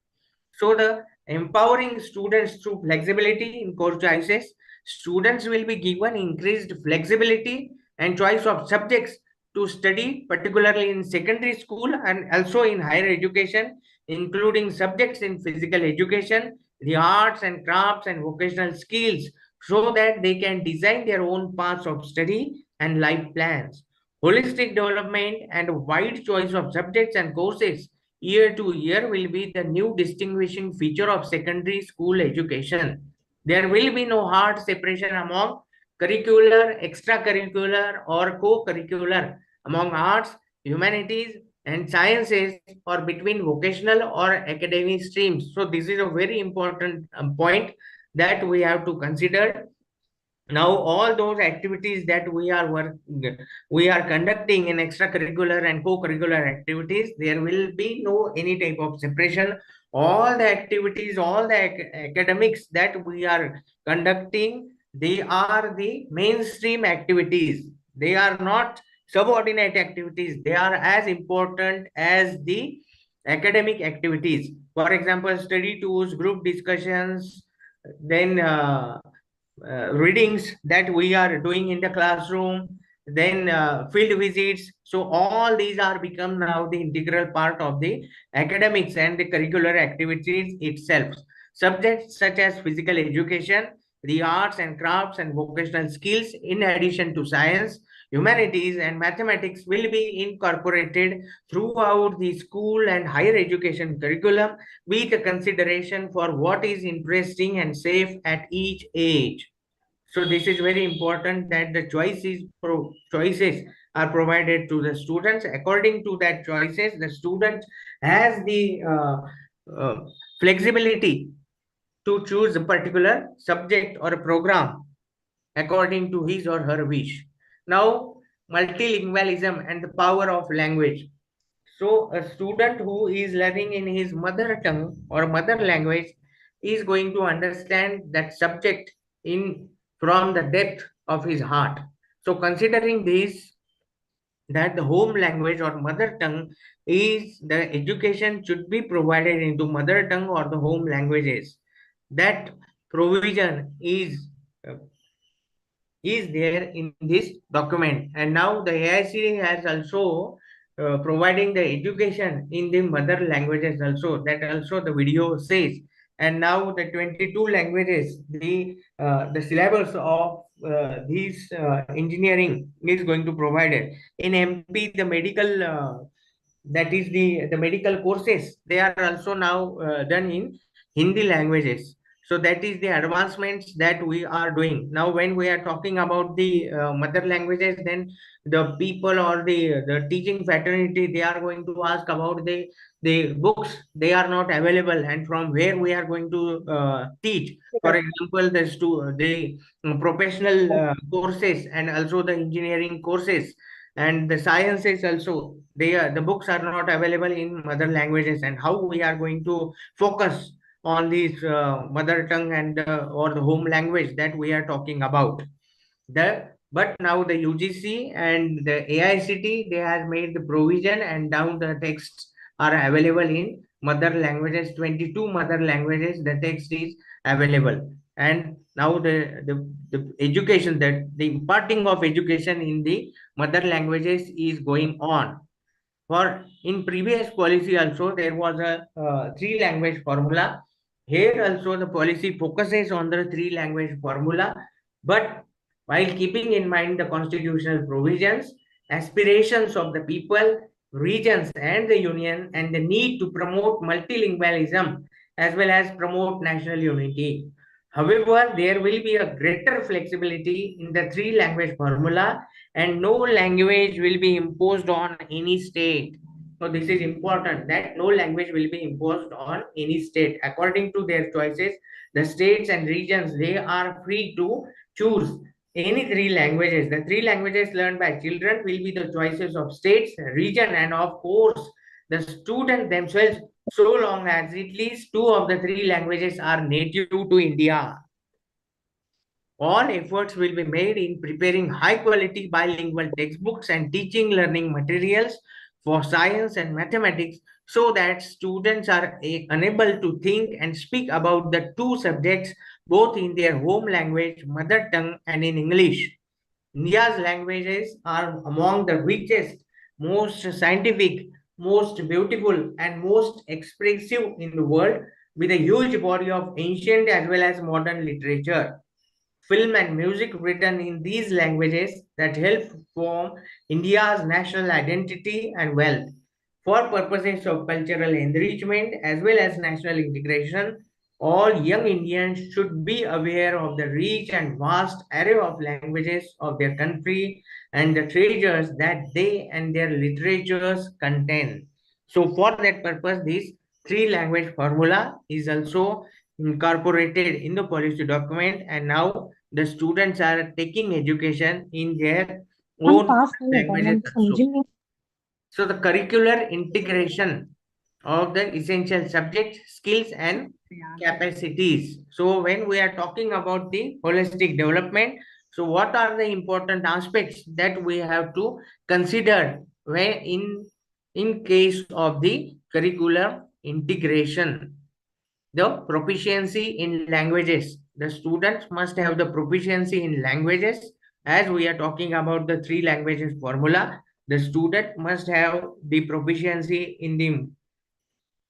H: So the empowering students through flexibility in course choices, students will be given increased flexibility and choice of subjects to study, particularly in secondary school and also in higher education, including subjects in physical education, the arts and crafts and vocational skills, so that they can design their own paths of study and life plans. Holistic development and a wide choice of subjects and courses year to year will be the new distinguishing feature of secondary school education. There will be no hard separation among curricular, extracurricular, or co-curricular, among arts, humanities, and sciences, or between vocational or academic streams. So this is a very important point that we have to consider. Now all those activities that we are conducting in extracurricular and co-curricular activities, there will be no any type of separation. All the activities, all the academics that we are conducting, they are the mainstream activities. They are not subordinate activities. They are as important as the academic activities. For example, study tours, group discussions, then readings that we are doing in the classroom, then field visits. So all these are become now the integral part of the academics and the curricular activities itself. Subjects such as physical education, the arts and crafts and vocational skills, in addition to science, humanities and mathematics, will be incorporated throughout the school and higher education curriculum with a consideration for what is interesting and safe at each age. So this is very important that the choices are provided to the students. According to that choices, the student has the uh, flexibility to choose a particular subject or a program according to his or her wish. Now, multilingualism and the power of language. So a student who is learning in his mother tongue or mother language is going to understand that subject in from the depth of his heart. So considering this, that the home language or mother tongue is the education should be provided into mother tongue or the home languages. That provision uh, is there in this document. And now the AIC has also providing the education in the mother languages also, that also the video says. And now the 22 languages, the syllabus of these engineering is going to provide it. In MP, the medical that is the medical courses, they are also now done in Hindi languages. So that is the advancements that we are doing. Now when we are talking about the mother languages, then the people or the teaching fraternity, they are going to ask about the books. They are not available, and from where we are going to teach. For example, the professional courses and also the engineering courses and the sciences also, the books are not available in mother languages. And how we are going to focus on this mother tongue and or the home language that we are talking about. But now the UGC and the AICT, they have made the provision, and down the texts are available in mother languages. 22 mother languages, the text is available. And now the education, that the imparting of education in the mother languages is going on. For in previous policy also there was a three language formula. Here also the policy focuses on the three language formula, but while keeping in mind the constitutional provisions, aspirations of the people, regions and the union, and the need to promote multilingualism as well as promote national unity. However, there will be a greater flexibility in the three language formula, and no language will be imposed on any state. So this is important, that no language will be imposed on any state. According to their choices, the states and regions, they are free to choose any three languages. The three languages learned by children will be the choices of states, region, and of course the student themselves, so long as at least two of the three languages are native to India. All efforts will be made in preparing high quality bilingual textbooks and teaching learning materials for science and mathematics, so that students are unable to think and speak about the two subjects both in their home language, mother tongue, and in English. India's languages are among the richest, most scientific, most beautiful, and most expressive in the world, with a huge body of ancient as well as modern literature, film and music written in these languages that help form India's national identity and wealth. For purposes of cultural enrichment as well as national integration, all young Indians should be aware of the rich and vast array of languages of their country and the treasures that they and their literatures contain. So, for that purpose, this three language formula is also incorporated in the policy document, and now the students are taking education in their own languages also. So the curricular integration of the essential subjects, skills, and capacities. So when we are talking about the holistic development, so what are the important aspects that we have to consider when in case of the curricular integration? The proficiency in languages. The students must have the proficiency in languages. As we are talking about the three languages formula, the student must have the proficiency in the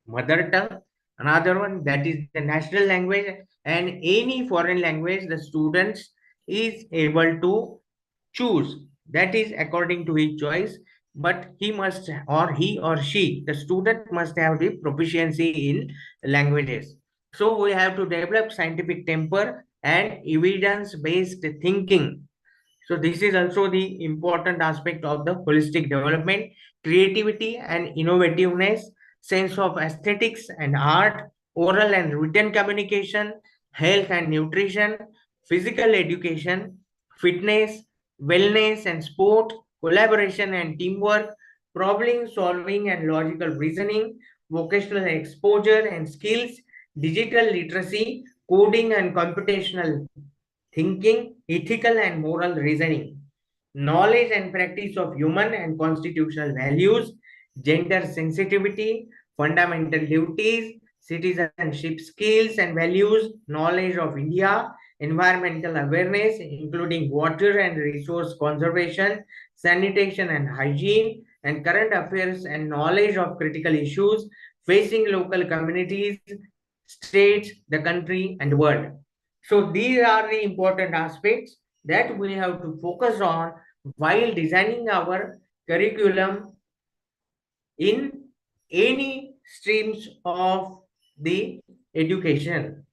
H: mother tongue, another one that is the national language, and any foreign language the students is able to choose. That is according to his choice, but he must, or he or she, the student must have the proficiency in languages. So we have to develop scientific temper and evidence based thinking. So this is also the important aspect of the holistic development: creativity and innovativeness, sense of aesthetics and art, oral and written communication, health and nutrition, physical education, fitness, wellness and sport, collaboration and teamwork, problem solving and logical reasoning, vocational exposure and skills, digital literacy, coding and computational thinking, ethical and moral reasoning, knowledge and practice of human and constitutional values, gender sensitivity, fundamental duties, citizenship skills and values, knowledge of India, environmental awareness, including water and resource conservation, sanitation and hygiene, and current affairs and knowledge of critical issues facing local communities, states, the country, and the world. So these are the important aspects that we have to focus on while designing our curriculum in any streams of the education.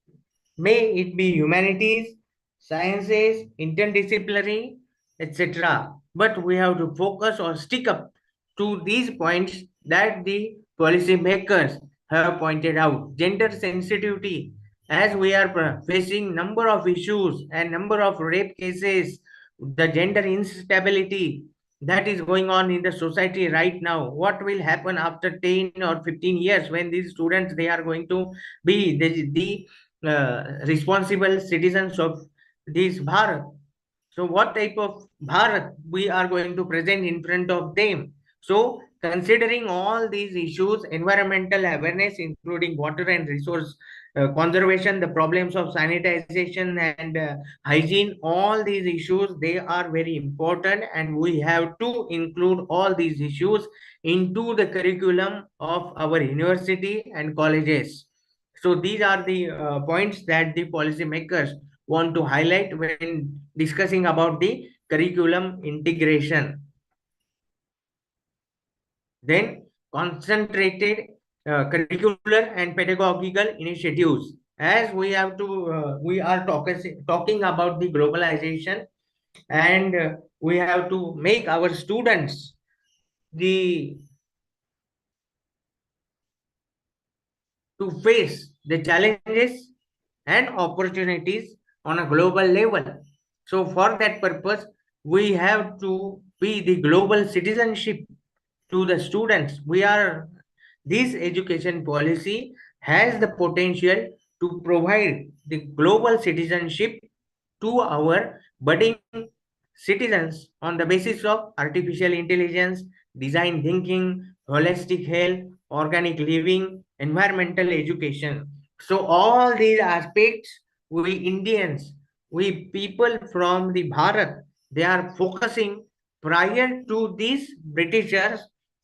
H: May it be humanities, sciences, interdisciplinary, etc. But we have to focus or stick up to these points that the policy makers have pointed out. Gender sensitivity, as we are facing number of issues and number of rape cases, the gender instability that is going on in the society right now. What will happen after 10 or 15 years when these students, they are going to be the responsible citizens of this Bharat? So what type of Bharat we are going to present in front of them? So considering all these issues, environmental awareness, including water and resource conservation, the problems of sanitization and hygiene, all these issues, they are very important, and we have to include all these issues into the curriculum of our university and colleges. So these are the points that the policymakers want to highlight when discussing about the curriculum integration. Then concentrated curricular and pedagogical initiatives. As we are talking about the globalization, and we have to make our students the to face the challenges and opportunities on a global level. So for that purpose, we have to be the global citizenship to the students. This education policy has the potential to provide the global citizenship to our budding citizens on the basis of artificial intelligence, design thinking, holistic health, organic living, environmental education. So all these aspects, we Indians, we people from the Bharat, they are focusing prior to these Britishers,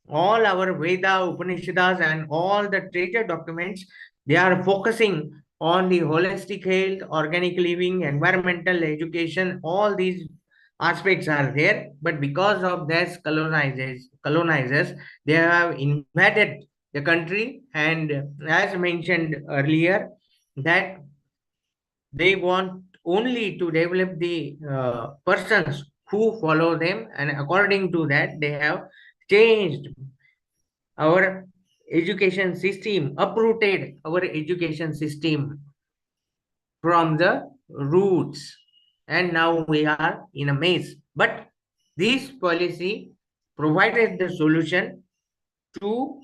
H: all our Veda, Upanishads, and all the treasure documents, they are focusing on the holistic health, organic living, environmental education, all these aspects are there. But because of this colonizers, they have invaded the country, and as mentioned earlier, that they want only to develop the persons who follow them, and according to that, they have changed our education system, uprooted our education system from the roots, and now we are in a maze. But this policy provided the solution to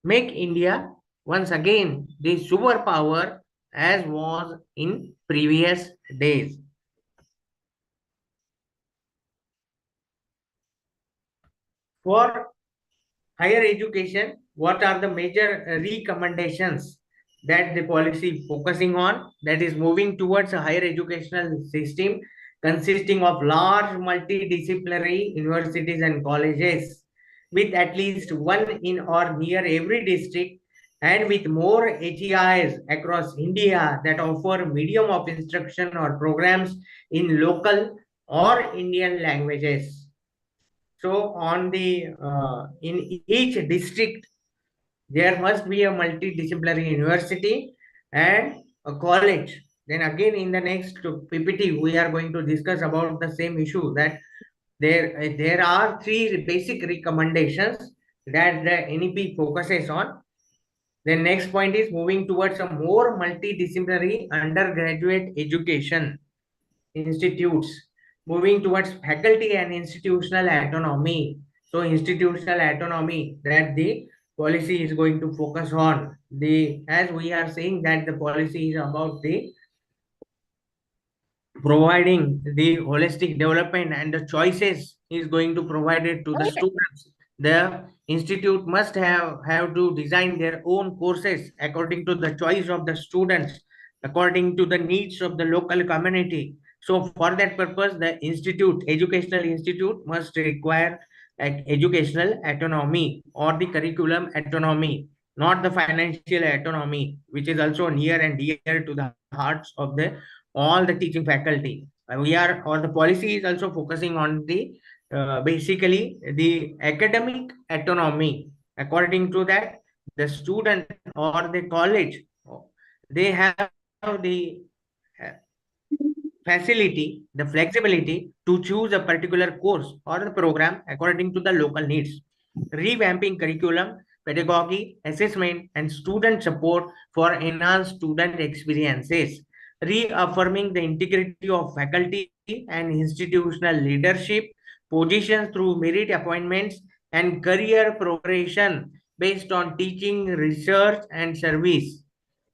H: make India once again the superpower as was in previous days. For higher education, what are the major recommendations that the policy focusing on? That is moving towards a higher educational system consisting of large multidisciplinary universities and colleges with at least one in or near every district, and with more HEIs across India that offer medium of instruction or programs in local or Indian languages. So on the in each district, there must be a multidisciplinary university and a college. Then again, in the next PPT, we are going to discuss about the same issue, that there are three basic recommendations that the NEP focuses on. The next point is moving towards a more multidisciplinary undergraduate education institutes, moving towards faculty and institutional autonomy. So institutional autonomy, that the policy is going to focus on. The as we are saying that the policy is about the providing the holistic development, and the choices is going to provide it to the students. The institute must have to design their own courses according to the choice of the students, according to the needs of the local community. So for that purpose, the educational institute must require educational autonomy or the curriculum autonomy, not the financial autonomy, which is also near and dear to the hearts of the all the teaching faculty. The policy is also focusing on the basically the academic autonomy. According to that, the student or the college, they have the uh, facility, the flexibility to choose a particular course or the program according to the local needs. Revamping curriculum, pedagogy, assessment, and student support for enhanced student experiences. Reaffirming the integrity of faculty and institutional leadership positions through merit appointments and career progression based on teaching, research, and service.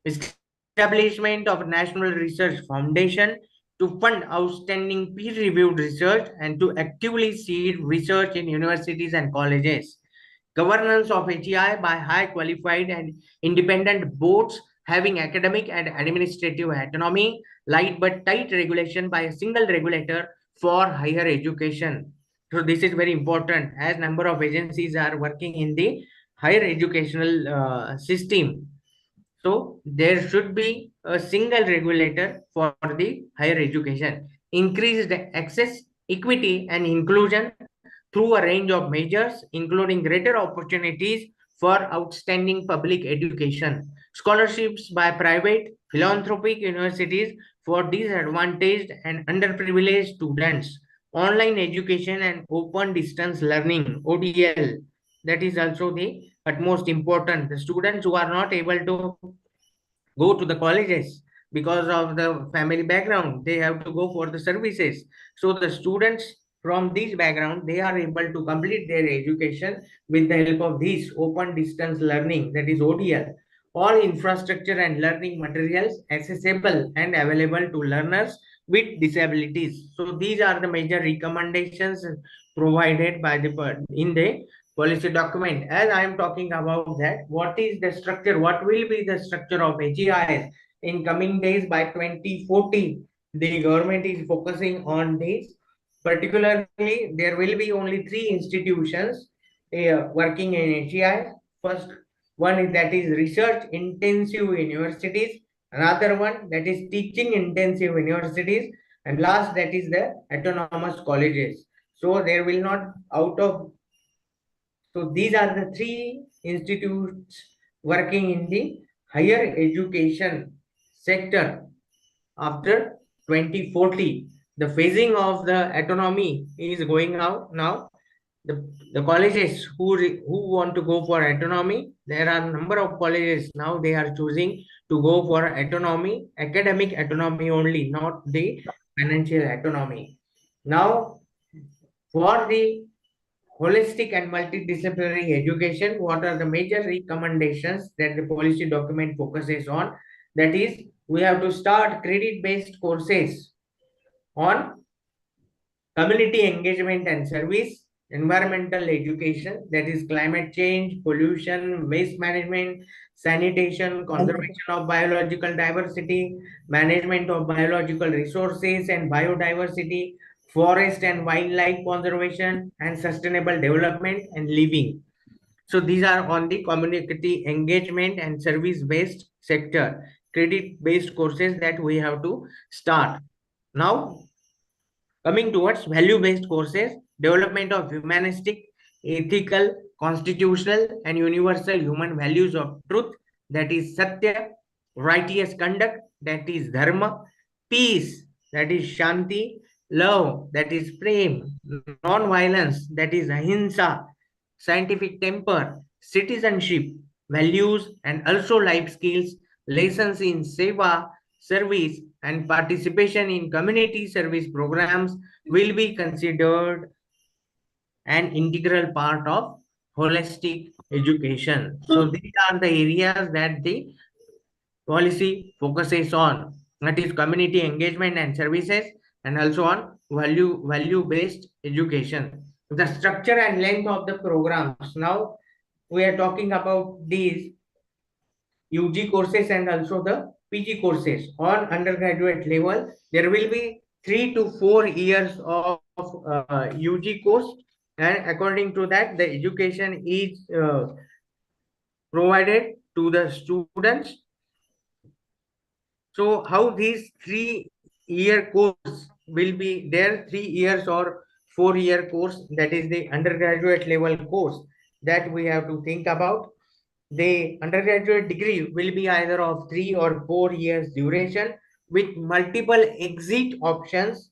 H: Establishment of National Research Foundation to fund outstanding peer-reviewed research and to actively seed research in universities and colleges. governance of HEI by high qualified and independent boards having academic and administrative autonomy, light but tight regulation by a single regulator for higher education. So this is very important as number of agencies are working in the higher educational system. So there should be a single regulator for the higher education. Increased access, equity and inclusion through a range of measures, including greater opportunities for outstanding public education, scholarships by private philanthropic universities for disadvantaged and underprivileged students, online education and open distance learning, ODL. That is also the utmost important. The students who are not able to go to the colleges because of the family background, they have to go for the services. So the students from this background, they are able to complete their education with the help of this open distance learning, that is ODL. All infrastructure and learning materials accessible and available to learners with disabilities. So these are the major recommendations provided by the in the policy document. As I am talking about that, what is the structure, what will be the structure of HEIS in coming days by 2040? The government is focusing on this. Particularly, there will be only 3 institutions working in HEI. First one is that is research intensive universities, another one that is teaching intensive universities, and last that is the autonomous colleges. So there will not out of, so these are the 3 institutes working in the higher education sector after 2040. The phasing of the autonomy is going out now. The colleges who want to go for autonomy, there are a number of colleges now they are choosing to go for autonomy, academic autonomy only, not the financial autonomy. Now, for the holistic and multidisciplinary education, what are the major recommendations that the policy document focuses on? That is, we have to start credit-based courses on community engagement and service, environmental education, that is climate change, pollution, waste management, sanitation, conservation of biological diversity, management of biological resources and biodiversity, forest and wildlife conservation, and sustainable development and living. So these are on the community engagement and service based sector, credit based courses that we have to start. Now, coming towards value based courses, development of humanistic, ethical, constitutional, and universal human values of truth, that is Satya, righteous conduct, that is Dharma, peace, that is Shanti, love, that is Prem, non-violence, that is Ahimsa, scientific temper, citizenship, values, and also life skills, lessons in Seva, service, and participation in community service programs will be considered an integral part of holistic education. So these are the areas that the policy focuses on, that is community engagement and services, and also on value based education. The structure and length of the programs, now we are talking about these UG courses and also the PG courses. On undergraduate level, there will be 3 to 4 years of UG course, and according to that the education is provided to the students. So how these 3-year course will be there, 3 years or 4-year course, that is the undergraduate level course that we have to think about. The undergraduate degree will be either of 3 or 4 years duration with multiple exit options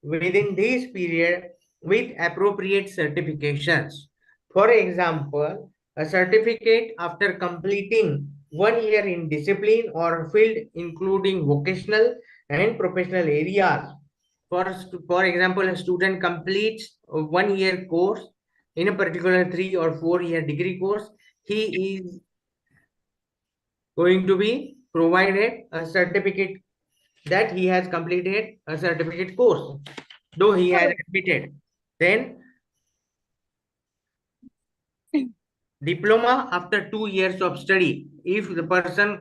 H: within this period with appropriate certifications. For example, a certificate after completing 1 year in discipline or field including vocational and professional areas. For example, a student completes a 1-year course in a particular 3 or 4-year degree course, he is going to be provided a certificate that he has completed a certificate course, though he has admitted. Then diploma after 2 years of study. If the person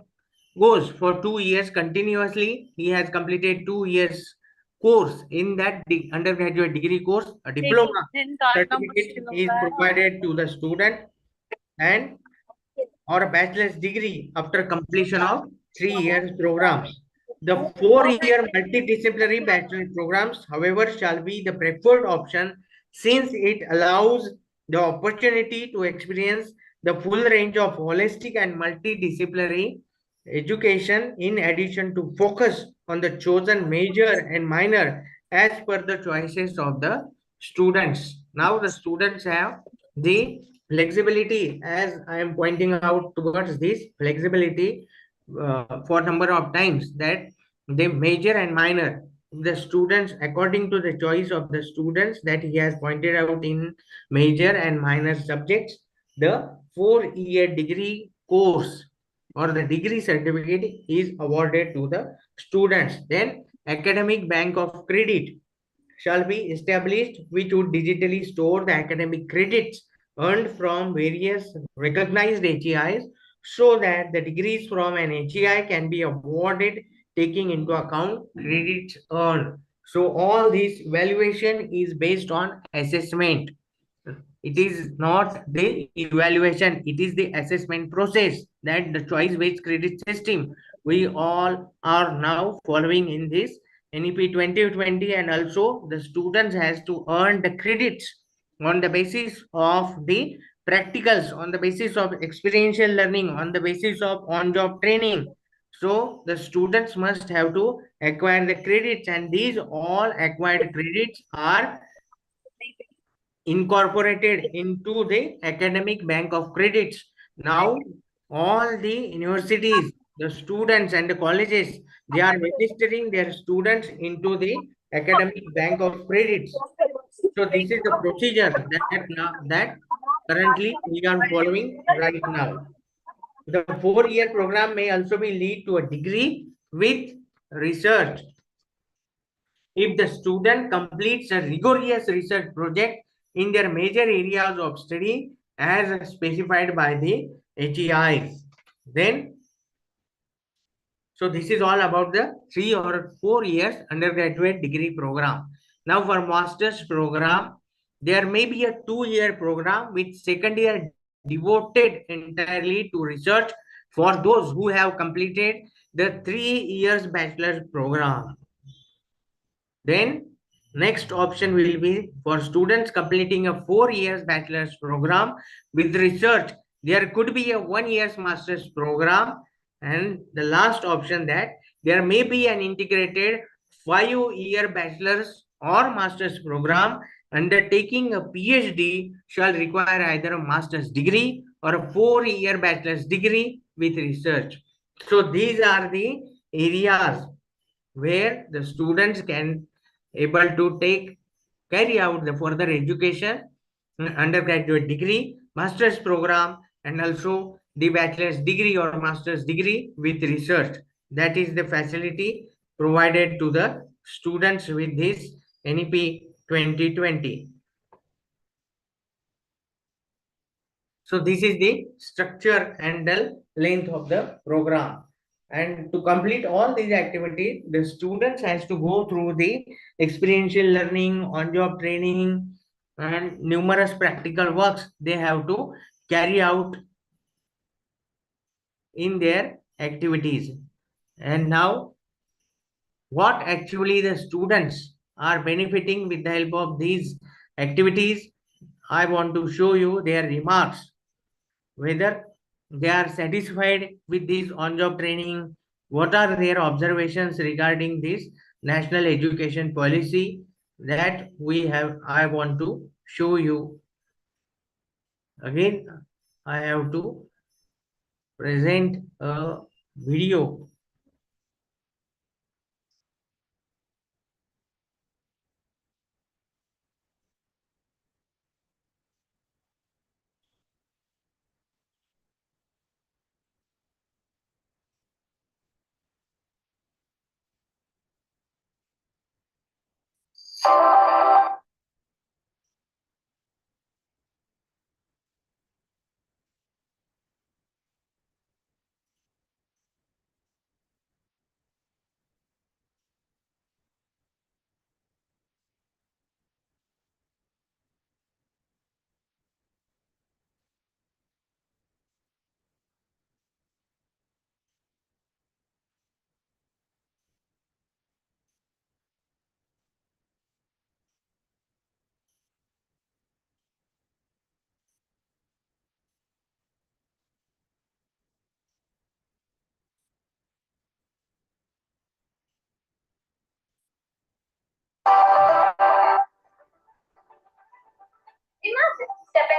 H: goes for 2 years continuously, he has completed 2 years course in that undergraduate degree course, a diploma certificate is provided to the student, and or a bachelor's degree after completion of 3 years programs. The 4 year multidisciplinary bachelor programs, however, shall be the preferred option since it allows the opportunity to experience the full range of holistic and multidisciplinary education in addition to focus on the chosen major and minor as per the choices of the students. Now the students have the flexibility, as I am pointing out towards this flexibility for number of times, that the major and minor, the students according to the choice of the students that he has pointed out in major and minor subjects, the 4 year degree course or the degree certificate is awarded to the students. Then academic bank of credit shall be established which would digitally store the academic credits earned from various recognized HEIs so that the degrees from an HEI can be awarded taking into account credits earned. So all this evaluation is based on assessment. It is not the evaluation, it is the assessment process that the choice based credit system we all are now following in this NEP 2020, and also the students has to earn the credits on the basis of the practicals, on the basis of experiential learning, on the basis of on-job training. So the students must have to acquire the credits, and these all acquired credits are incorporated into the academic bank of credits. Now all the universities, the students and the colleges, they are registering their students into the academic bank of credits. So this is the procedure that currently we are following right now. The 4 year program may also be lead to a degree with research if the student completes a rigorous research project in their major areas of study as specified by the HEIs. Then, so this is all about the 3 or 4 years undergraduate degree program. Now for master's program, there may be a 2 year program with second year devoted entirely to research for those who have completed the 3 years bachelor's program. Then next option will be for students completing a 4 years bachelor's program with research. There could be a 1 year's master's program, and the last option that there may be an integrated 5 year bachelor's or master's program. Undertaking a PhD shall require either a master's degree or a 4 year bachelor's degree with research. So these are the areas where the students can able to carry out the further education, undergraduate degree, master's program, and also the bachelor's degree or master's degree with research. That is the facility provided to the students with this NEP 2020. So this is the structure and the length of the program. And to complete all these activities, the students has to go through the experiential learning, on-job training, and numerous practical works they have to carry out in their activities. And now, what actually the students are benefiting with the help of these activities, I want to show you their remarks, whether they are satisfied with this on-job training, what are their observations regarding this national education policy that we have. I want to show you. Again, I have to present a video.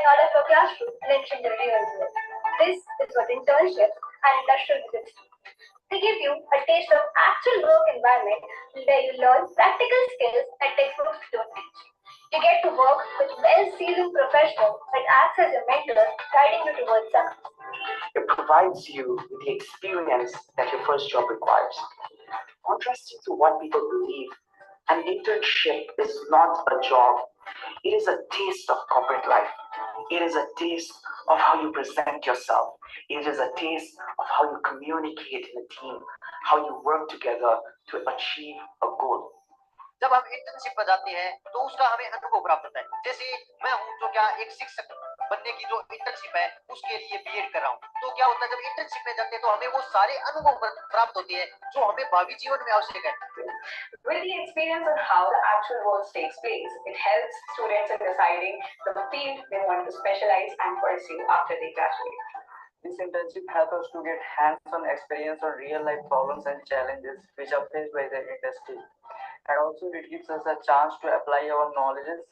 J: stepping out of your classroom and entering the real world. This is what internships and industrial visits do. They give you a taste of actual work environment where you learn practical skills that textbooks don't teach. You get to work with well-seasoned professionals that act as your mentors, guiding you towards success.
I: It provides you with the experience that your first job requires. Contrasting to what people believe, an internship is not a job. It is a taste of corporate life. It is a taste of how you present yourself. It is a taste of how you communicate in a team, how you work together to achieve a goal.
K: जब हम internship पर जाते हैं तो उसका हमें अनुभव प्राप्त होता है। जैसे मैं हूं जो क्या एक शिक्षक बनने की जो इंटर्नशिप है उसके लिए बीएड कर रहा हूं, तो क्या होता है जब इंटर्नशिप में जाते हैं तो हमें वो सारे अनुभव प्राप्त होते हैं जो हमें भावी जीवन में आवश्यक है।
J: With the experience on how the actual work takes place, it helps students in deciding the field they want to specialize and pursue after they graduate.
K: This internship helps us to get hands-on experience on real-life problems and challenges which are faced by the industry. And also it gives us a chance to apply our knowledges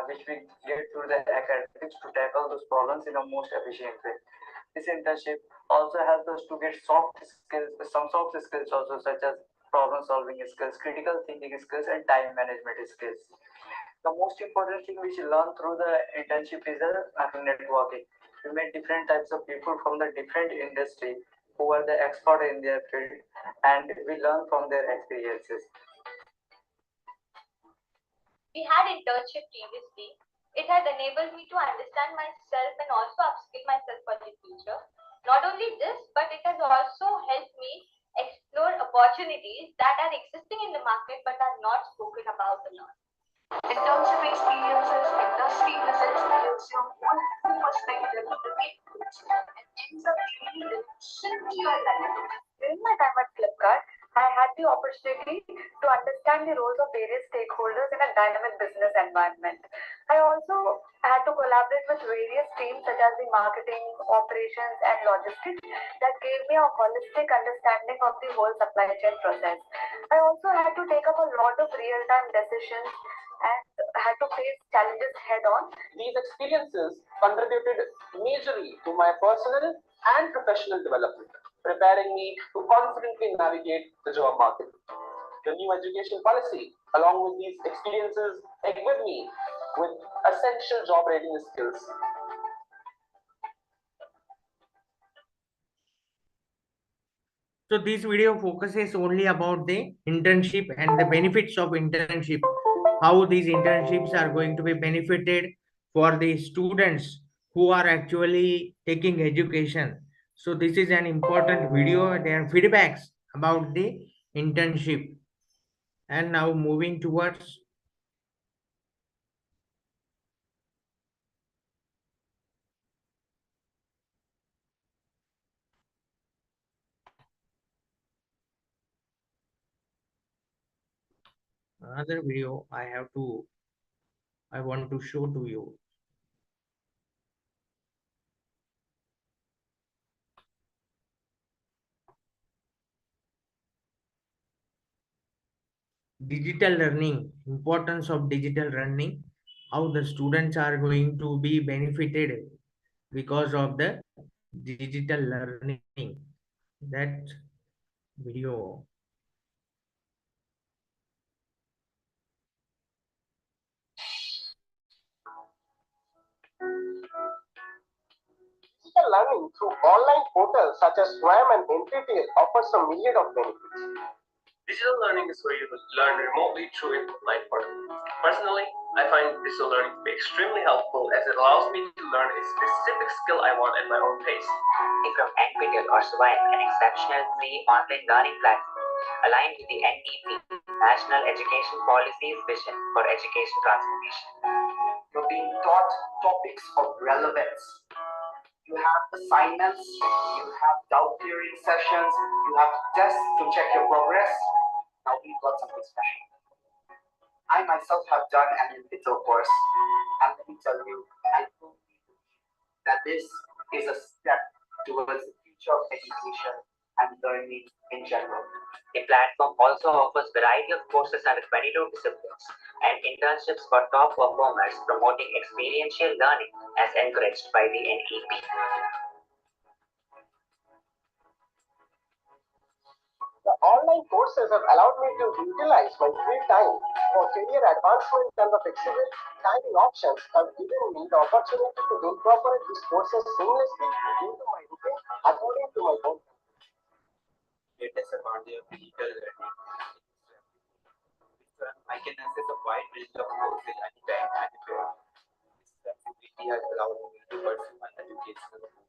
K: which we get through the academics to tackle those problems in a most efficient way. This internship also helps us to get soft skills, some soft skills also such as problem solving skills, critical thinking skills and time management skills. The most important thing we should learn through the internship is the networking. We meet different types of people from the different industry who are the expert in their field and we learn from their experiences.
J: We had internship previously. It had enabled me to understand myself and also upskill myself for the future. Not only this, but it has also helped me explore opportunities that are existing in the market but are not spoken about a lot.
I: Internship experiences, industry visits gives you one full perspective of the field and ends up giving you to your life.
J: During my time at Flipkart, I had the opportunity to understand the roles of various stakeholders in a dynamic business environment. I also had to collaborate with various teams such as the marketing, operations, and logistics that gave me a holistic understanding of the whole supply chain process. I also had to take up a lot of real-time decisions and had to face challenges head-on.
I: These experiences contributed majorly to my personal and professional development, preparing me to confidently navigate the job market. The new education policy, along with these experiences, equipped me with essential job readiness skills.
H: So this video focuses only about the internship and the benefits of internship, how these internships are going to be benefited for the students who are actually taking education. So this is an important video. There are feedbacks about the internship. And now moving towards another video I want to show to you. Digital learning, importance of digital learning, how the students are going to be benefited because of the digital learning. That video.
I: Digital learning through online portals such as SWAM and NPT offers a myriad of benefits. Digital learning is where you learn remotely through an online portal. Personally, I find digital learning to be extremely helpful as it allows me to learn a specific skill I want at my own pace.
K: From NPTEL or SWAM, an exceptional free online learning platform aligned with the NEP, National Education Policy's vision for education transformation.
I: You're being taught topics of relevance. You have assignments, you have doubt clearing sessions, you have tests to check your progress. Now we've got something special. I myself have done an NPTEL course, and let me tell you, I believe that this is a step towards the future of education
K: and learning in general. The platform also offers variety of courses under 22 disciplines and internships for top performers, promoting experiential learning as encouraged by the NEP.
L: The online courses have allowed me to utilize my free time for career advancement, and the flexible timing options have given me the opportunity to incorporate these courses seamlessly into my routine according to my own.
K: Latest advantage of digital learning. I can access a wide range of courses anytime, anywhere. This flexibility has allowed me to pursue my educational goals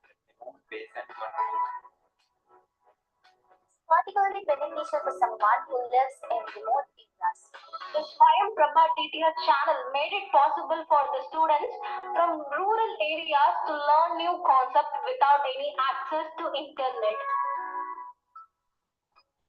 K: at my own pace and confidence.
J: Particularly beneficial for someone who lives in remote areas. The Swayam Prabha DTH channel made it possible for the students from rural areas to learn new concepts without any access to internet.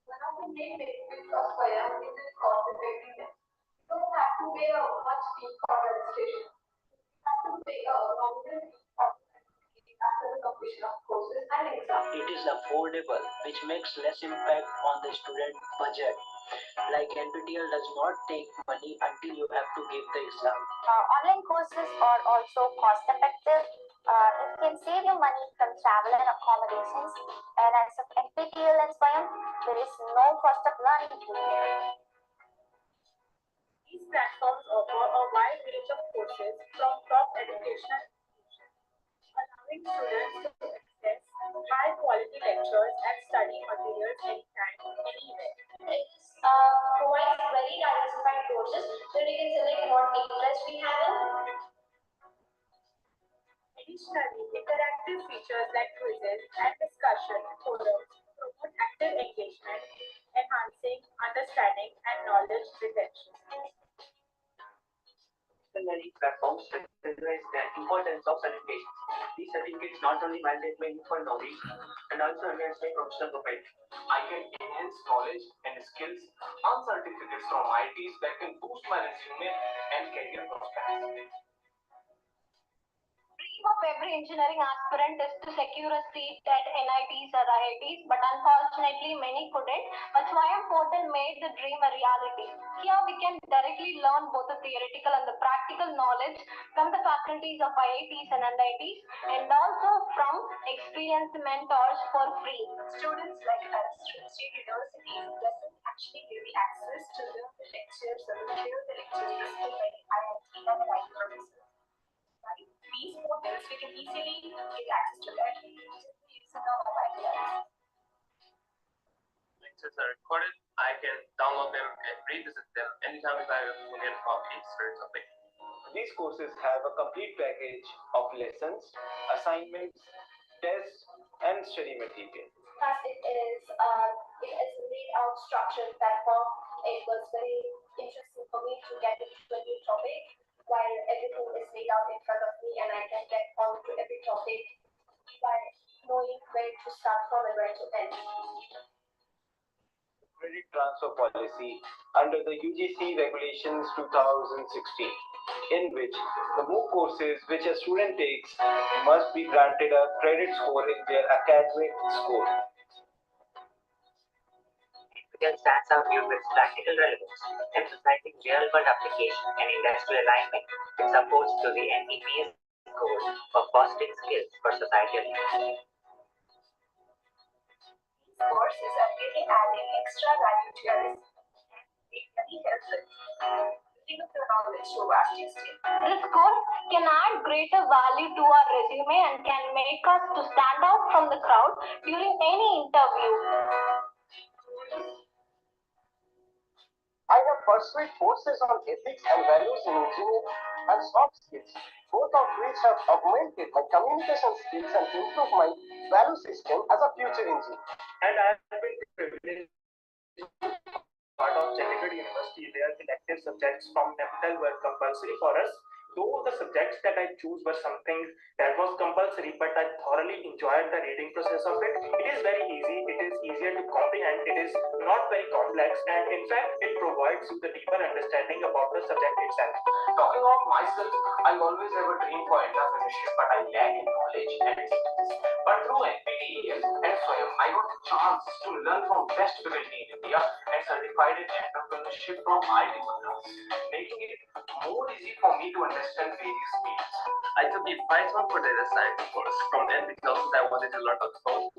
J: One of the main benefits of Swayam is its cost effectiveness. You don't have to pay a much fee for registration. You have to pay a nominal fee after the completion of courses and exams.
K: It is affordable, which makes less impact on the student budget. Like NPTEL does not take money until you have to give the exam.
J: Online courses are also cost effective. It can save you money from travel and accommodations. And as of NPTEL and Swayam, there is no cost of learning here. These platforms offer a wide range of courses from top educational institutions, allowing students to access high quality lectures and study materials anytime, anywhere. It provides very diversified courses so we can select what interest we have in. Additionally, interactive features like quizzes and discussion forums promote active engagement, enhancing understanding and knowledge retention.
K: The learning platforms recognize the importance of certifications. These certificates not only validate my for knowledge and also enhance my professional profile.
I: I can enhance knowledge and skills on certificates from IITs that can boost my resume and career prospects.
J: Dream of every engineering aspirant is to secure a seat at NITs or IITs, but unfortunately many couldn't. But Swayam portal made the dream a reality. Here we can directly learn both the theoretical and the practical knowledge from the faculties of IITs and NITs, and also from experienced mentors for free. Students like us from state universities doesn't actually give the access to learn the lectures or hear the lectures presented by the IIT and NIT professors. These portals we can easily get access to that using our mobile device.
I: Lectures are recorded. I can download them and revisit them anytime if I forget about the experience of it. These courses have a complete package of lessons, assignments, tests, and study material.
J: As it is laid out structured platform, it was very interesting for me to get into a new topic while everything is laid out in front of me, and I can get onto every topic by knowing where to start from and where to end.
I: Credit transfer policy under the UGC Regulations 2016, in which the MOOC courses which a student takes must be granted a credit score in their academic score.
K: NPTEL stands out due to its practical relevance, emphasizing real-world application and industrial alignment. It supports to the NEP's goal of fostering skills for societal needs.
J: These courses are really adding extra value to your resume. It really helps with building up your knowledge to vast extent. This course can add greater value to our resume and can make us to stand out from the crowd during any interview.
L: I have pursued courses on ethics and values in engineering and soft skills, both of which have augmented my communication skills and improved my value system as a future engineer.
C: And I have been privileged part of Chandigarh University, where elective subjects from NEPTEL were compulsory for us. Though the subjects that I choose were something that was compulsory, but I thoroughly enjoyed the reading process of it. It is very easy, it is easier to comprehend, it is not very complex, and in fact, it provides you the deeper understanding about the subject itself.
I: Talking of myself, I always have a dream for entrepreneurship, but I lack in knowledge and skills. But through NPTEL,
C: and Swayam, I got the chance to learn from best faculty in India and certified in entrepreneurship from IIT Madras, making it more easy for me to understand various fields. I took the Python for data science course from NEP because I wanted to learn about code,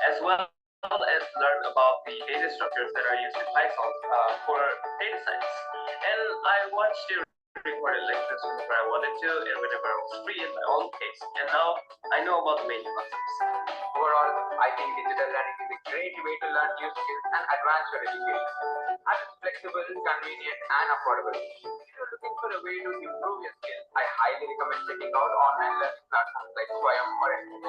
C: as well as learn about the data structures that are used in Python for data science. And I watched the recorded lectures whenever I wanted to and whenever I was free in my own pace. And now I know about the main concepts. Overall, I think digital learning is a great way to learn new skills and advance your education. And it's flexible, convenient, and affordable. If you're looking for a way to improve your skills, I highly recommend checking out online learning platforms like Swayam or NEP.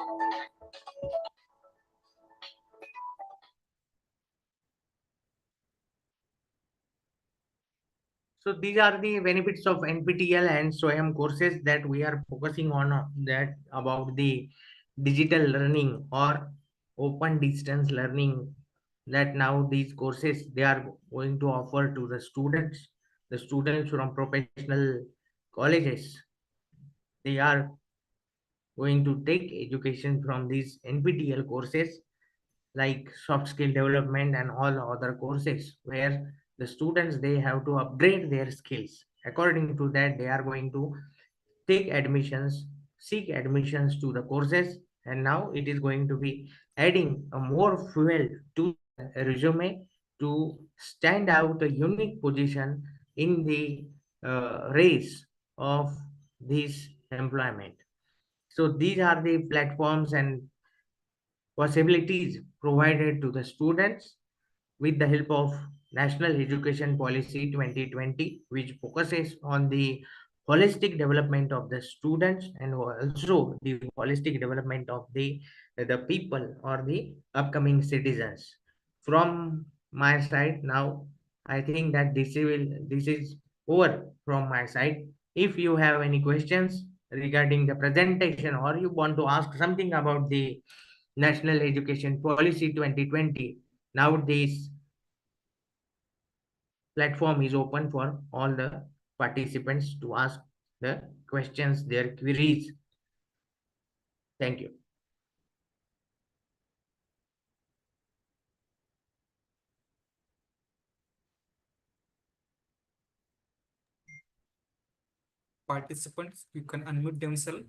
H: So these are the benefits of NPTEL and SWAYAM courses that we are focusing on, that about the digital learning or open distance learning, that now these courses they are going to offer to the students from professional colleges. They are going to take education from these NPTEL courses like soft skill development and all other courses, where the students they have to upgrade their skills. According to that, they are going to seek admissions to the courses, and now it is going to be adding a more fuel to the resume to stand out a unique position in the race of this employment. So these are the platforms and possibilities provided to the students with the help of National Education Policy 2020, which focuses on the holistic development of the students and also the holistic development of the people or the upcoming citizens. From my side now, I think that this is over from my side. If you have any questions regarding the presentation or you want to ask something about the National Education Policy 2020, nowadays platform is open for all the participants to ask the questions, their queries. Thank you.
M: Participants, you can unmute themselves.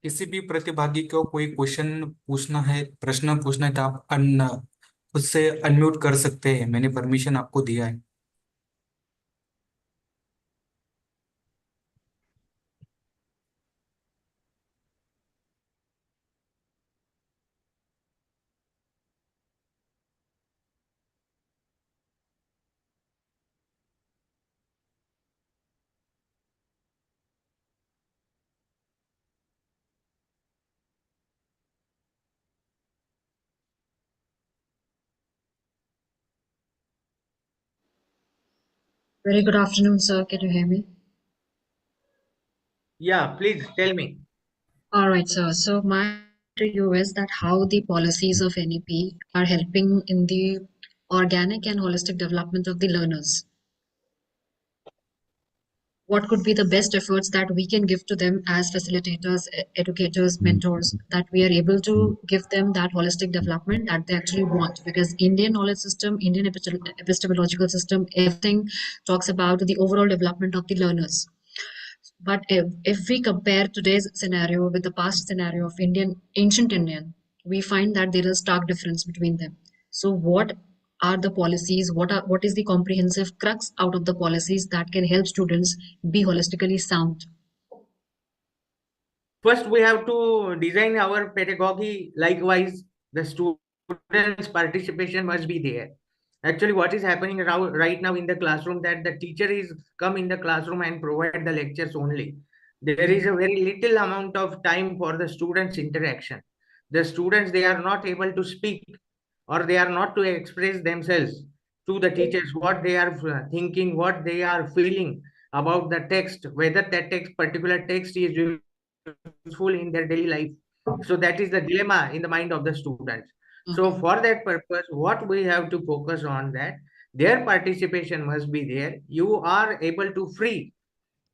M: किसी भी प्रतिभागी को कोई question पूछना है, प्रश्न पूछना है तो आप खुद से अनम्यूट कर सकते हैं। मैंने परमिशन आपको दिया है।
G: Very good afternoon, sir. Can you hear me?
H: Yeah, please tell me.
G: All right, sir. So my to you is that how the policies of NEP are helping in the organic and holistic development of the learners. What could be the best efforts that we can give to them as facilitators, educators, mentors, that we are able to give them that holistic development that they actually want? Because Indian knowledge system, Indian epistemological system, everything talks about the overall development of the learners. But if we compare today's scenario with the past scenario of ancient Indian, we find that there is stark difference between them. So what are the policies? What is the comprehensive crux out of the policies that can help students be holistically sound?
H: first we have to design our pedagogy. Likewise, the students' participation must be there. Actually, what is happening right now in the classroom, that the teacher is come in the classroom and provide the lectures only. There is a very little amount of time for the students' interaction. The students, they are not able to speak, or they are not to express themselves to the teachers what they are thinking, what they are feeling about the text, whether that particular text is useful in their daily life. So that is the dilemma in the mind of the students. So for that purpose, what we have to focus on, that their participation must be there. You are able to free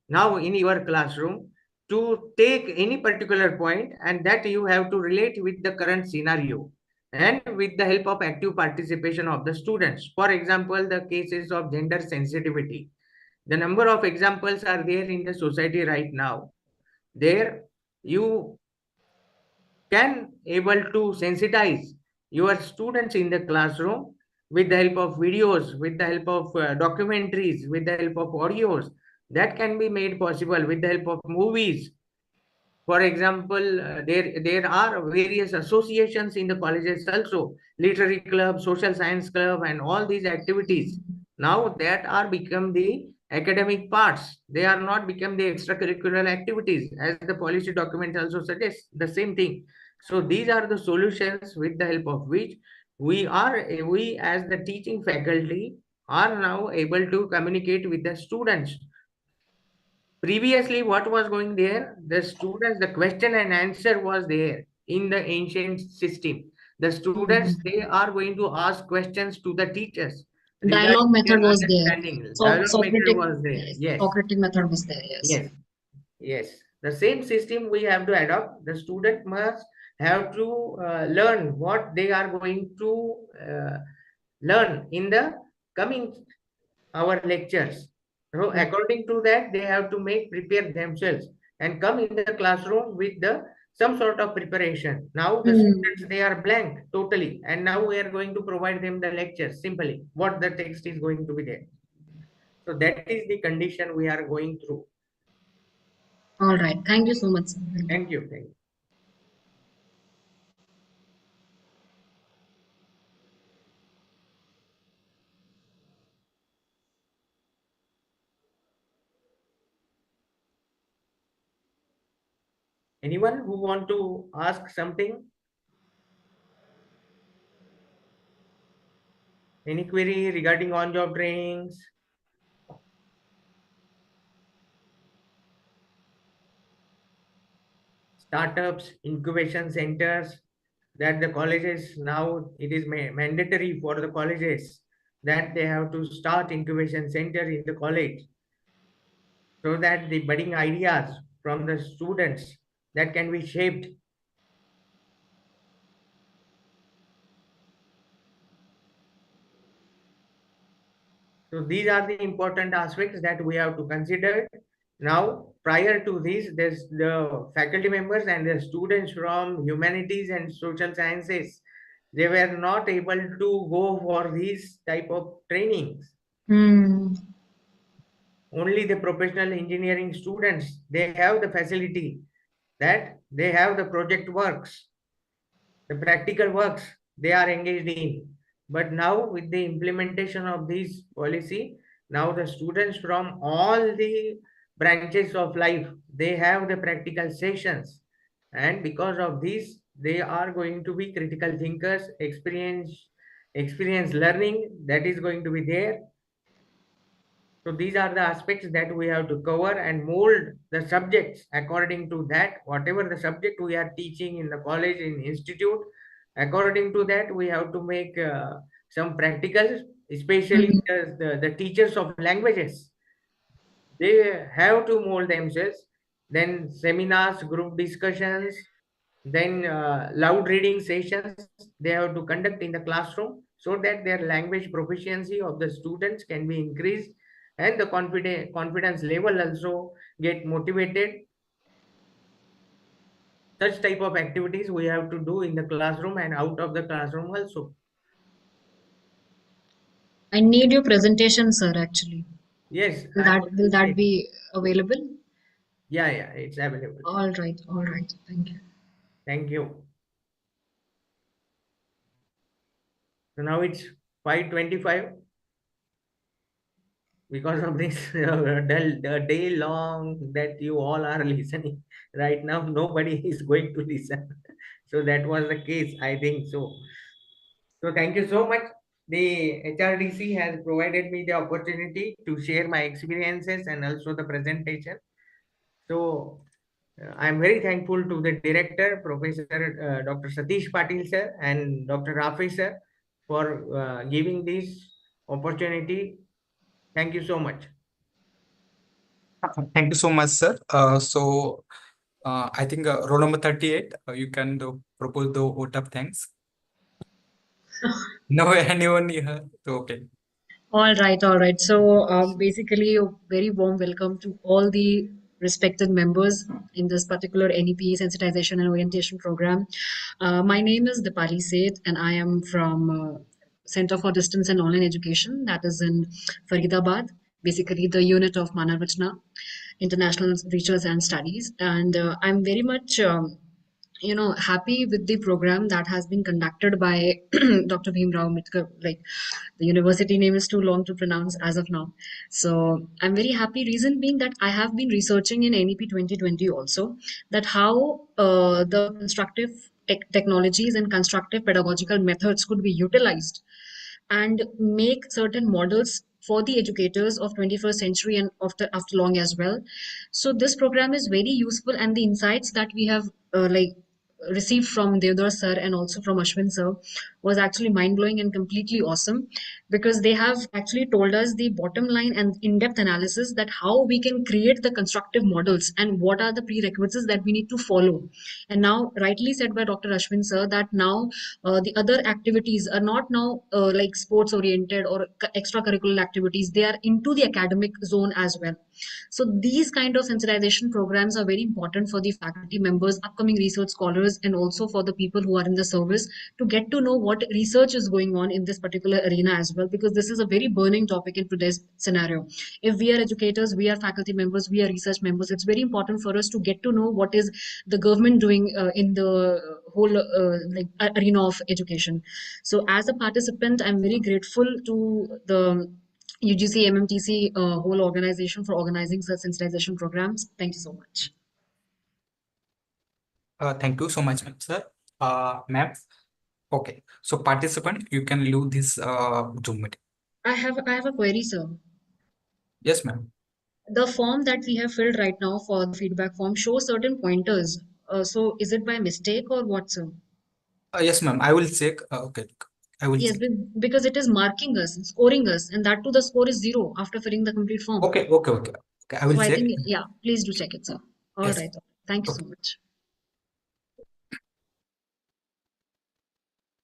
H: now in your classroom to take any particular point, and that you have to relate with the current scenario, and with the help of active participation of the students. For example, the cases of gender sensitivity, the number of examples are there in the society right now. There you can able to sensitize your students in the classroom with the help of videos, with the help of documentaries, with the help of audios. That can be made possible with the help of movies. For example, there are various associations in the colleges also, literary club, social science club, and all these activities. Now that are become the academic parts. They are not become the extracurricular activities, as the policy document also suggests the same thing. So these are the solutions with the help of which we as the teaching faculty are now able to communicate with the students. Previously, what was going there? The students, the question and answer was there in the ancient system. The students, they are going to ask questions to the teachers
G: Dialogue
H: regarding their
G: method was there.
H: understanding. Dialogue method
G: Socratic,
H: was there.
G: yes,
H: Yes,
G: Socratic method was there. Yes.
H: yes, yes. The same system we have to adopt. The student must have to learn what they are going to learn in the coming our lectures. So according to that, they have to prepare themselves and come in the classroom with the some sort of preparation. Now the students, they are blank totally, and now we are going to provide them the lectures simply what the text is going to be there. So that is the condition we are going through.
G: All right. Thank you so much, sir.
H: Thank you. Thank you. Anyone who want to ask something? Any query regarding on-job trainings? Startups, incubation centers, that the colleges now, it is mandatory for the colleges that they have to start incubation center in the college, so that the budding ideas from the students that can be shaped. So these are the important aspects that we have to consider. Now, prior to this, there's the faculty members and the students from humanities and social sciences. They were not able to go for these type of trainings. Only the professional engineering students, they have the facility, that they have the project works, the practical works they are engaged in. But now with the implementation of this policy, now the students from all the branches of life, they have the practical sessions, and because of this, they are going to be critical thinkers, experience learning that is going to be there. So these are the aspects that we have to cover and mold the subjects according to that. Whatever the subject we are teaching in the college, in institute, according to that, we have to make some practicals, especially the teachers of languages. They have to mold themselves. Then seminars, group discussions, then loud reading sessions they have to conduct in the classroom, so that their language proficiency of the students can be increased, and the confidence level also get motivated. Such type of activities we have to do in the classroom and out of the classroom also.
G: I need your presentation, sir, actually.
H: Yes,
G: Will
H: I
G: that
H: was
G: will that
H: saying.
G: be available?
H: Yeah, it's available.
G: All right, all right. Thank you.
H: Thank you. So now it's 5:25 because of this the day long that you all are listening. Right now, nobody is going to listen. So that was the case, I think so. So thank you so much. The HRDC has provided me the opportunity to share my experiences and also the presentation. So I'm very thankful to the director, Professor Dr. Satish Patil sir and Dr. Rafi sir for giving this opportunity. Thank you so much.
M: Thank you so much, sir. I think roll number 38, you can propose the vote of thanks. No, anyone here? So, okay.
G: All right, all right. So basically, a very warm welcome to all the respected members in this particular NEP sensitization and orientation program. My name is Dipali Seth, and I am from Center for Distance and Online Education, that is in Faridabad, basically the unit of Manavachna International Research and Studies. And I'm very much happy with the program that has been conducted by Dr. Bhimrao Mitkar. Like, the university name is too long to pronounce as of now. So I'm very happy. Reason being that I have been researching in NEP 2020 also, that how the constructive technologies and constructive pedagogical methods could be utilized and make certain models for the educators of 21st century and after long as well. So this program is very useful, and the insights that we have received from Deodhar sir and also from Ashwin sir was actually mind blowing and completely awesome, because they have actually told us the bottom line and in-depth analysis that how we can create the constructive models and what are the prerequisites that we need to follow. And now, rightly said by Dr. Ashwin sir, that now the other activities are not now like sports oriented or extracurricular activities, they are into the academic zone as well. So these kind of sensitization programs are very important for the faculty members, upcoming research scholars, and also for the people who are in the service to get to know what research is going on in this particular arena as well, because this is a very burning topic in today's scenario. If we are educators, we are faculty members, we are research members, it's very important for us to get to know what is the government doing in the whole arena of education. So as a participant, I'm very grateful to the UGC MMTC whole organization for organizing such sensitization programs. Thank you so much.
M: Thank you so much, sir. Ma'am. Okay. So participant, you can leave this Zoom meeting.
G: I have a query, sir.
M: Yes, ma'am.
G: The form that we have filled right now for the feedback form shows certain pointers. So is it by mistake or what, sir?
M: Yes, ma'am. I will check. Okay. I will
G: Yes,
M: check.
G: because it is marking us, scoring us, and that too the score is 0 after filling the complete form.
M: Okay. I will
G: So I
M: check.
G: think, yeah, please do check it, sir. All
M: Yes.
G: right. Thank you
M: Okay.
G: so much.